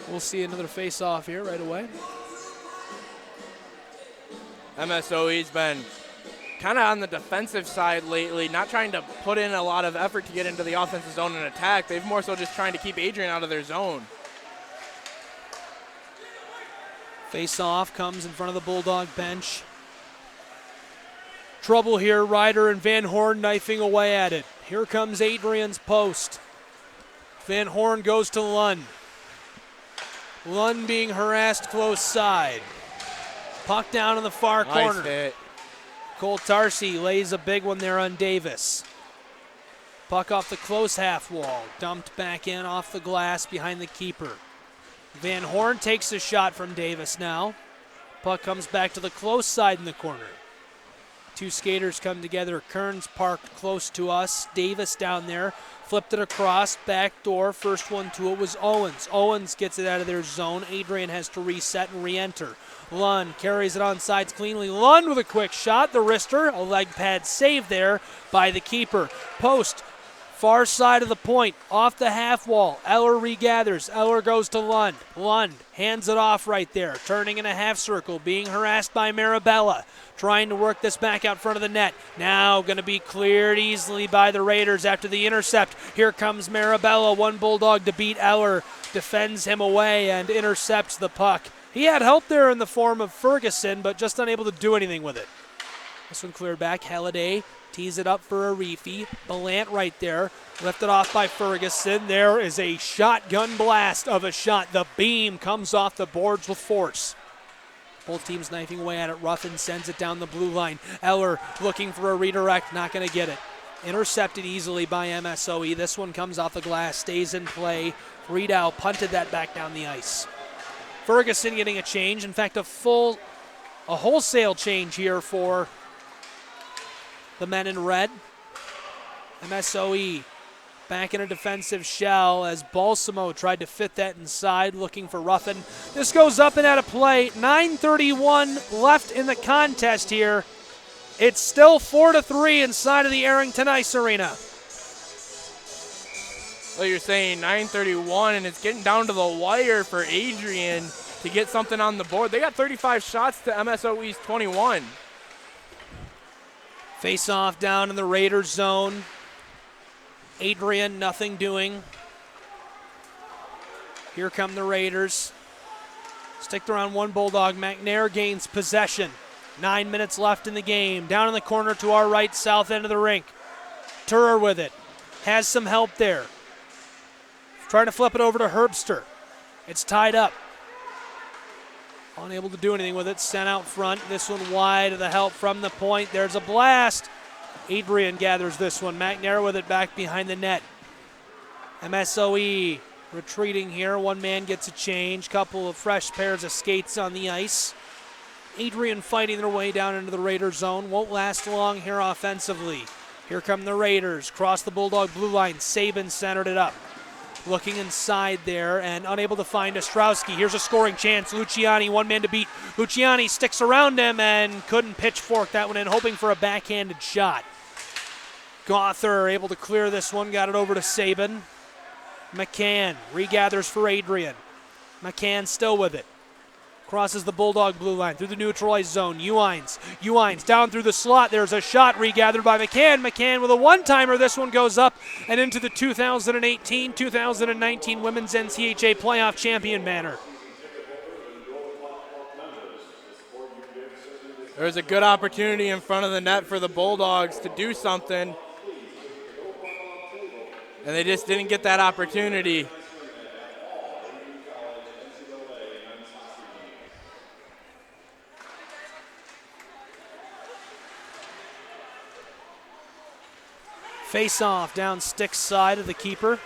We'll see another face-off here right away. MSOE's been kind of on the defensive side lately, not trying to put in a lot of effort to get into the offensive zone and attack. They've more so just trying to keep Adrian out of their zone. Face-off comes in front of the Bulldog bench. Trouble here, Ryder and Van Horn knifing away at it. Here comes Adrian's post. Van Horn goes to Lund. Lund being harassed close side. Puck down in the far corner. Nice hit. Cole Tarsi lays a big one there on Davis. Puck off the close half wall. Dumped back in off the glass behind the keeper. Van Horn takes a shot from Davis now. Puck comes back to the close side in the corner. 2 skaters come together. Kearns parked close to us. Davis down there. Flipped it across. Back door. First one to it was Owens. Owens gets it out of their zone. Adrian has to reset and re-enter. Lund carries it on sides cleanly. Lund with a quick shot. The wrister. A leg pad save there by the keeper. Post. Far side of the point, off the half wall. Eller regathers. Eller goes to Lund. Lund hands it off right there, turning in a half circle, being harassed by Marabella. Trying to work this back out front of the net. Now going to be cleared easily by the Raiders after the intercept. Here comes Marabella, one Bulldog to beat Eller. Defends him away and intercepts the puck. He had help there in the form of Ferguson, but just unable to do anything with it. This one cleared back. Halliday tees it up for a Reefy. Ballant right there. Lifted off by Ferguson. There is a shotgun blast of a shot. The beam comes off the boards with force. Both teams knifing away at it. Ruffin sends it down the blue line. Eller looking for a redirect. Not going to get it. Intercepted easily by MSOE. This one comes off the glass. Stays in play. Friedau punted that back down the ice. Ferguson getting a change. In fact, a wholesale change here for the men in red. MSOE back in a defensive shell as Balsamo tried to fit that inside, looking for Ruffin. This goes up and out of play. 9:31 left in the contest here. It's still 4-3 inside of the Arrington Ice Arena. Well, you're saying 9:31, and it's getting down to the wire for Adrian to get something on the board. They got 35 shots to MSOE's 21. Face off down in the Raiders zone. Adrian, nothing doing. Here come the Raiders. Sticked around one Bulldog. McNair gains possession. 9 minutes left in the game. Down in the corner to our right, south end of the rink. Turer with it. Has some help there. Trying to flip it over to Herbster. It's tied up. Unable to do anything with it. Sent out front. This one wide of the help from the point. There's a blast. Adrian gathers this one. McNair with it back behind the net. MSOE retreating here. One man gets a change. Couple of fresh pairs of skates on the ice. Adrian fighting their way down into the Raiders zone. Won't last long here offensively. Here come the Raiders. Cross the Bulldog blue line. Sabin centered it up. Looking inside there and unable to find Ostrowski. Here's a scoring chance. Luciani, one man to beat. Luciani sticks around him and couldn't pitchfork that one in, hoping for a backhanded shot. Gother able to clear this one. Got it over to Sabin. McCann regathers for Adrian. McCann still with it. Crosses the Bulldog blue line through the neutralized zone. Ewines down through the slot. There's a shot regathered by McCann. McCann with a one-timer. This one goes up and into the 2018-2019 Women's NCAA Playoff Champion banner. There's a good opportunity in front of the net for the Bulldogs to do something, and they just didn't get that opportunity. Face off down stick side of the keeper.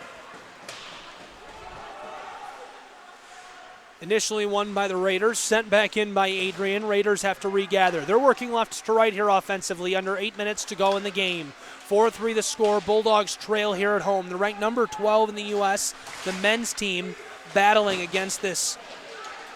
Initially won by the Raiders, sent back in by Adrian. Raiders have to regather. They're working left to right here offensively. Under 8 minutes to go in the game. 4-3 the score. Bulldogs trail here at home. They're ranked number 12 in the U.S. The men's team battling against this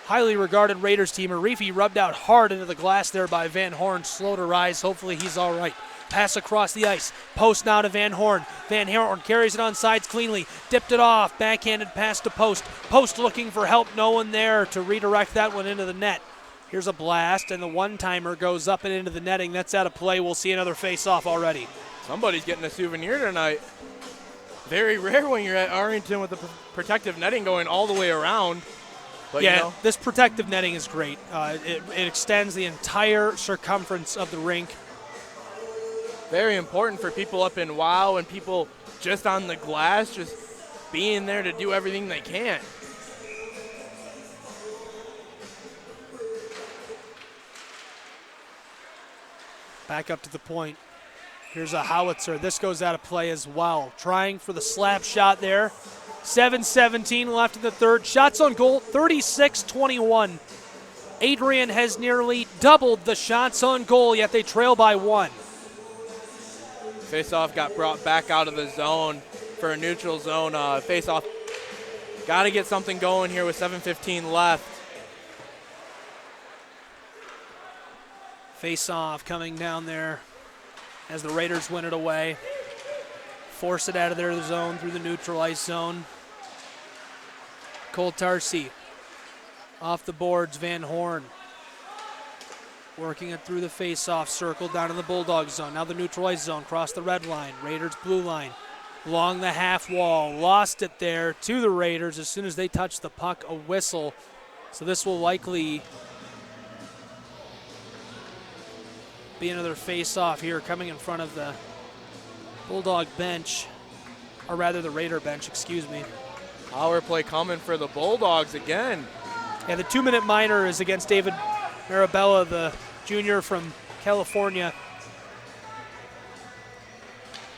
highly regarded Raiders team. Arifi rubbed out hard into the glass there by Van Horn. Slow to rise. Hopefully he's all right. Pass across the ice. Post now to Van Horn. Van Horn carries it on sides cleanly. Dipped it off. Backhanded pass to Post. Post looking for help. No one there to redirect that one into the net. Here's a blast, and the one-timer goes up and into the netting. That's out of play. We'll see another face-off already. Somebody's getting a souvenir tonight. Very rare when you're at Arlington with the protective netting going all the way around. But yeah, you know, this protective netting is great. It extends the entire circumference of the rink. very important for people up in WOW and people just on the glass, just being there to do everything they can. Back up to the point. Here's a howitzer. This goes out of play as well. Trying for the slap shot there. 7:17 left in the third. Shots on goal, 36-21. Adrian has nearly doubled the shots on goal, yet they trail by one. Faceoff got brought back out of the zone for a neutral zone. Faceoff got to get something going here with 7:15 left. Face-off coming down there as the Raiders win it away. Force it out of their zone through the neutralized zone. Cole Tarsi off the boards. Van Horn working it through the face-off circle down in the Bulldog zone. Now the neutralized zone, cross the red line. Raiders blue line. Along the half wall. Lost it there to the Raiders as soon as they touch the puck. A whistle. So this will likely be another face-off here coming in front of the Bulldog bench, or rather the Raider bench, excuse me. Power play coming for the Bulldogs again. Yeah, the 2-minute minor is against David Marabella, the junior from California.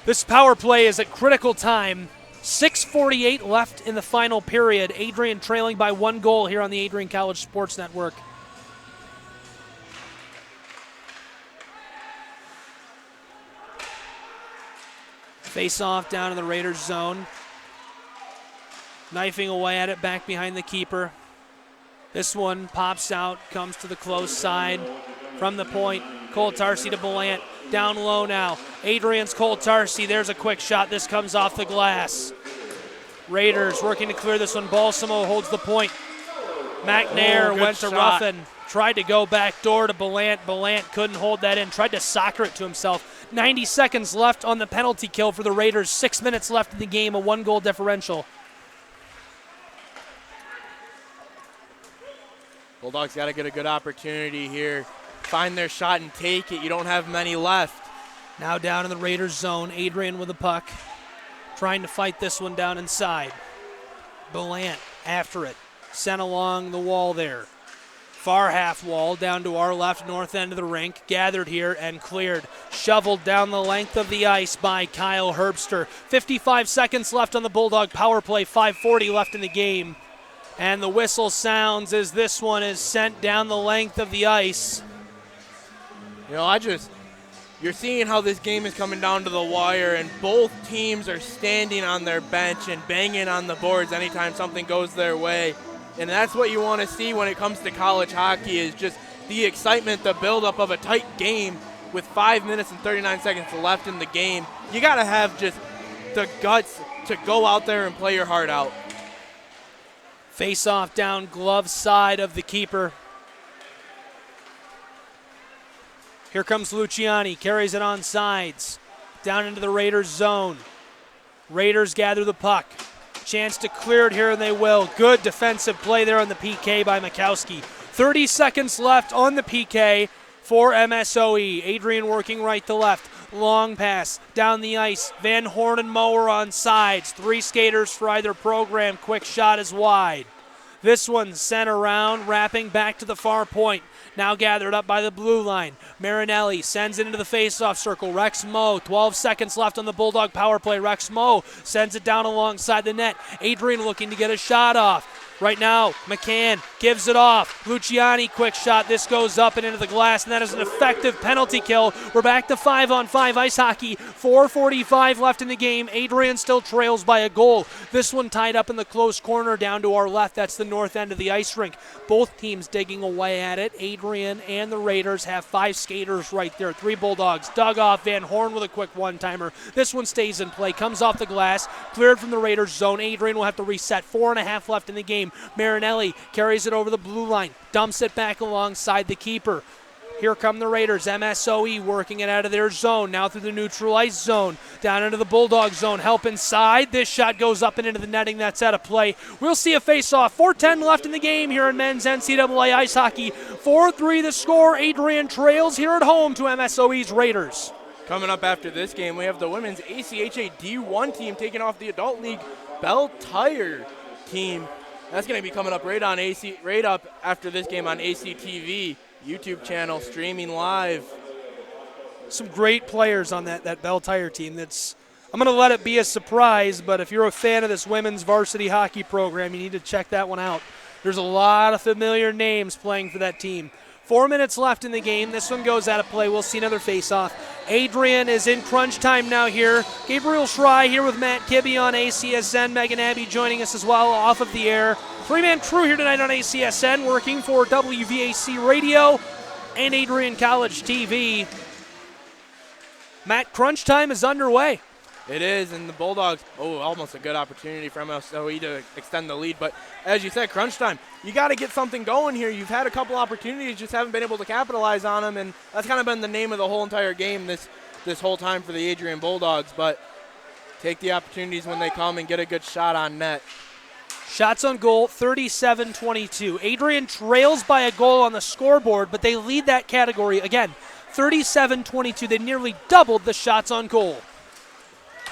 This power play is at critical time. 6:48 left in the final period. Adrian trailing by 1 goal here on the Adrian College Sports Network. Face off down in the Raiders zone. Knifing away at it back behind the keeper. This one pops out, comes to the close side. From the point, Cole Tarsi to Belant. Down low now. Adrian's Cole Tarsi. There's a quick shot. This comes off the glass. Raiders working to clear this one. Balsamo holds the point. McNair good went to shot. Ruffin. Tried to go back door to Belant. Belant couldn't hold that in. Tried to soccer it to himself. 90 seconds left on the penalty kill for the Raiders. 6 minutes left in the game. A 1-goal differential. Bulldogs got to get a good opportunity here. Find their shot and take it. You don't have many left. Now down in the Raiders zone. Adrian with the puck. Trying to fight this one down inside. Belant after it. Sent along the wall there. Far half wall down to our left, north end of the rink. Gathered here and cleared. Shoveled down the length of the ice by Kyle Herbster. 55 seconds left on the Bulldog power play. 5:40 left in the game. And the whistle sounds as this one is sent down the length of the ice. You know, you're seeing how this game is coming down to the wire, and both teams are standing on their bench and banging on the boards anytime something goes their way. And that's what you want to see when it comes to college hockey, is just the excitement, the buildup of a tight game with 5 minutes and 39 seconds left in the game. You got to have just the guts to go out there and play your heart out. Face off down glove side of the keeper. Here comes Luciani, carries it on sides. Down into the Raiders zone. Raiders gather the puck. Chance to clear it here, and they will. Good defensive play there on the PK by Mikowski. 30 seconds left on the PK for MSOE. Adrian working right to left. Long pass down the ice. Van Horn and Mower on sides. 3 skaters for either program. Quick shot is wide. This one sent around, wrapping back to the far point. Now gathered up by the blue line. Marinelli sends it into the faceoff circle. Rex Moe, 12 seconds left on the Bulldog power play. Rex Moe sends it down alongside the net. Adrian looking to get a shot off. Right now, McCann gives it off. Luciani, quick shot. This goes up and into the glass, and that is an effective penalty kill. We're back to 5-on-5 ice hockey. 4:45 left in the game. Adrian still trails by a goal. This one tied up in the close corner down to our left. That's the north end of the ice rink. Both teams digging away at it. Adrian and the Raiders have 5 skaters right there. 3 Bulldogs dug off. Van Horn with a quick one-timer. This one stays in play. Comes off the glass. Cleared from the Raiders zone. Adrian will have to reset. 4.5 left in the game. Marinelli carries it over the blue line, dumps it back alongside the keeper. Here come the Raiders. MSOE working it out of their zone, now through the neutral ice zone, down into the Bulldog zone, help inside. This shot goes up and into the netting. That's out of play. We'll see a face-off. 4:10 left in the game here in men's NCAA ice hockey. 4-3 the score. Adrian trails here at home to MSOE's Raiders. Coming up after this game, we have the women's ACHA D1 team taking off the Adult League Bell Tire team. That's going to be coming up right up after this game on ACTV YouTube channel, streaming live. Some great players on that Bell Tire team. I'm going to let it be a surprise, but if you're a fan of this women's varsity hockey program, you need to check that one out. There's a lot of familiar names playing for that team. 4 minutes left in the game. This one goes out of play. We'll see another face-off. Adrian is in crunch time now here. Gabriel Schrei here with Matt Kibbe on ACSN. Megan Abbey joining us as well off of the air. 3-man crew here tonight on ACSN, working for WVAC Radio and Adrian College TV. Matt, crunch time is underway. It is, and the Bulldogs, almost a good opportunity for MSOE to extend the lead. But as you said, crunch time, you got to get something going here. You've had a couple opportunities, just haven't been able to capitalize on them, and that's kind of been the name of the whole entire game this whole time for the Adrian Bulldogs. But take the opportunities when they come and get a good shot on net. Shots on goal, 37-22. Adrian trails by a goal on the scoreboard, but they lead that category again, 37-22. They nearly doubled the shots on goal.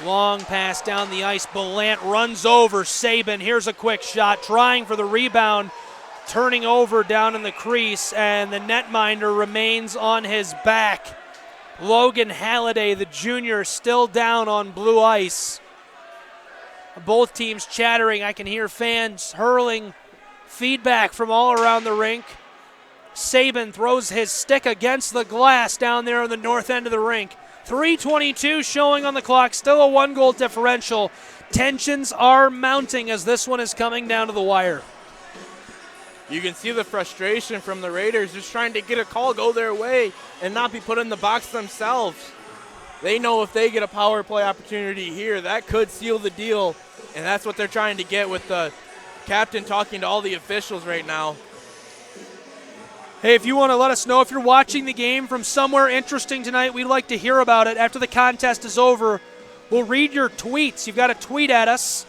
Long pass down the ice. Belant runs over Sabin. Here's a quick shot, trying for the rebound, turning over down in the crease, and the netminder remains on his back. Logan Halliday, the junior, still down on blue ice. Both teams chattering. I can hear fans hurling feedback from all around the rink. Sabin throws his stick against the glass down there on the north end of the rink. 3:22 showing on the clock, still a 1-goal differential. Tensions are mounting as this one is coming down to the wire. You can see the frustration from the Raiders, just trying to get a call go their way and not be put in the box themselves. They know if they get a power play opportunity here, that could seal the deal, and that's what they're trying to get with the captain talking to all the officials right now. Hey, if you want to let us know if you're watching the game from somewhere interesting tonight, we'd like to hear about it. After the contest is over, we'll read your tweets. You've got to tweet at us.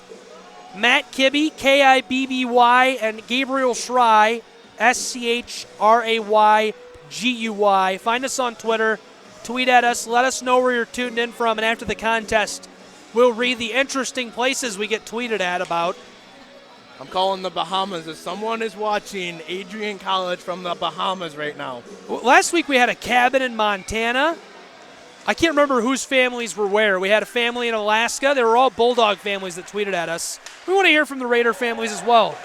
Matt Kibbe, K-I-B-B-Y, and Gabriel Schry, S-C-H-R-A-Y-G-U-Y. Find us on Twitter. Tweet at us. Let us know where you're tuned in from. And after the contest, we'll read the interesting places we get tweeted at about. I'm calling the Bahamas. If someone is watching Adrian College from the Bahamas right now. Last week we had a cabin in Montana. I can't remember whose families were where. We had a family in Alaska. They were all Bulldog families that tweeted at us. We want to hear from the Raider families as well.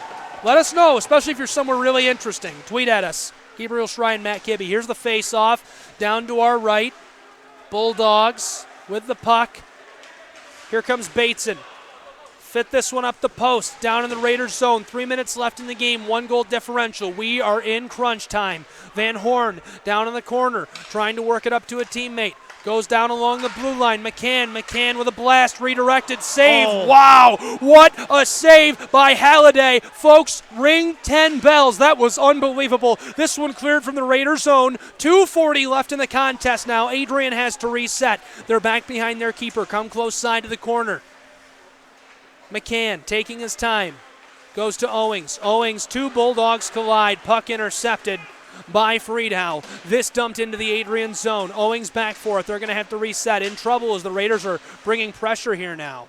Let us know, especially if you're somewhere really interesting. Tweet at us. Gabriel Schry and Matt Kibbe. Here's the face-off. Down to our right. Bulldogs with the puck. Here comes Bateson. Fit this one up the post, down in the Raiders zone. 3 minutes left in the game, 1-goal differential. We are in crunch time. Van Horn down in the corner, trying to work it up to a teammate. Goes down along the blue line. McCann with a blast, redirected, save. Oh. Wow, what a save by Halliday. Folks, ring 10 bells. That was unbelievable. This one cleared from the Raiders zone. 2:40 left in the contest now. Adrian has to reset. They're back behind their keeper. Come close side to the corner. McCann taking his time, goes to Owings. Owings, two Bulldogs collide. Puck intercepted by Friedau. This dumped into the Adrian zone. Owings back for it. They're going to have to reset. In trouble as the Raiders are bringing pressure here now.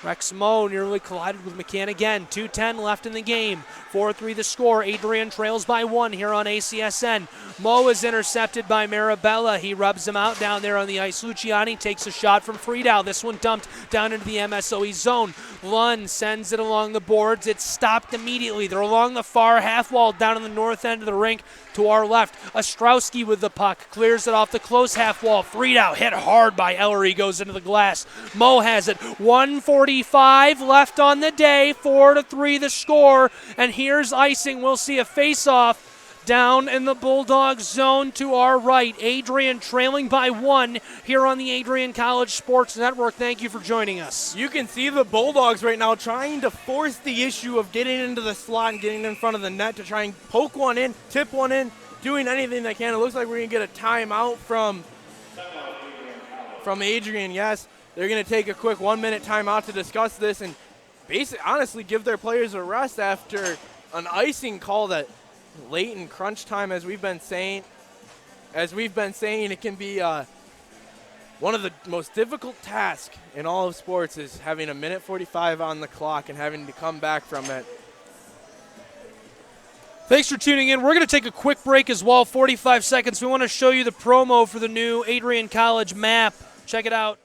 Rex Moe nearly collided with McCann again. 2:10 left in the game. 4-3 the score. Adrian trails by 1 here on ACSN. Moe is intercepted by Marabella. He rubs him out down there on the ice. Luciani takes a shot from Friedau. This one dumped down into the MSOE zone. Lund sends it along the boards. It's stopped immediately. They're along the far half wall down in the north end of the rink to our left. Ostrowski with the puck. Clears it off the close half wall. Friedau hit hard by Ellery. Goes into the glass. Moe has it. 1:45 left on the day. 4-3 the score. And here's icing. We'll see a face-off down in the Bulldogs zone to our right. Adrian trailing by 1 here on the Adrian College Sports Network. Thank you for joining us. You can see the Bulldogs right now trying to force the issue of getting into the slot and getting in front of the net to try and poke one in, tip one in, doing anything they can. It looks like we're going to get a timeout from Adrian. Yes, they're going to take a quick 1-minute timeout to discuss this and basically, honestly, give their players a rest after an icing call that late in crunch time, as we've been saying, it can be one of the most difficult tasks in all of sports is having a 1:45 on the clock and having to come back from it. Thanks for tuning in. We're going to take a quick break as well, 45 seconds. We want to show you the promo for the new Adrian College map. Check it out.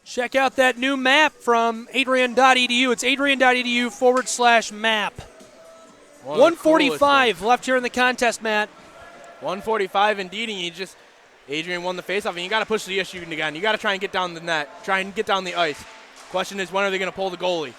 Check out that new map from adrian.edu. It's adrian.edu/map. 1:45 left here in the contest, Matt. 1:45 indeed, and Adrian won the faceoff, and you got to push the issue again. You got to try and get down the net, try and get down the ice. Question is, when are they going to pull the goalie?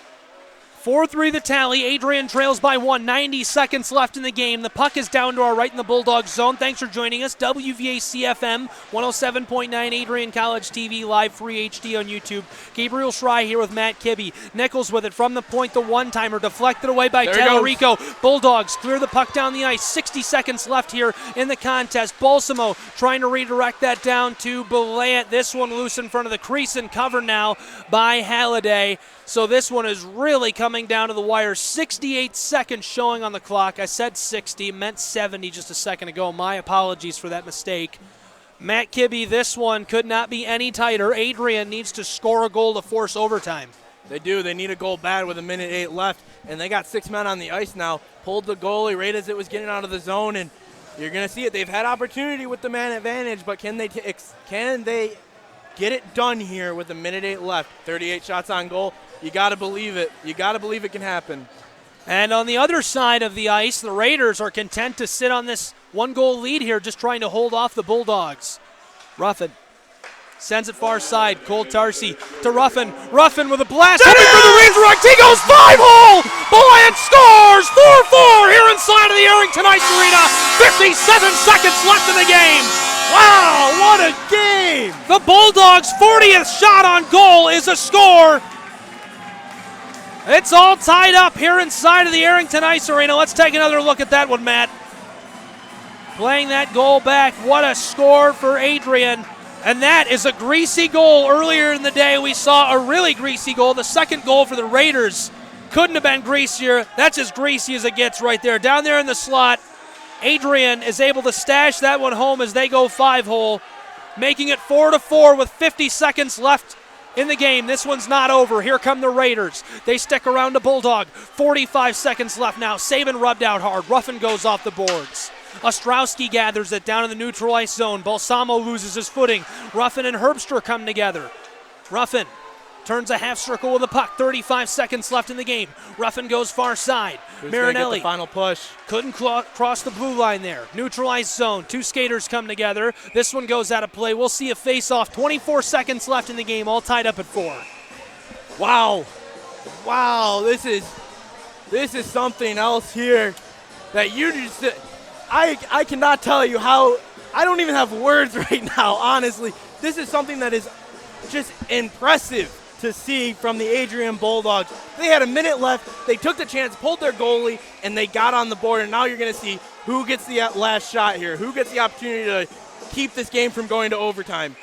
4-3 the tally. Adrian trails by 1. 90 seconds left in the game. The puck is down to our right in the Bulldogs zone. Thanks for joining us. WVAC-FM 107.9 Adrian College TV, live free HD on YouTube. Gabriel Schry here with Matt Kibbe. Nichols with it from the point, the one-timer deflected away by Tallarico. Bulldogs clear the puck down the ice. 60 seconds left here in the contest. Balsamo trying to redirect that down to Belant. This one loose in front of the crease and covered now by Halliday. So this one is really coming coming down to the wire. 68 seconds showing on the clock. I said 60, meant 70 just a second ago. My apologies for that mistake. Matt Kibbe, this one could not be any tighter. Adrian needs to score a goal to force overtime. They do. They need a goal bad with 1:08 left, and they got 6 men on the ice now. Pulled the goalie right as it was getting out of the zone, and you're going to see it. They've had opportunity with the man advantage, but can they get it done here with 1:08 left? 38 shots on goal. You got to believe it. You got to believe it can happen. And on the other side of the ice, the Raiders are content to sit on this one-goal lead here, just trying to hold off the Bulldogs. Ruffin sends it far side. Cole Tarsi to Ruffin. Ruffin with a blast. Hoping for the redirect. He goes 5-hole. Bryant scores. 4-4 here inside of the Arrington Ice Arena. 57 seconds left in the game. Wow, what a game. The Bulldogs' 40th shot on goal is a score. It's all tied up here inside of the Arrington Ice Arena. Let's take another look at that one, Matt. Playing that goal back. What a score for Adrian. And that is a greasy goal. Earlier in the day, we saw a really greasy goal. The second goal for the Raiders couldn't have been greasier. That's as greasy as it gets right there. Down there in the slot, Adrian is able to stash that one home as they go 5-hole, making it 4-4 with 50 seconds left in the game. This one's not over. Here come the Raiders. They stick around to Bulldog. 45 seconds left now. Saban rubbed out hard. Ruffin goes off the boards. Ostrowski gathers it down in the neutral ice zone. Balsamo loses his footing. Ruffin and Herbster come together. Ruffin turns a half circle with a puck. 35 seconds left in the game. Ruffin goes far side. Marinelli. Get the final push. Couldn't cross the blue line there. Neutral ice zone. Two skaters come together. This one goes out of play. We'll see a face-off. 24 seconds left in the game. All tied up at 4. Wow. Wow. This is something else here that you just. I cannot tell you how. I don't even have words right now, honestly. This is something that is just impressive to see from the Adrian Bulldogs. They had a minute left. They took the chance, pulled their goalie, and they got on the board. And now you're going to see who gets the last shot here, who gets the opportunity to keep this game from going to overtime.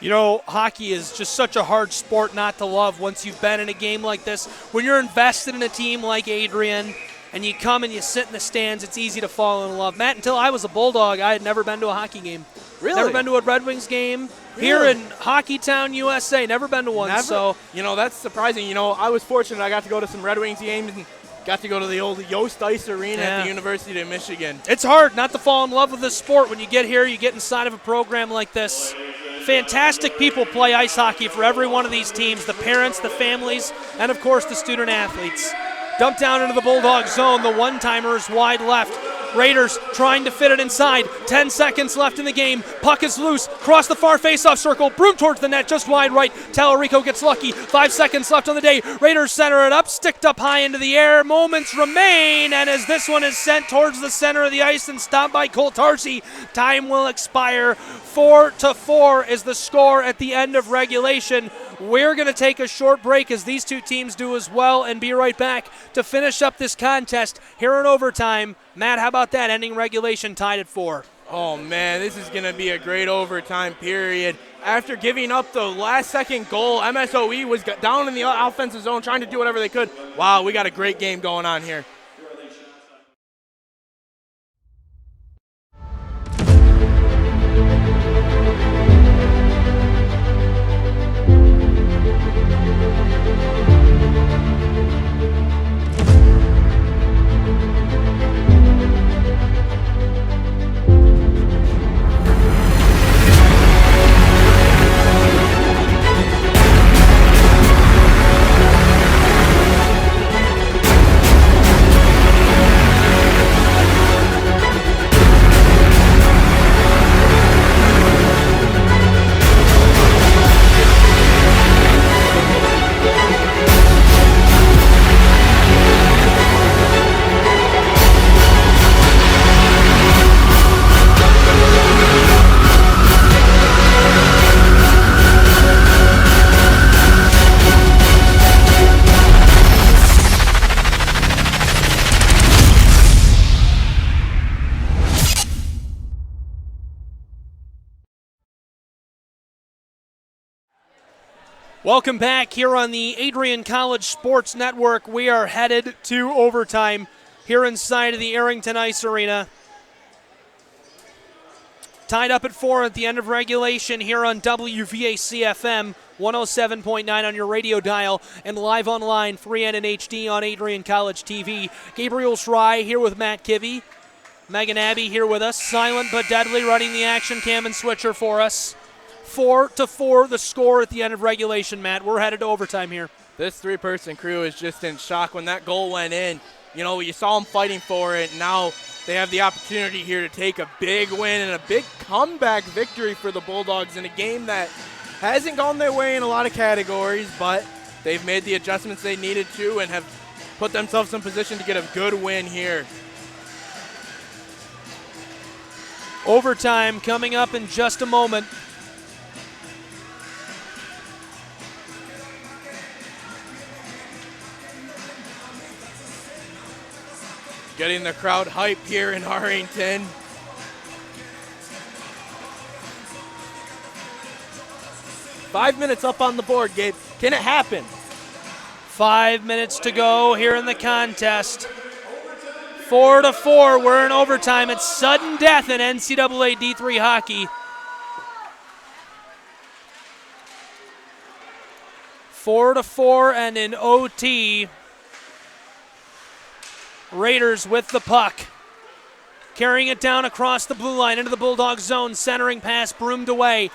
You know, hockey is just such a hard sport not to love once you've been in a game like this. When you're invested in a team like Adrian, and you come and you sit in the stands, it's easy to fall in love. Matt, until I was a Bulldog, I had never been to a hockey game. Really? Never been to a Red Wings game. Really? Here in Hockeytown, USA, never been to one. Never? So, you know, that's surprising. You know, I was fortunate. I got to go to some Red Wings games and got to go to the old Yost Ice Arena at the University of Michigan. It's hard not to fall in love with this sport. When you get here, you get inside of a program like this. Fantastic people play ice hockey for every one of these teams, the parents, the families, and, of course, the student athletes. Dumped down into the Bulldog zone. The one-timer is wide left. Raiders trying to fit it inside. 10 seconds left in the game. Puck is loose. Cross the far face-off circle. Broom towards the net, just wide right. Tallarico gets lucky. 5 seconds left on the day. Raiders center it up. Sticked up high into the air. Moments remain. And as this one is sent towards the center of the ice and stopped by Cole Tarsi, time will expire. 4-4 is the score at the end of regulation. We're going to take a short break as these two teams do as well and be right back to finish up this contest here in overtime. Matt, how about that? Ending regulation tied at 4. Oh, man, this is going to be a great overtime period. After giving up the last-second goal, MSOE was down in the offensive zone trying to do whatever they could. Wow, we got a great game going on here. Welcome back here on the Adrian College Sports Network. We are headed to overtime here inside of the Arrington Ice Arena. Tied up at 4 at the end of regulation here on WVAC-FM, 107.9 on your radio dial, and live online, 3N and HD on Adrian College TV. Gabriel Schrei here with Matt Kivy. Megan Abbey here with us. Silent but deadly running the action cam and switcher for us. 4-4 the score at the end of regulation, Matt. We're headed to overtime here. This three-person crew is just in shock when that goal went in. You know, you saw them fighting for it. Now they have the opportunity here to take a big win and a big comeback victory for the Bulldogs in a game that hasn't gone their way in a lot of categories, but they've made the adjustments they needed to and have put themselves in position to get a good win here. Overtime coming up in just a moment. Getting the crowd hype here in Arlington. Five minutes up on the board, Gabe. Can it happen? 5 minutes to go here in the contest. 4-4, we're in overtime. It's sudden death in NCAA D3 hockey. 4-4 and in OT. Raiders with the puck. Carrying it down across the blue line into the Bulldog zone. Centering pass broomed away.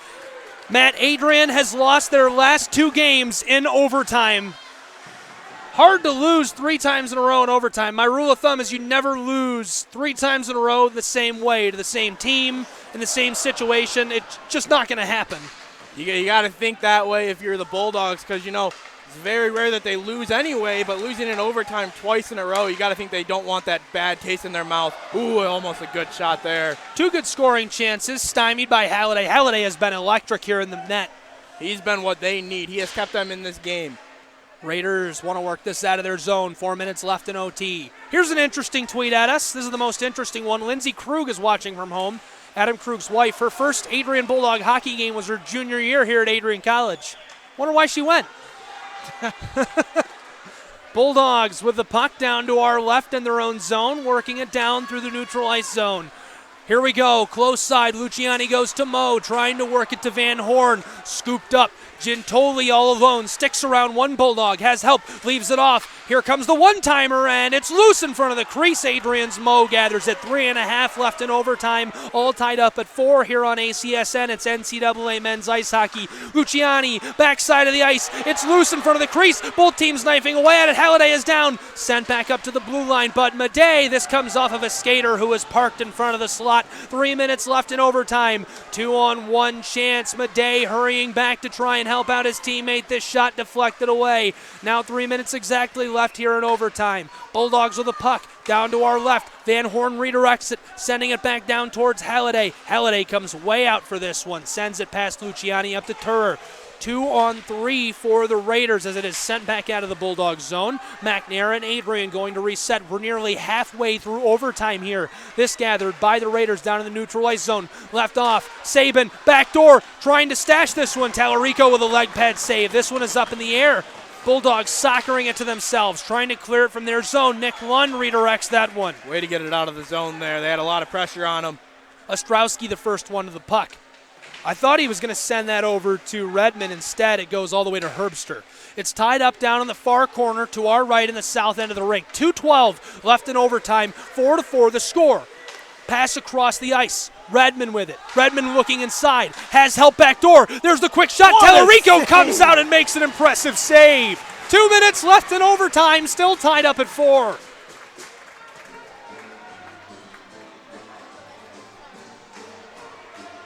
Matt, Adrian has lost their last 2 games in overtime. Hard to lose 3 times in a row in overtime. My rule of thumb is you never lose 3 times in a row the same way to the same team in the same situation. It's just not going to happen. You got to think that way if you're the Bulldogs because, you know, it's very rare that they lose anyway, but losing in overtime twice in a row, you got to think they don't want that bad taste in their mouth. Ooh, almost a good shot there. 2 good scoring chances, stymied by Halliday. Halliday has been electric here in the net. He's been what they need. He has kept them in this game. Raiders want to work this out of their zone. 4 minutes left in OT. Here's an interesting tweet at us. This is the most interesting one. Lindsay Krug is watching from home. Adam Krug's wife. Her first Adrian Bulldog hockey game was her junior year here at Adrian College. Wonder why she went. Bulldogs with the puck down to our left in their own zone, working it down through the neutral ice zone. Here we go, close side. Luciani goes to Mo, trying to work it to Van Horn. Scooped up. Gintoli all alone, sticks around one Bulldog, has help, leaves it off. Here comes the one-timer, and it's loose in front of the crease. Adrian's Mo gathers it. 3.5 left in overtime, all tied up at 4 here on ACSN. It's NCAA men's ice hockey. Luciani, backside of the ice. It's loose in front of the crease. Both teams knifing away at it. Halliday is down, sent back up to the blue line, but Madej, this comes off of a skater who was parked in front of the slot. 3 minutes left in overtime. 2-on-1 chance. Madej hurrying back to try and help out his teammate. This shot deflected away. Now 3 minutes exactly left here in overtime. Bulldogs with the puck down to our left. Van Horn redirects it, sending it back down towards Halliday. Halliday comes way out for this one. Sends it past Luciani up to Turer. 2-on-3 for the Raiders as it is sent back out of the Bulldog zone. McNair and Adrian going to reset. We're nearly halfway through overtime here. This gathered by the Raiders down in the neutral ice zone. Left off. Sabin, backdoor, trying to stash this one. Tallarico with a leg pad save. This one is up in the air. Bulldogs soccering it to themselves, trying to clear it from their zone. Nick Lund redirects that one. Way to get it out of the zone there. They had a lot of pressure on him. Ostrowski the first one to the puck. I thought he was going to send that over to Redmond. Instead, it goes all the way to Herbster. It's tied up down in the far corner to our right in the south end of the rink. 2:12 left in overtime. 4-4 the score. Pass across the ice. Redmond with it. Redmond looking inside. Has help back door. There's the quick shot. Tallarico comes out and makes an impressive save. 2 minutes left in overtime. Still tied up at 4.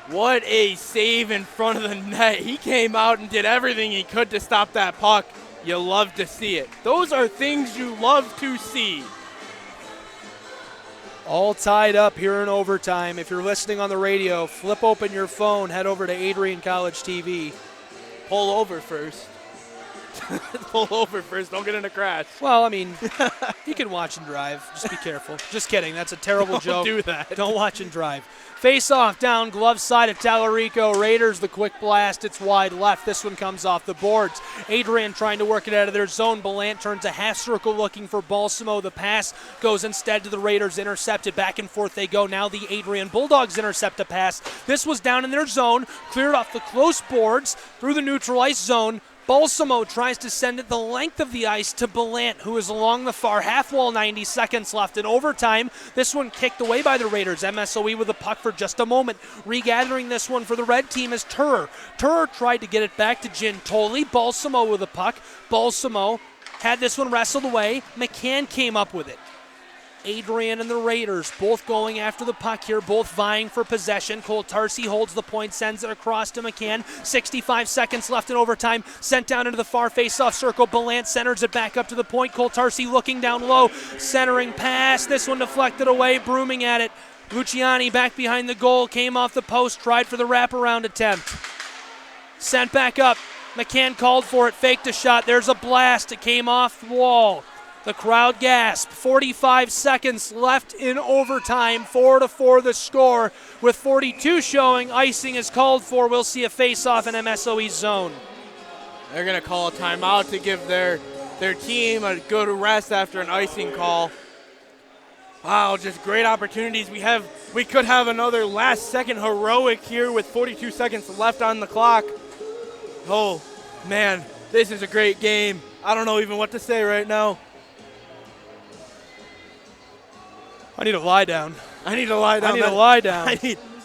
What a save in front of the net. He came out and did everything he could to stop that puck. You love to see it. Those are things you love to see. All tied up here in overtime. If you're listening on the radio, flip open your phone, head over to Adrian College TV. Pull over first. Pull over first. Don't get in a crash. Well, I mean, you can watch and drive. Just be careful. Just kidding. That's a terrible joke. Don't do that. Don't watch and drive. Face off down glove side of Tallarico. Raiders the quick blast. It's wide left. This one comes off the boards. Adrian trying to work it out of their zone. Ballant turns a half circle looking for Balsamo. The pass goes instead to the Raiders. Intercepted. Back and forth they go. Now the Adrian Bulldogs intercept a pass. This was down in their zone. Cleared off the close boards through the neutral ice zone. Balsamo tries to send it the length of the ice to Ballant, who is along the far half wall. 90 seconds left in overtime. This one kicked away by the Raiders. MSOE with the puck for just a moment. Regathering this one for the red team is Turr. Turr tried to get it back to Gintoli. Balsamo with the puck. Balsamo had this one wrestled away. McCann came up with it. Adrian and the Raiders both going after the puck here, both vying for possession. Cole Tarsi holds the point, sends it across to McCann. 65 seconds left in overtime. Sent down into the far face-off circle. Ballant centers it back up to the point. Cole Tarsi looking down low. Centering pass. This one deflected away. Brooming at it. Luciani back behind the goal. Came off the post. Tried for the wraparound attempt. Sent back up. McCann called for it. Faked a shot. There's a blast. It came off the wall. The crowd gasped. 45 seconds left in overtime. 4-4 the score. With 42 showing, icing is called for. We'll see a face-off in MSOE zone. They're going to call a timeout to give their team a good rest after an icing call. Wow, just great opportunities. We could have another last-second heroic here with 42 seconds left on the clock. Oh, man, this is a great game. I don't know even what to say right now. I need to lie down. I need to lie down.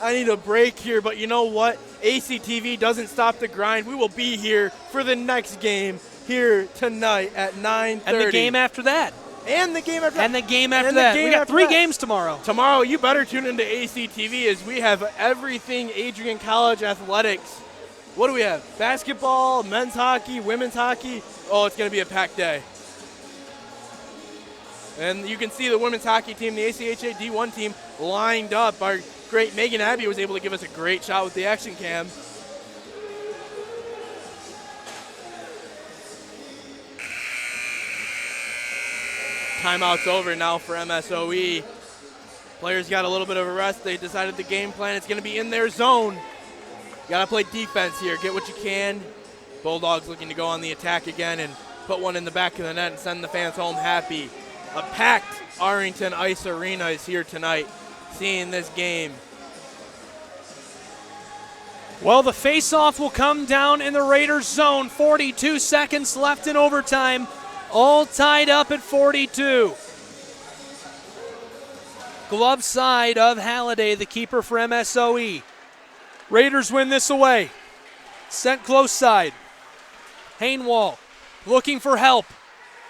I need a break here, but you know what? ACTV doesn't stop the grind. We will be here for the next game here tonight at 9:30. And the game after that. And the game after that. And the game after that. We got 3 games tomorrow. Tomorrow, you better tune into ACTV as we have everything Adrian College athletics. What do we have? Basketball, men's hockey, women's hockey. Oh, it's going to be a packed day. And you can see the women's hockey team, the ACHA D1 team, lined up. Our great Megan Abbey was able to give us a great shot with the action cam. Timeout's over now for MSOE. Players got a little bit of a rest. They decided the game plan is going to be in their zone. You got to play defense here. Get what you can. Bulldogs looking to go on the attack again and put one in the back of the net and send the fans home happy. A packed Arlington Ice Arena is here tonight, seeing this game. Well, the face-off will come down in the Raiders' zone. 42 seconds left in overtime. All tied up at 42. Glove side of Halliday, the keeper for MSOE. Raiders win this away. Sent close side. Hainwall looking for help.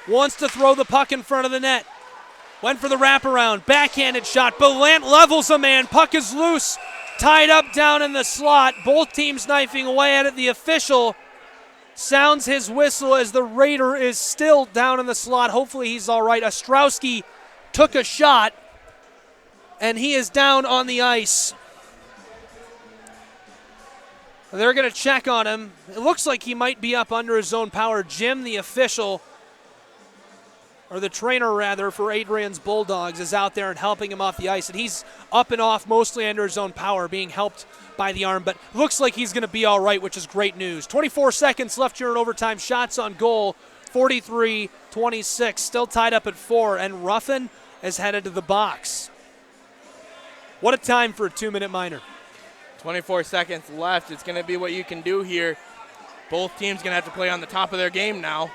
Wants to throw the puck in front of the net. Went for the wraparound. Backhanded shot. Ballant levels a man. Puck is loose. Tied up down in the slot. Both teams knifing away at it. The official sounds his whistle as the Raider is still down in the slot. Hopefully he's all right. Ostrowski took a shot, and he is down on the ice. They're going to check on him. It looks like he might be up under his own power. Jim, the official, or the trainer rather, for Adrian's Bulldogs, is out there and helping him off the ice. And he's up and off mostly under his own power, being helped by the arm. But looks like he's going to be all right, which is great news. 24 seconds left here in overtime. Shots on goal, 43-26. Still tied up at 4. And Ruffin is headed to the box. What a time for a 2-minute minor. 24 seconds left. It's going to be what you can do here. Both teams going to have to play on the top of their game now.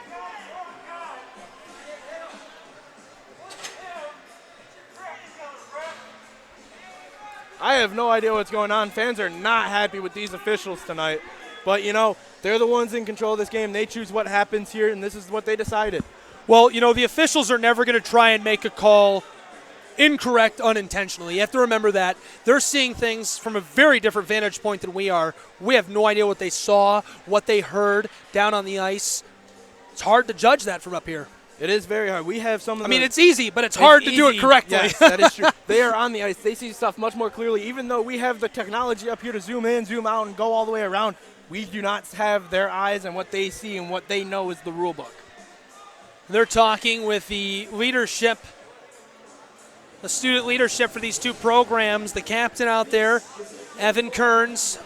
I have no idea what's going on. Fans are not happy with these officials tonight. But, you know, they're the ones in control of this game. They choose what happens here, and this is what they decided. Well, you know, the officials are never going to try and make a call incorrect unintentionally. You have to remember that. They're seeing things from a very different vantage point than we are. We have no idea what they saw, what they heard down on the ice. It's hard to judge that from up here. It is very hard. We have some of I mean, it's easy, but it's hard to do it correctly. Yes, that is true. They are on the ice. They see stuff much more clearly. Even though we have the technology up here to zoom in, zoom out, and go all the way around, we do not have their eyes and what they see and what they know is the rule book. They're talking with the leadership, the student leadership for these two programs. The captain out there, Evan Kearns.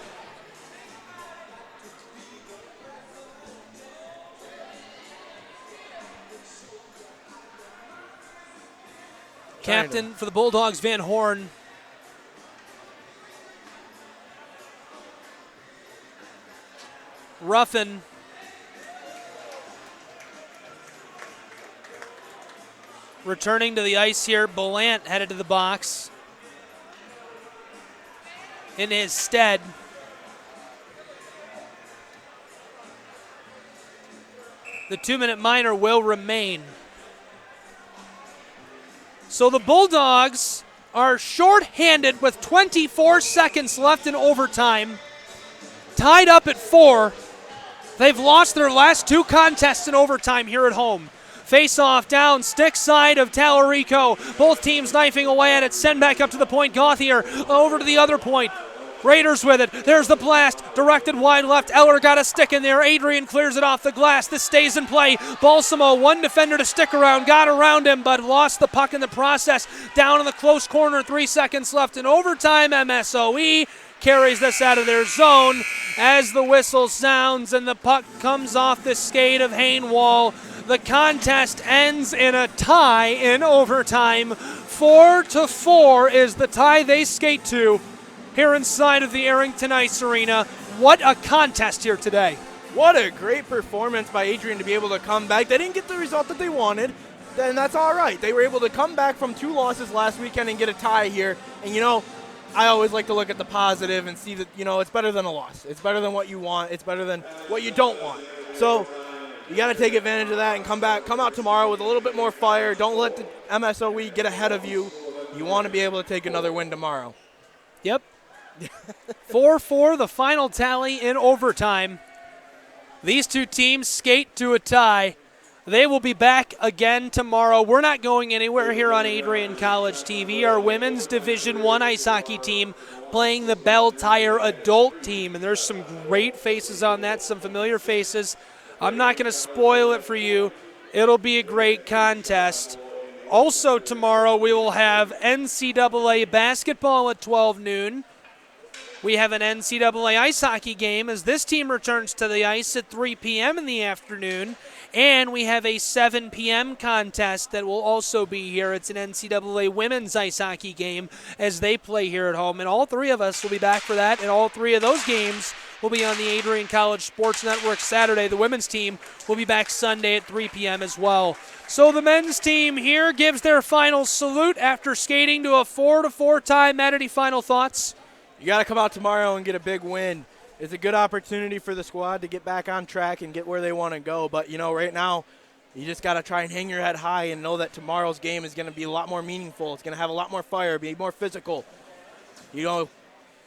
Captain for the Bulldogs, Van Horn. Ruffin. Returning to the ice here, Belant headed to the box. In his stead, the 2-minute minor will remain. So the Bulldogs are shorthanded with 24 seconds left in overtime, tied up at 4. They've lost their last 2 contests in overtime here at home. Face-off down, stick side of Tallarico. Both teams knifing away at it. Send back up to the point. Gauthier over to the other point. Raiders with it. There's the blast. Directed wide left. Eller got a stick in there. Adrian clears it off the glass. This stays in play. Balsamo, one defender to stick around. Got around him, but lost the puck in the process. Down in the close corner. 3 seconds left in overtime. MSOE carries this out of their zone as the whistle sounds and the puck comes off the skate of Hainwall. The contest ends in a tie in overtime. 4-4 is the tie they skate to here inside of the Arrington Ice Arena. What a contest here today. What a great performance by Adrian to be able to come back. They didn't get the result that they wanted, and that's all right. They were able to come back from 2 losses last weekend and get a tie here. And, you know, I always like to look at the positive and see that, you know, it's better than a loss. It's better than what you want. It's better than what you don't want. So you got to take advantage of that and come out tomorrow with a little bit more fire. Don't let the MSOE get ahead of you. You want to be able to take another win tomorrow. Yep. 4-4, the final tally in overtime. These two teams skate to a tie. They will be back again tomorrow. We're not going anywhere here on Adrian College TV. Our women's Division I ice hockey team playing the Bell Tire adult team. And there's some great faces on that, some familiar faces. I'm not going to spoil it for you. It'll be a great contest. Also tomorrow we will have NCAA basketball at 12 noon. We have an NCAA ice hockey game as this team returns to the ice at 3 p.m. in the afternoon. And we have a 7 p.m. contest that will also be here. It's an NCAA women's ice hockey game as they play here at home. And all 3 of us will be back for that. And all 3 of those games will be on the Adrian College Sports Network Saturday. The women's team will be back Sunday at 3 p.m. as well. So the men's team here gives their final salute after skating to a 4-4 tie. Matt, any final thoughts? You got to come out tomorrow and get a big win. It's a good opportunity for the squad to get back on track and get where they want to go. But, you know, right now, you just got to try and hang your head high and know that tomorrow's game is going to be a lot more meaningful. It's going to have a lot more fire, be more physical. You know,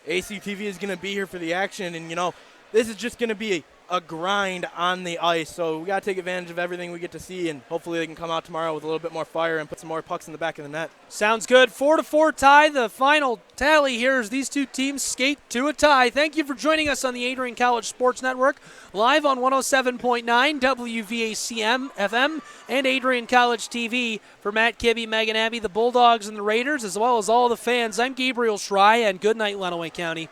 ACTV is going to be here for the action. And, you know, this is just going to be a grind on the ice. So we got to take advantage of everything we get to see, and hopefully they can come out tomorrow with a little bit more fire and put some more pucks in the back of the net. Sounds good. 4-4 tie. The final tally here is these two teams skate to a tie. Thank you for joining us on the Adrian College Sports Network, live on 107.9 WVACM FM and Adrian College TV. For Matt Kibbe, Megan Abbey, the Bulldogs, and the Raiders, as well as all the fans, I'm Gabriel Schrei, and good night, Lenawee County.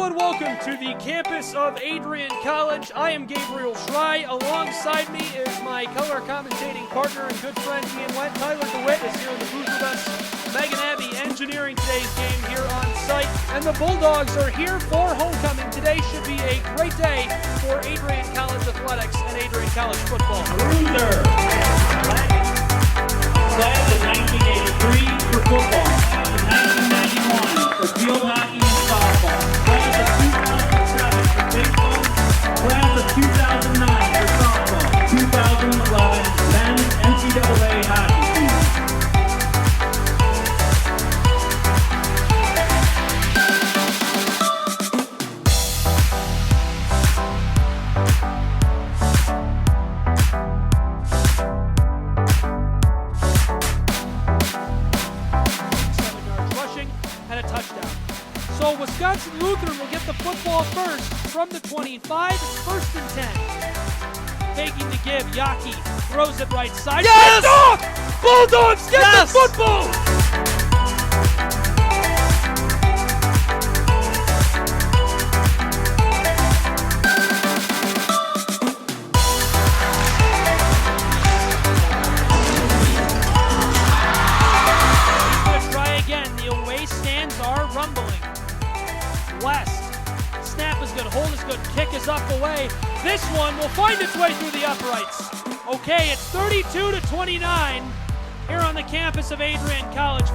Hello and welcome to the campus of Adrian College. I am Gabriel Schrei. Alongside me is my color commentating partner and good friend Ian Went. Tyler DeWitt is here in the booth with us. Megan Abbey engineering today's game here on site. And the Bulldogs are here for homecoming. Today should be a great day for Adrian College athletics and Adrian College football. Bruiser. Class of 1983 for football. 1991 for field hockey and softball. Class of 2007 for baseball. Class of 2009 for softball. 2011 men's NCAA hockey team. So Wisconsin Lutheran will get the football first from the 25, first and 10. Taking the give, Yaki throws it right side. Yes! Bulldogs get the football! He's going to try again. The away stands are rumbling. West. Snap is good, hold is good, kick is up away. This one will find its way through the uprights. Okay, it's 32-29 here on the campus of Adrian College.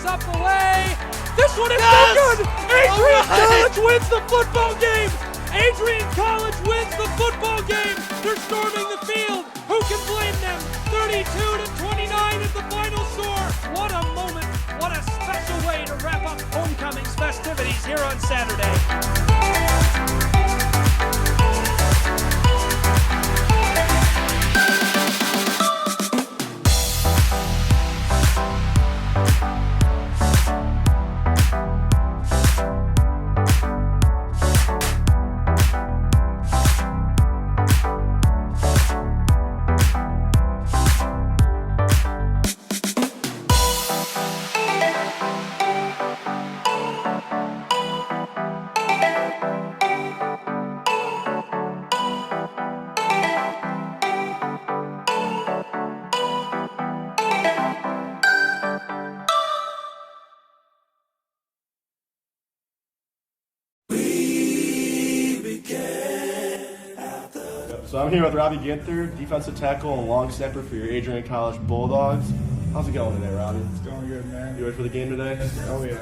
Up away. This one is so good. Adrian College wins the football game. Adrian College wins the football game. They're storming the field. Who can blame them? 32-29 is the final score. What a moment. What a special way to wrap up homecoming's festivities here on Saturday. So I'm here with Robbie Ginther, defensive tackle and long snapper for your Adrian College Bulldogs. How's it going today, Robbie? It's going good, man. You ready for the game today? Oh, yeah.